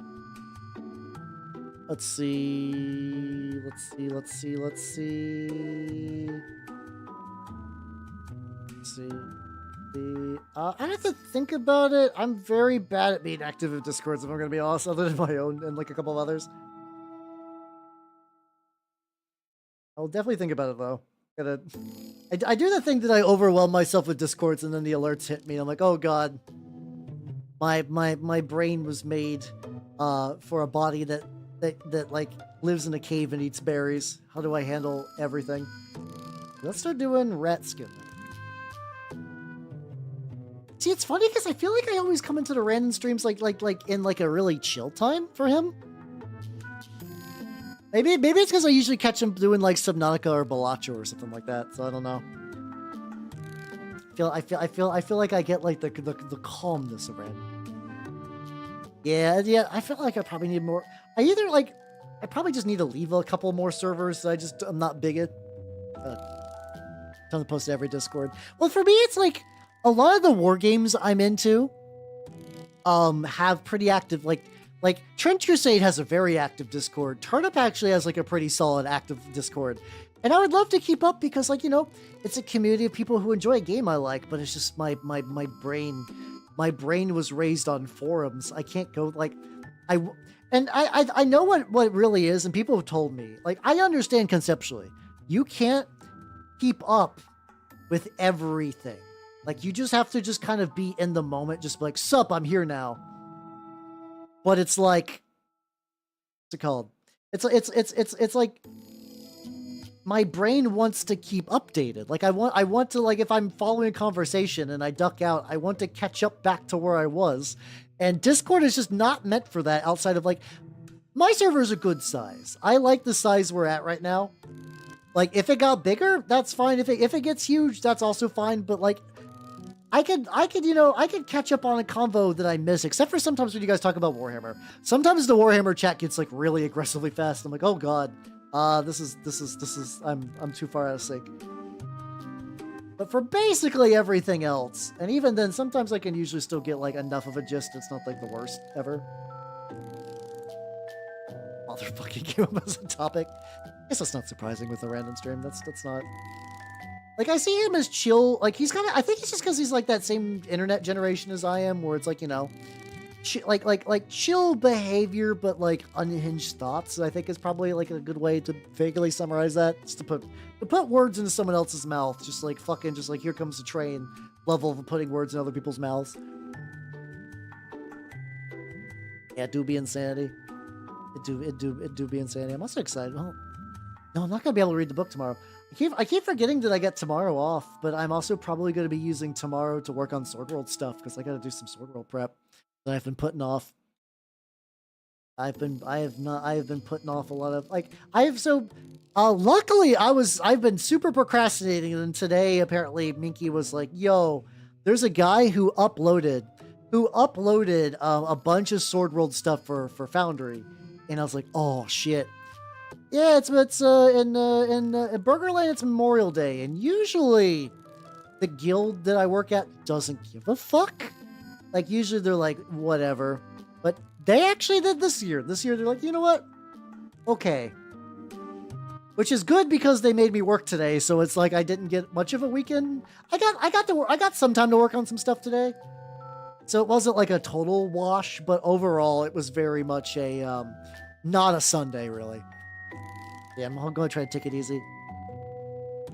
Let's see. I have to think about it. I'm very bad at being active in Discords, if I'm gonna be honest, other than my own and like a couple of others. I'll definitely think about it though. I do the thing that I overwhelm myself with Discords, and then the alerts hit me. I'm like, oh god, my brain was made for a body that like lives in a cave and eats berries. How do I handle everything? Let's start doing rat skin. See, it's funny because I feel like I always come into the random streams like in like a really chill time for him. Maybe it's because I usually catch him doing like Subnautica or Balacho or something like that. So I don't know. I feel like I get like the calmness around. Yeah. I feel like I probably need more. I probably just need to leave a couple more servers. I'm not big at. Time to post to every Discord. Well, for me, it's like a lot of the war games I'm into. Have pretty active like Trench Crusade has a very active Discord. Turnip actually has like a pretty solid active Discord. And I would love to keep up because like, you know, it's a community of people who enjoy a game I like, but it's just my brain was raised on forums. I can't go like I know what it really is, and people have told me. Like I understand conceptually. You can't keep up with everything. Like you just have to just kind of be in the moment, just like, sup, I'm here now. But it's like, what's it called? It's like my brain wants to keep updated. Like I want to, like, if I'm following a conversation and I duck out, I want to catch up back to where I was. And Discord is just not meant for that outside of like, my server is a good size. I like the size we're at right now. Like if it got bigger, that's fine. If it gets huge, that's also fine. But like, I could catch up on a convo that I miss, except for sometimes when you guys talk about Warhammer. Sometimes the Warhammer chat gets like really aggressively fast. I'm like, oh god, this is I'm too far out of sync. But for basically everything else, and even then, sometimes I can usually still get like enough of a gist. It's not like the worst ever. Motherfucking game as a topic. I guess that's not surprising with a random stream. That's not. Like, I see him as chill. Like, he's kind of, I think it's just because he's like that same internet generation as I am, where it's like, you know, like chill behavior, but like unhinged thoughts. I think is probably like a good way to vaguely summarize that. Just to put words into someone else's mouth. Just like fucking, just like, here comes the train. level of putting words in other people's mouths. Yeah, it do be insanity. It do be insanity. I'm also excited. Well, no, I'm not gonna be able to read the book tomorrow. I keep forgetting that I get tomorrow off, but I'm also probably going to be using tomorrow to work on Sword World stuff because I got to do some Sword World prep that I've been putting off. I have been putting off a lot of luckily I've been super procrastinating, and today apparently Minky was like, "Yo, there's a guy who uploaded a bunch of Sword World stuff for Foundry," and I was like, "Oh shit." Yeah, it's in Burgerland. It's Memorial Day, and usually the guild that I work at doesn't give a fuck. Like usually they're like whatever, but they actually did this year. This year they're like, you know what? Okay, which is good because they made me work today, so it's like I didn't get much of a weekend. I got some time to work on some stuff today, so it wasn't like a total wash. But overall, it was very much a not a Sunday really. Yeah, I'm going to try to take it easy.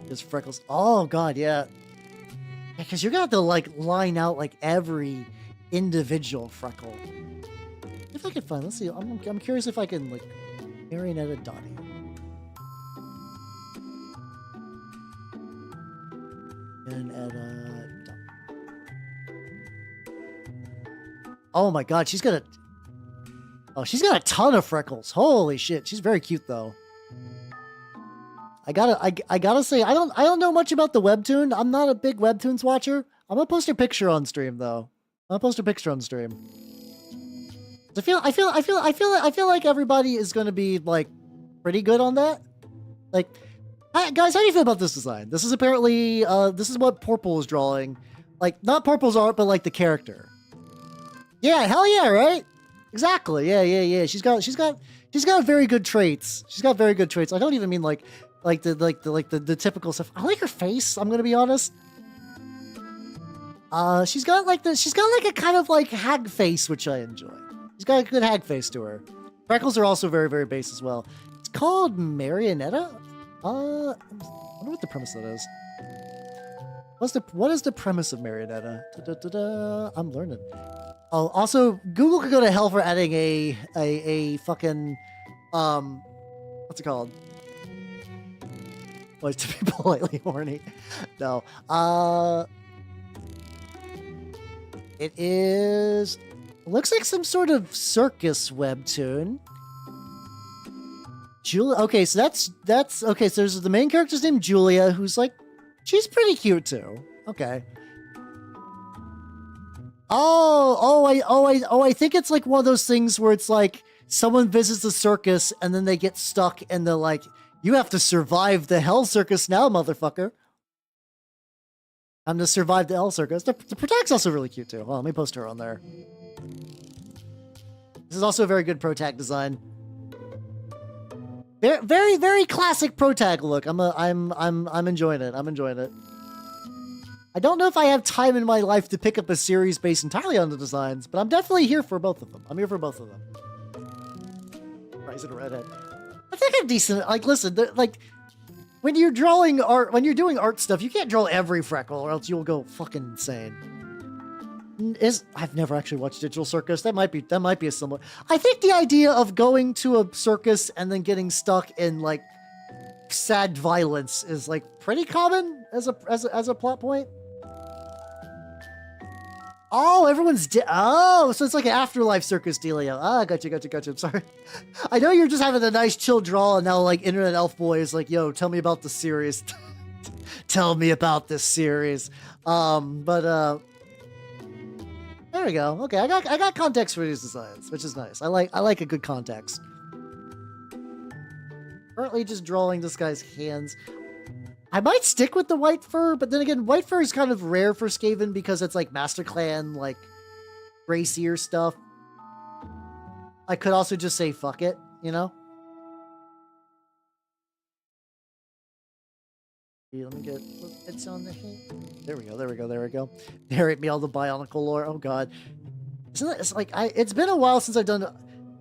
There's freckles. Oh, God, yeah. Because you're going to have to, like, line out, like, every individual freckle. If I can find... Let's see. I'm curious if I can, like, Marionetta Dottie. Marionetta Dottie. Oh, my God. She's got a... Oh, she's got a ton of freckles. Holy shit. She's very cute, though. I gotta say, I don't know much about the webtoon. I'm not a big webtoons watcher. I'm gonna post a picture on stream though. I feel like everybody is gonna be like pretty good on that. Like, guys, how do you feel about this design? This is apparently this is what Purple is drawing. Like, not Purple's art, but like the character. Yeah, hell yeah, right? Exactly. Yeah. She's got very good traits. I don't even mean like the typical stuff. I like her face, I'm gonna be honest. She's got like a kind of like hag face, which I enjoy. She's got a good hag face to her. Freckles are also very, very base as well. It's called Marionetta? I wonder what the premise of that is. What is the premise of Marionetta? I'm learning. Oh, also, Google could go to hell for adding a fucking, what's it called? Was to be politely horny. No. It is... Looks like some sort of circus webtoon. Julia... Okay, so that's... Okay, so there's the main character's named Julia, who's like... She's pretty cute, too. Okay. I think it's like one of those things where it's like someone visits the circus and then they get stuck and they're like, you have to survive the hell circus now, motherfucker. I'm to survive the hell circus. The protag's also really cute too. Well, let me post her on there. This is also a very good protag design. Very, very, very classic protag look. I'm enjoying it. I don't know if I have time in my life to pick up a series based entirely on the designs, but I'm definitely here for both of them. Rise of the Redhead. I think I'm decent. Like, listen, like, when you're drawing art, when you're doing art stuff, you can't draw every freckle or else you'll go fucking insane. I've never actually watched Digital Circus. That might be a similar. I think the idea of going to a circus and then getting stuck in, like, sad violence is, like, pretty common as a plot point. Oh, everyone's dead. Oh, so it's like an afterlife circus dealio. Ah, gotcha. I'm sorry. I know you're just having a nice chill draw, and now like Internet Elf Boy is like, yo, tell me about the series. Tell me about this series. There we go. Okay, I got context for these designs, which is nice. I like a good context. Currently just drawing this guy's hands. I might stick with the white fur, but then again, white fur is kind of rare for Skaven because it's like Master Clan, like Grey Seer stuff. I could also just say fuck it, you know? Let me get it's on the hand. There we go. Narrate me all the Bionicle lore. Oh god. Isn't that, it's like it's been a while since I've done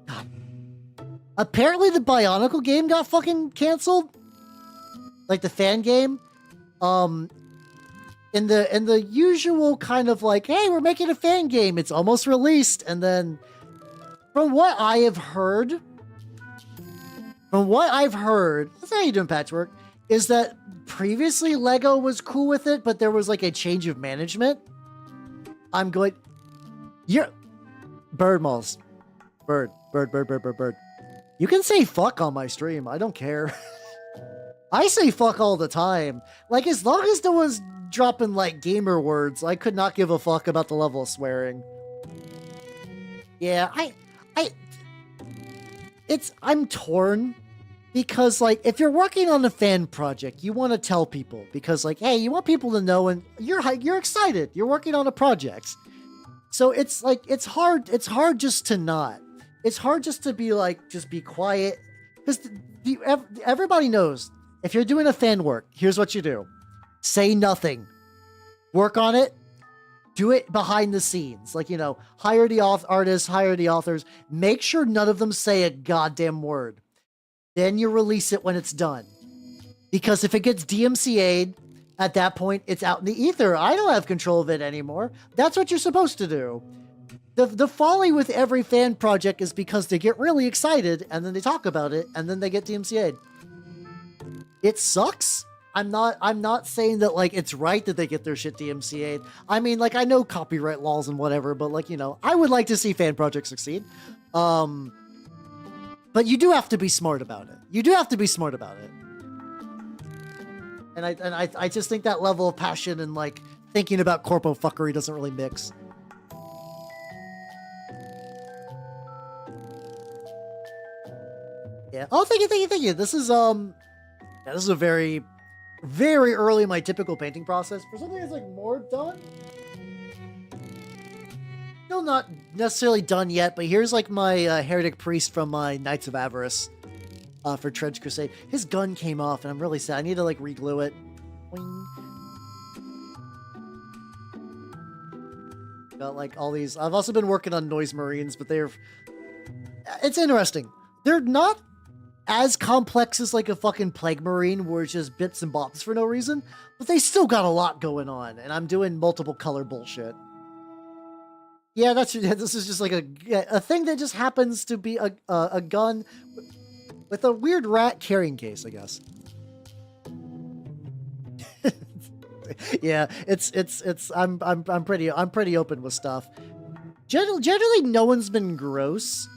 God. Apparently the Bionicle game got fucking canceled. Like the fan game. in the usual kind of like, hey, we're making a fan game, it's almost released, and then from what I've heard, that's how you doing, Patchwork, is that previously Lego was cool with it, but there was like a change of management. I'm going, you're bird malls, bird. You can say fuck on my stream. I don't care. I say fuck all the time. Like, as long as no one's dropping like gamer words, I could not give a fuck about the level of swearing. Yeah, I'm torn because like if you're working on a fan project, you want to tell people because like, hey, you want people to know and you're excited. You're working on a project. So it's like it's hard just to not. It's hard just to be like just be quiet because everybody knows if you're doing a fan work, here's what you do. Say nothing. Work on it. Do it behind the scenes. Like, you know, hire the artists, hire the authors. Make sure none of them say a goddamn word. Then you release it when it's done. Because if it gets DMCA'd, at that point, it's out in the ether. I don't have control of it anymore. That's what you're supposed to do. The folly with every fan project is because they get really excited, and then they talk about it, and then they get DMCA'd. It sucks. I'm not saying that like it's right that they get their shit DMCA'd. I mean, like I know copyright laws and whatever, but like, you know, I would like to see fan projects succeed. But you do have to be smart about it. And I just think that level of passion and like thinking about corpo fuckery doesn't really mix. Yeah. Oh, thank you. This is a very early in my typical painting process. For something that's like more done, still not necessarily done yet, but here's like my heretic priest from my Knights of Avarice for Trench Crusade. His gun came off and I'm really sad. I need to like re-glue it. Boing. Got like all these. I've also been working on Noise Marines, but it's interesting. They're not as complex as like a fucking Plague Marine where it's just bits and bops for no reason, but they still got a lot going on, and I'm doing multiple color bullshit. Yeah, this is just like a thing that just happens to be a gun with a weird rat carrying case, I guess. Yeah, I'm pretty open with stuff. Generally, no one's been gross.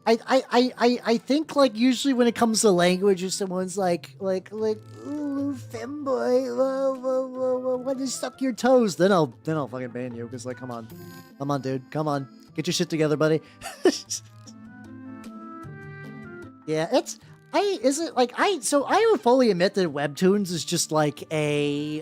I think like usually when it comes to language, if someone's like ooh, femboy, why do you suck your toes? Then I'll fucking ban you because like come on dude, come on, get your shit together, buddy. Yeah, I would fully admit that Webtoons is just like a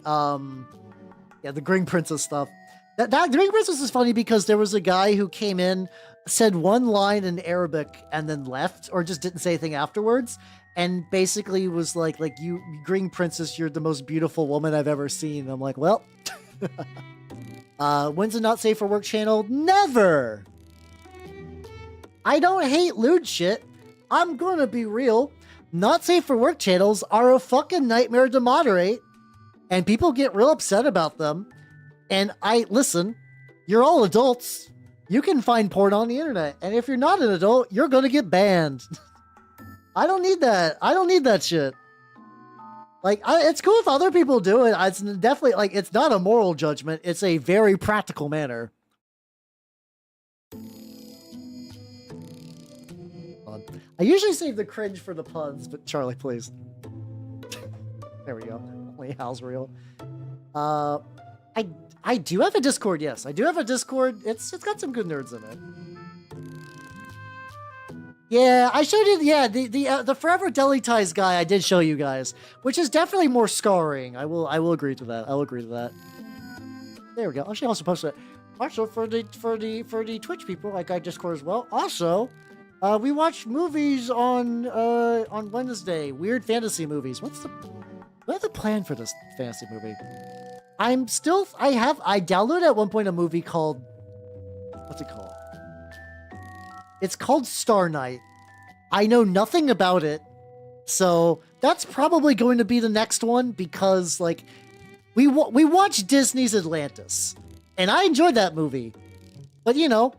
the Green Princess stuff. That the Green Princess is funny because there was a guy who came in, said one line in Arabic and then left, or just didn't say anything afterwards, and basically was like you Green Princess, you're the most beautiful woman I've ever seen. And I'm like, well, when's a not safe for work channel? Never. I don't hate lewd shit. I'm gonna be real. Not safe for work channels are a fucking nightmare to moderate, and people get real upset about them. And listen, you're all adults. You can find porn on the internet, and if you're not an adult, you're gonna get banned. I don't need that. I don't need that shit. Like, it's cool if other people do it. It's definitely like it's not a moral judgment. It's a very practical manner. I usually save the cringe for the puns, but Charlie, please. There we go. Only Hal's real. I do have a Discord, yes. I do have a Discord. It's got some good nerds in it. Yeah, I showed you, yeah, the Forever Deli Ties guy I did show you guys, which is definitely more scarring. I will agree to that. I will agree to that. There we go. I should also post it. Also for the Twitch people, like I Discord as well. Also, we watched movies on Wednesday. Weird fantasy movies. What's the plan for this fantasy movie? I downloaded at one point a movie called, what's it called? It's called Star Night. I know nothing about it, so that's probably going to be the next one because, like, we watched Disney's Atlantis, and I enjoyed that movie. But you know,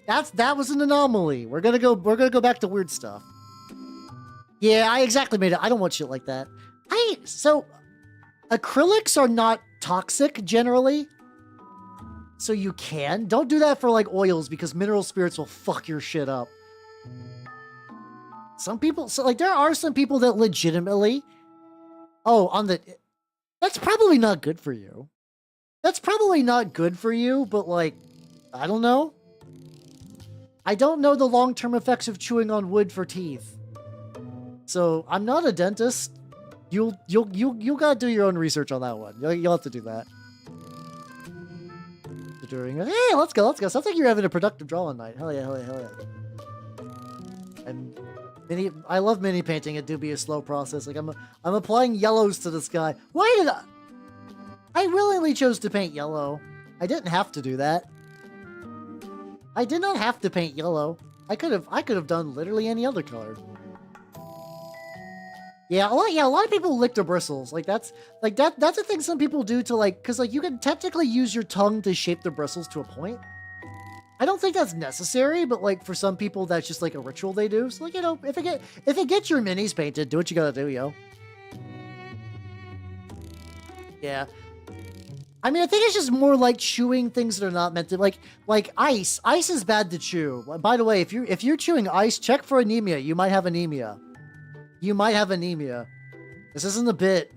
that was an anomaly. We're gonna go back to weird stuff. Yeah, I exactly made it. I don't want shit like that. So acrylics are not toxic generally. So you don't do that for like oils because mineral spirits will fuck your shit up. Some people, so like there are some people that legitimately, that's probably not good for you. That's probably not good for you, but like, I don't know. I don't know the long-term effects of chewing on wood for teeth. So I'm not a dentist. You'll gotta do your own research on that one. You'll have to do that. Hey, let's go. Sounds like you're having a productive drawing night. Hell yeah. And I love mini painting. It do be a slow process. Like I'm applying yellows to the sky. Why did I willingly chose to paint yellow? I didn't have to do that. I did not have to paint yellow. I could have done literally any other color. Yeah, a lot of people lick their bristles. That's a thing some people do to like, cause like you can technically use your tongue to shape the bristles to a point. I don't think that's necessary, but like for some people that's just like a ritual they do. So like, you know, if it gets your minis painted, do what you gotta do, yo. Yeah. I mean, I think it's just more like chewing things that are not meant to, like ice. Ice is bad to chew. By the way, if you're chewing ice, check for anemia. You might have anemia. This isn't a bit.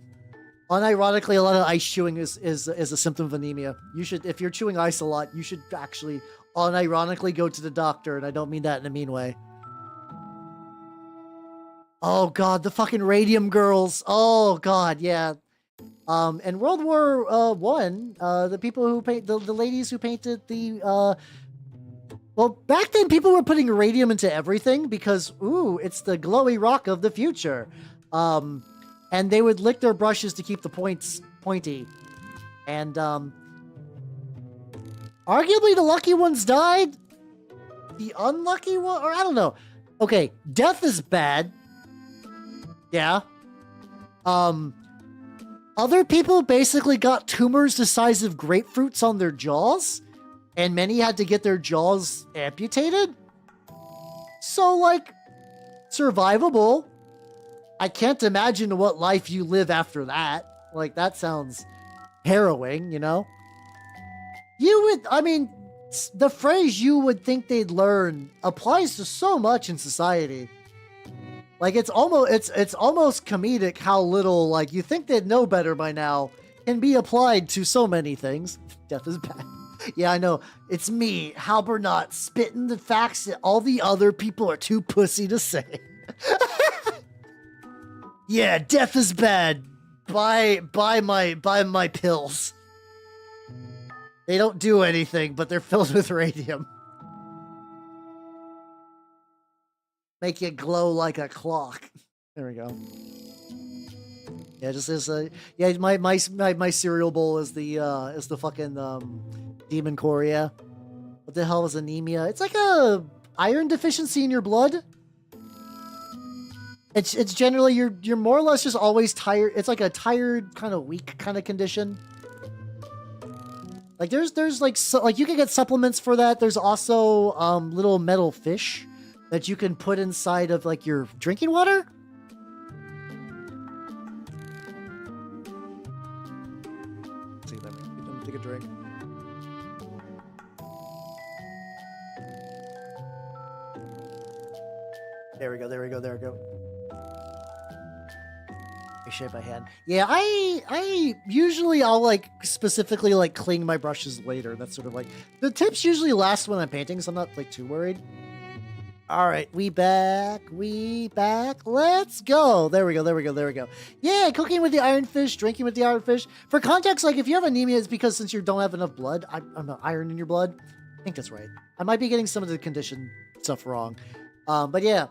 Unironically, a lot of ice chewing is a symptom of anemia. You should, if you're chewing ice a lot, you should actually unironically go to the doctor, and I don't mean that in a mean way. Oh god, the fucking radium girls. Oh god, yeah. In World War One, the people who paint the ladies who painted the well, back then people were putting radium into everything because it's the glowy rock of the future. And they would lick their brushes to keep the points pointy. And arguably the lucky ones died. The unlucky one, or I don't know. Okay, death is bad. Yeah. Other people basically got tumors the size of grapefruits on their jaws, and many had to get their jaws amputated. So, like, survivable. I can't imagine what life you live after that. Like, that sounds harrowing, you know? The phrase "you would think they'd learn" applies to so much in society. Like, it's almost comedic how little, like, you think they'd know better by now can be applied to so many things. Death is bad. Yeah, I know. It's me, Hal Burnett, spitting the facts that all the other people are too pussy to say. Yeah, death is bad. Buy my pills. They don't do anything, but they're filled with radium. Make you glow like a clock. There we go. Yeah, just as my cereal bowl is the fucking demon core. Yeah. What the hell is anemia? It's like a iron deficiency in your blood. It's generally you're more or less just always tired. It's like a tired, kind of weak kind of condition. Like there's like you can get supplements for that. There's also little metal fish that you can put inside of like your drinking water. Let's see that. Let me take a drink. There we go. Shape my hand. Yeah, I usually I'll like specifically like clean my brushes later. That's sort of like the tips usually last when I'm painting, so I'm not like too worried. All right, we back. Let's go. There we go. Yeah, cooking with the ironfish, drinking with the ironfish. For context, like if you have anemia, it's because since you don't have enough blood, I'm not iron in your blood. I think that's right. I might be getting some of the condition stuff wrong. But yeah,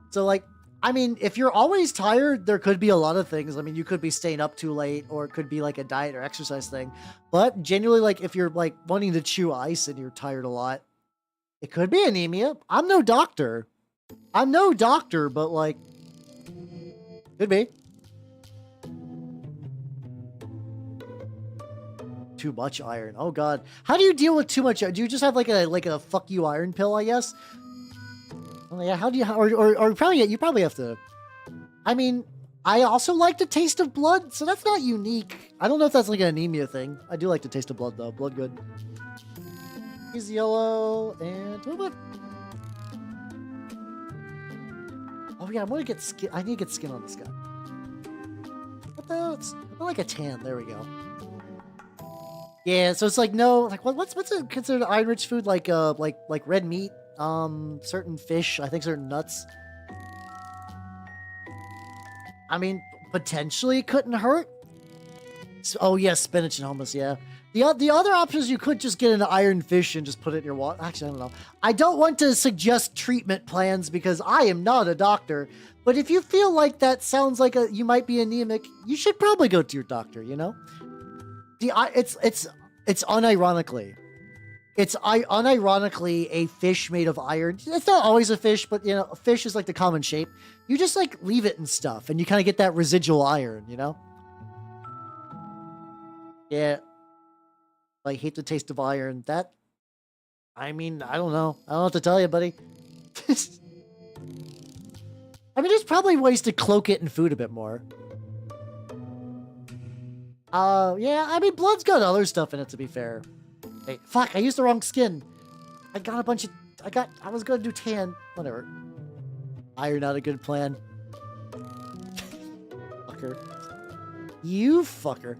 so like. I mean, if you're always tired, there could be a lot of things. I mean, you could be staying up too late, or it could be like a diet or exercise thing. But genuinely, like if you're like wanting to chew ice and you're tired a lot, it could be anemia. I'm no doctor, but like, could be. Too much iron. Oh god. How do you deal with too much? Do you just have like a fuck you iron pill, I guess? Oh yeah, how do you or probably you probably have to. I mean, I also like the taste of blood, so that's not unique. I don't know if that's like an anemia thing. I do like the taste of blood though. Blood good. He's yellow and what? Oh yeah, I'm gonna get skin. I need to get skin on this guy. What the? It's like a tan. There we go. Yeah, so it's like no, like what's considered iron-rich food? Like red meat, certain fish, I think certain nuts. I mean, potentially it couldn't hurt. Oh yeah, spinach and hummus. Yeah. The other options, you could just get an iron fish and just put it in your water. Actually, I don't know. I don't want to suggest treatment plans because I am not a doctor. But if you feel like that sounds like you might be anemic, you should probably go to your doctor. You know, it's unironically a fish made of iron. It's not always a fish, but you know, a fish is like the common shape. You just like leave it and stuff, and you kind of get that residual iron. You know? Yeah. I hate the taste of iron. That, I mean, I don't know. I don't know what to tell you, buddy. I mean, there's probably ways to cloak it in food a bit more. Yeah, I mean, blood's got other stuff in it, to be fair. Hey, fuck, I used the wrong skin. I got a bunch of, I was gonna do tan. Whatever. Iron, not a good plan. Fucker. You fucker.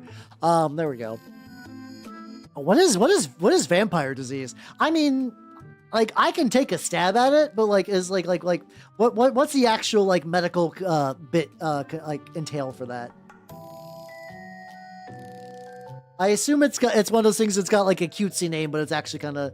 There we go. What is vampire disease? I mean, like I can take a stab at it, but like is like what's the actual like medical bit like entail for that? I assume it's one of those things that's got like a cutesy name, but it's actually kind of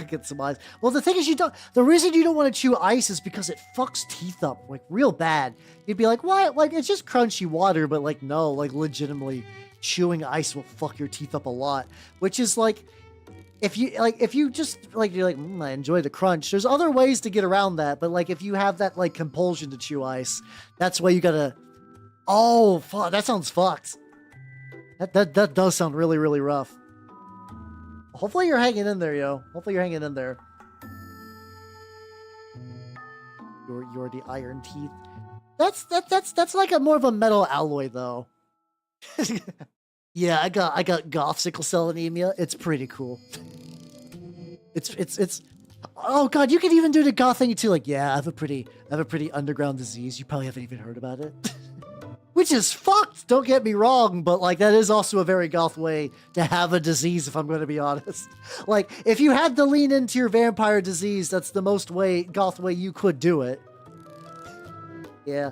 get some eyes. Well, the thing is, the reason you don't want to chew ice is because it fucks teeth up like real bad. You'd be like, what? Like it's just crunchy water, but like no, like legitimately. Chewing ice will fuck your teeth up a lot, which is like if you just like you're like I enjoy the crunch. There's other ways to get around that, but like if you have that like compulsion to chew ice, that's why you gotta. Oh fuck, that sounds fucked. That does sound really really rough. Hopefully you're hanging in there, yo. Hopefully you're hanging in there. You're the iron teeth. That's like a more of a metal alloy though. Yeah, I got goth sickle cell anemia. It's pretty cool. It's oh god, you can even do the goth thing too. Like, yeah, I have a pretty underground disease. You probably haven't even heard about it. Which is fucked, don't get me wrong, but like that is also a very goth way to have a disease, if I'm gonna be honest. Like, if you had to lean into your vampire disease, that's the most goth way you could do it. Yeah.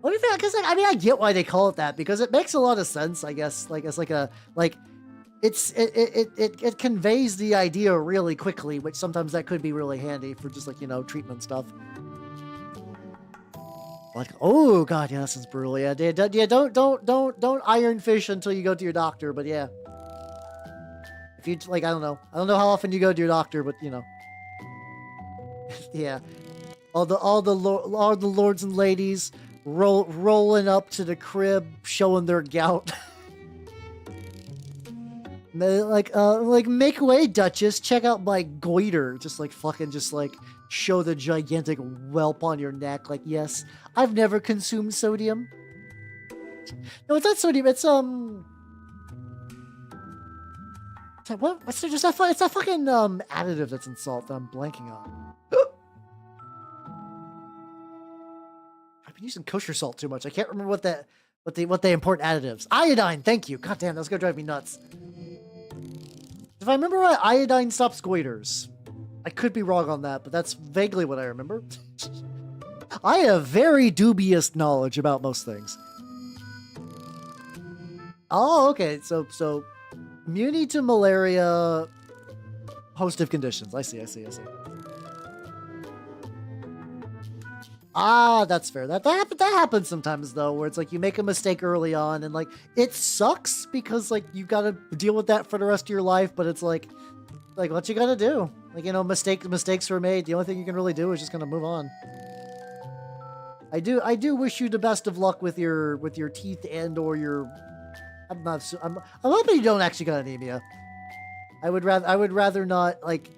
What do you think? Because like, I mean, I get why they call it that because it makes a lot of sense. I guess like it's like it conveys the idea really quickly, which sometimes that could be really handy for just like you know treatment stuff. Like oh god, yeah, that sounds brutal. Yeah, don't iron fish until you go to your doctor. But yeah, if you like, I don't know how often you go to your doctor, but you know, yeah, all the lords and ladies. Rolling up to the crib, showing their gout. like make way, Duchess. Check out my goiter. Just like fucking, just like show the gigantic whelp on your neck. Like yes, I've never consumed sodium. No, it's not sodium. It's what's there? Just that? It's that fucking additive that's in salt that I'm blanking on. I've been using kosher salt too much. I can't remember what the important additives. Iodine, thank you. God damn, that's gonna drive me nuts. If I remember right, iodine stops goiters. I could be wrong on that, but that's vaguely what I remember. I have very dubious knowledge about most things. Oh, okay. So immunity to malaria, host of conditions. I see. Ah, that's fair. That happens sometimes though, where it's like you make a mistake early on, and like it sucks because like you gotta deal with that for the rest of your life. But it's like what you gotta do. Like you know, mistakes were made. The only thing you can really do is just kind of move on. I do wish you the best of luck with your teeth and or your I'm hoping you don't actually got anemia. I would rather not like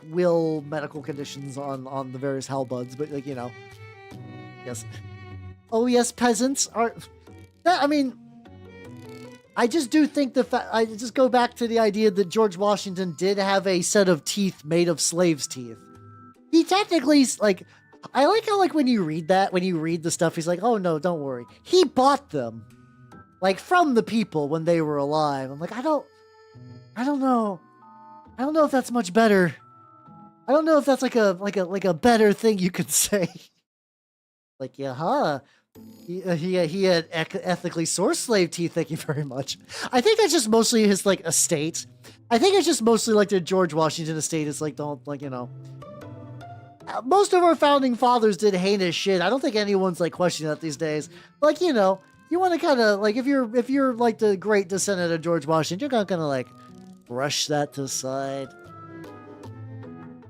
will medical conditions on the various hellbuds, but like, you know. Yes. Oh yes, peasants are. I mean, I just do think I just go back to the idea that George Washington did have a set of teeth made of slaves' teeth. He technically, like, I like how, like, when you read the stuff, he's like, oh no, don't worry. He bought them, like, from the people when they were alive. I'm like, I don't know. I don't know if that's much better. I don't know if that's like a better thing you could say. Like, yeah, huh? He had ethically sourced slave teeth. Thank you very much. I think that's just mostly his like estate. I think it's just mostly like the George Washington estate. It's like, don't, like, you know. Most of our founding fathers did heinous shit. I don't think anyone's like questioning that these days. Like, you know, you want to kind of like, if you're like the great descendant of George Washington, you're gonna kind of like brush that to the side.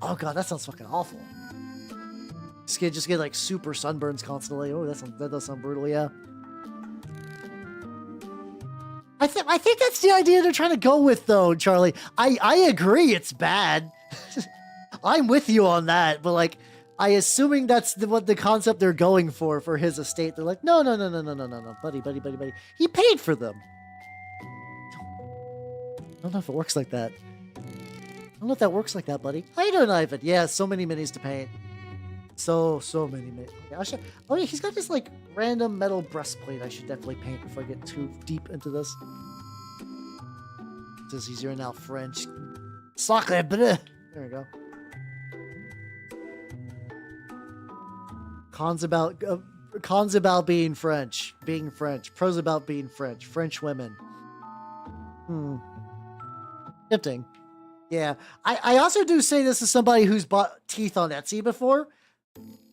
Oh god, that sounds fucking awful. Just get like super sunburns constantly. Oh, that does sound brutal, yeah. I think that's the idea they're trying to go with, though, Charlie. I agree, it's bad. I'm with you on that, but like, assuming that's what the concept they're going for his estate. They're like, no, buddy. He paid for them. I don't know if it works like that. I don't know if that works like that, buddy. How you doing, Ivan? Yeah, so many minis to paint. So many minis. Okay, oh yeah, he's got this like random metal breastplate I should definitely paint before I get too deep into this. It says he's here now French. Sacre bleu. There we go. Cons about being French. Being French. Pros about being French. French women. Tempting. Yeah. I also do say this as somebody who's bought teeth on Etsy before.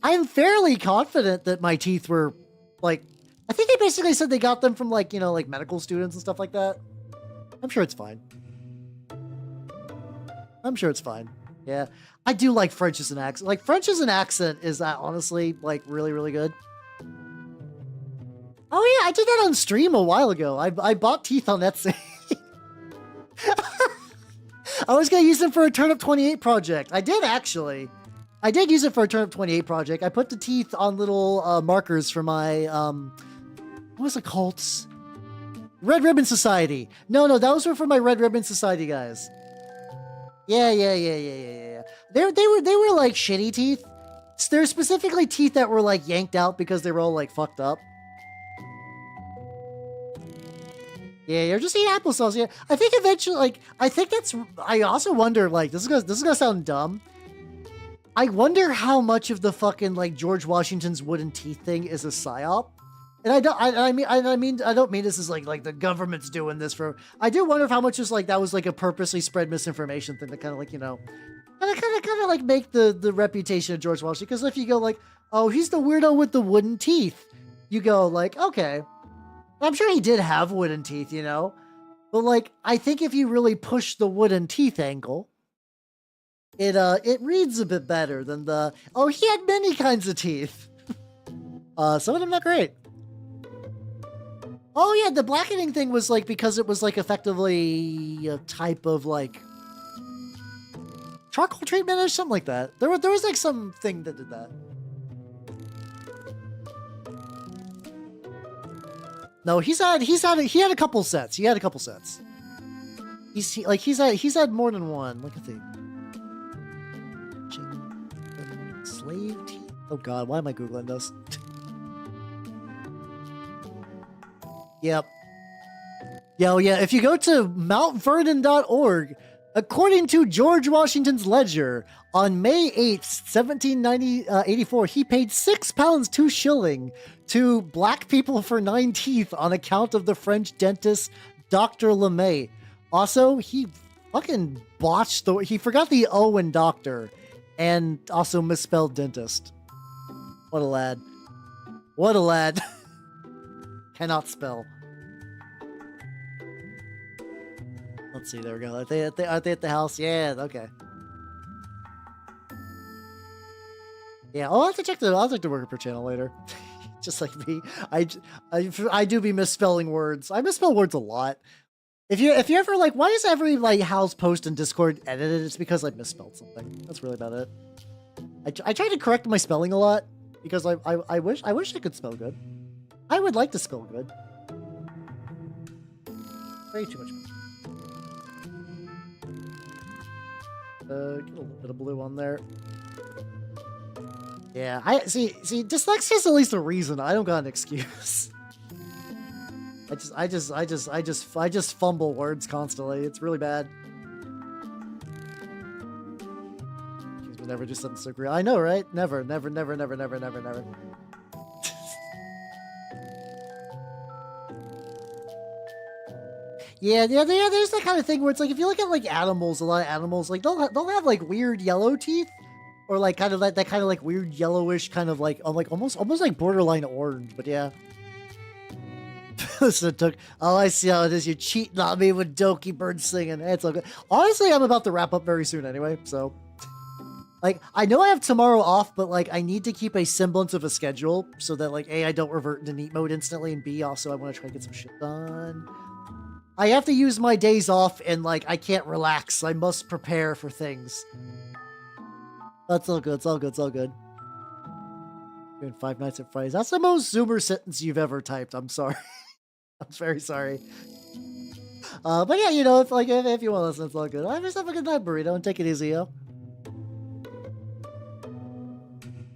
I'm fairly confident that my teeth were, like, I think they basically said they got them from, like, you know, like medical students and stuff like that. I'm sure it's fine. I'm sure it's fine. Yeah. I do like French as an accent. Like, French as an accent is honestly, like, really, really good. Oh, yeah. I did that on stream a while ago. I bought teeth on Etsy. I was going to use them for a Turnip 28 project. I did, actually. I did use it for a Turnip 28 project. I put the teeth on little markers for my, what was it called? Red Ribbon Society. No, those were for my Red Ribbon Society guys. Yeah. They were like shitty teeth. They're specifically teeth that were like yanked out because they were all like fucked up. Yeah, you're just eating applesauce. Yeah, I think eventually, like, I also wonder, like, this is gonna sound dumb. I wonder how much of the fucking like George Washington's wooden teeth thing is a psyop. And I don't mean this as like the government's doing this for. I do wonder if how much is like that was like a purposely spread misinformation thing to kind of like, you know, kind of like make the reputation of George Washington. Because if you go like, oh, he's the weirdo with the wooden teeth, you go like, okay, I'm sure he did have wooden teeth, you know, but like I think if you really push the wooden teeth angle, it reads a bit better than the, oh, he had many kinds of teeth. Some of them not great. Oh yeah, the blackening thing was like because it was like effectively a type of like charcoal treatment or something like that. There was like something that did that. No, he had a couple sets. He had a couple sets. He's had more than one. Look at the slave teeth. Oh god, why am I googling this? Yep. Yeah, if you go to mountvernon.org, according to George Washington's ledger, on May 8th, 1784, he paid £6 2 shilling to black people for 9 teeth on account of the French dentist Dr. LeMay. Also, he fucking botched he forgot the O in doctor and also misspelled dentist. What a lad. What a lad. Cannot spell. Let's see, there we go. Are they at the house? Yeah, okay. Yeah, I'll have to check the worker per channel later. Just like me. I do be misspelling words. I misspell words a lot. If you ever like, why is every like house post in Discord edited? It's because I misspelled something. That's really about it. I try to correct my spelling a lot because I wish I could spell good. I would like to spell good. Way too much. Get a little bit of blue on there. Yeah, I see. Dyslexia is at least a reason. I don't got an excuse. I just fumble words constantly. It's really bad. Jeez, we'll never do something so great. I know, right? Never. Yeah, there's that kind of thing where it's like, if you look at like animals, a lot of animals, like they'll have like weird yellow teeth, or like kind of that kind of like weird yellowish kind of like almost like borderline orange. But yeah. So it took. Oh, I see how it is. You're cheating on me with Doki Bird singing. It's okay. Honestly, I'm about to wrap up very soon anyway. So, like, I know I have tomorrow off, but like, I need to keep a semblance of a schedule so that like, A, I don't revert into neat mode instantly, and B, also I want to try to get some shit done. I have to use my days off, and like, I can't relax. I must prepare for things. That's all good. It's all good. It's all good. Doing 5 Nights at Freddy's. That's the most Zoomer sentence you've ever typed. I'm sorry. I'm very sorry. But yeah, you know, if you want to listen, it's all good. Have yourself a good night, burrito, and take it easy, yo.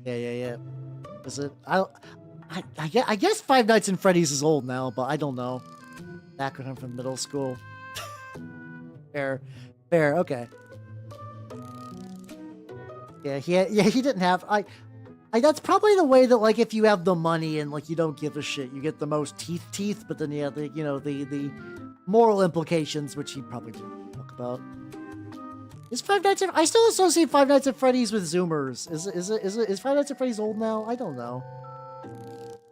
Yeah. Is it? I guess 5 Nights at Freddy's is old now, but I don't know. Back when I'm from middle school. Fair. Okay. Yeah, he didn't have. That's probably the way that, like, if you have the money and like you don't give a shit, you get the most teeth. But then yeah, the moral implications, which he probably didn't talk about. Is 5 Nights at? I still associate 5 Nights at Freddy's with Zoomers. Is 5 Nights at Freddy's old now? I don't know.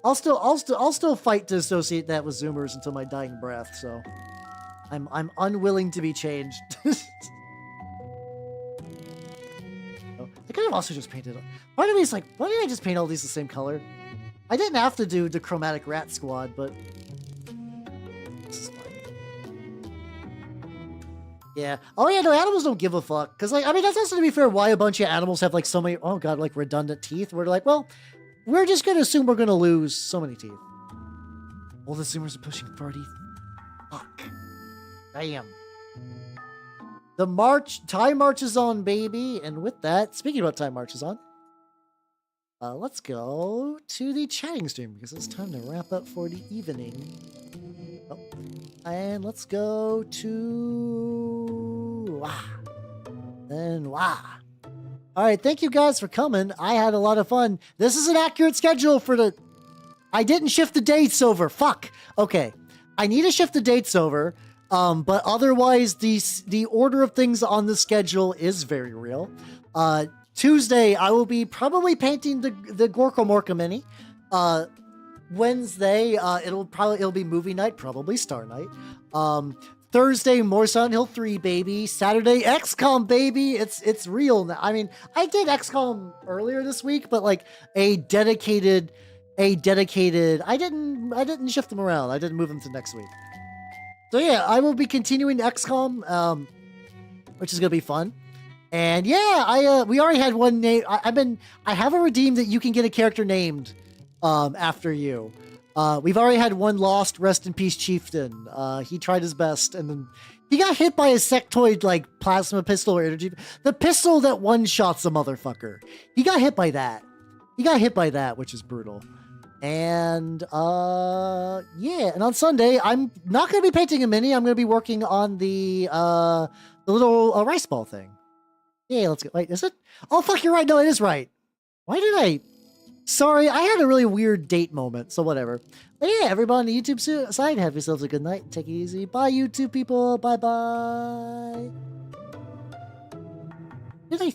I'll still fight to associate that with Zoomers until my dying breath. So, I'm unwilling to be changed. I could have also just painted. Part of me is like, why did I just paint all these the same color? I didn't have to do the chromatic rat squad, but this is fine. Yeah. Oh yeah, no, animals don't give a fuck. Cause like, I mean, that's also, to be fair, why a bunch of animals have like so many, oh god, like redundant teeth. We're like, well, we're just gonna assume we're gonna lose so many teeth. All the Zoomers are pushing 30. Fuck. Damn. Time marches on, baby. And with that, speaking about time marches on, let's go to the chatting stream because it's time to wrap up for the evening. Oh, and let's go to All right, thank you guys for coming. I had a lot of fun. This is an accurate schedule for the. I didn't shift the dates over. Fuck. Okay, I need to shift the dates over. But otherwise, the order of things on the schedule is very real. Tuesday, I will be probably painting the Gorko Morka Mini. Wednesday, it'll be movie night, probably Star Night. Thursday, more Silent Hill 3, baby. Saturday, XCOM, baby. It's real now. I mean, I did XCOM earlier this week, but like a dedicated. I didn't shift them around. I didn't move them to next week. So yeah, I will be continuing XCOM, which is gonna be fun. And yeah, we already had one name. I have a redeem that you can get a character named after you. We've already had one lost. Rest in peace, Chieftain. He tried his best, and then he got hit by a sectoid like plasma pistol or energy. The pistol that one shots a motherfucker. He got hit by that. Which is brutal. And yeah, and on Sunday I'm not going to be painting a mini. I'm going to be working on the little rice ball thing. Yeah, let's go. Wait, is it? Oh fuck, you're right. No, it is right. Why did I? Sorry, I had a really weird date moment. So whatever. But yeah, everybody on the YouTube side, have yourselves a good night. Take it easy. Bye, YouTube people. Bye bye. Did I think?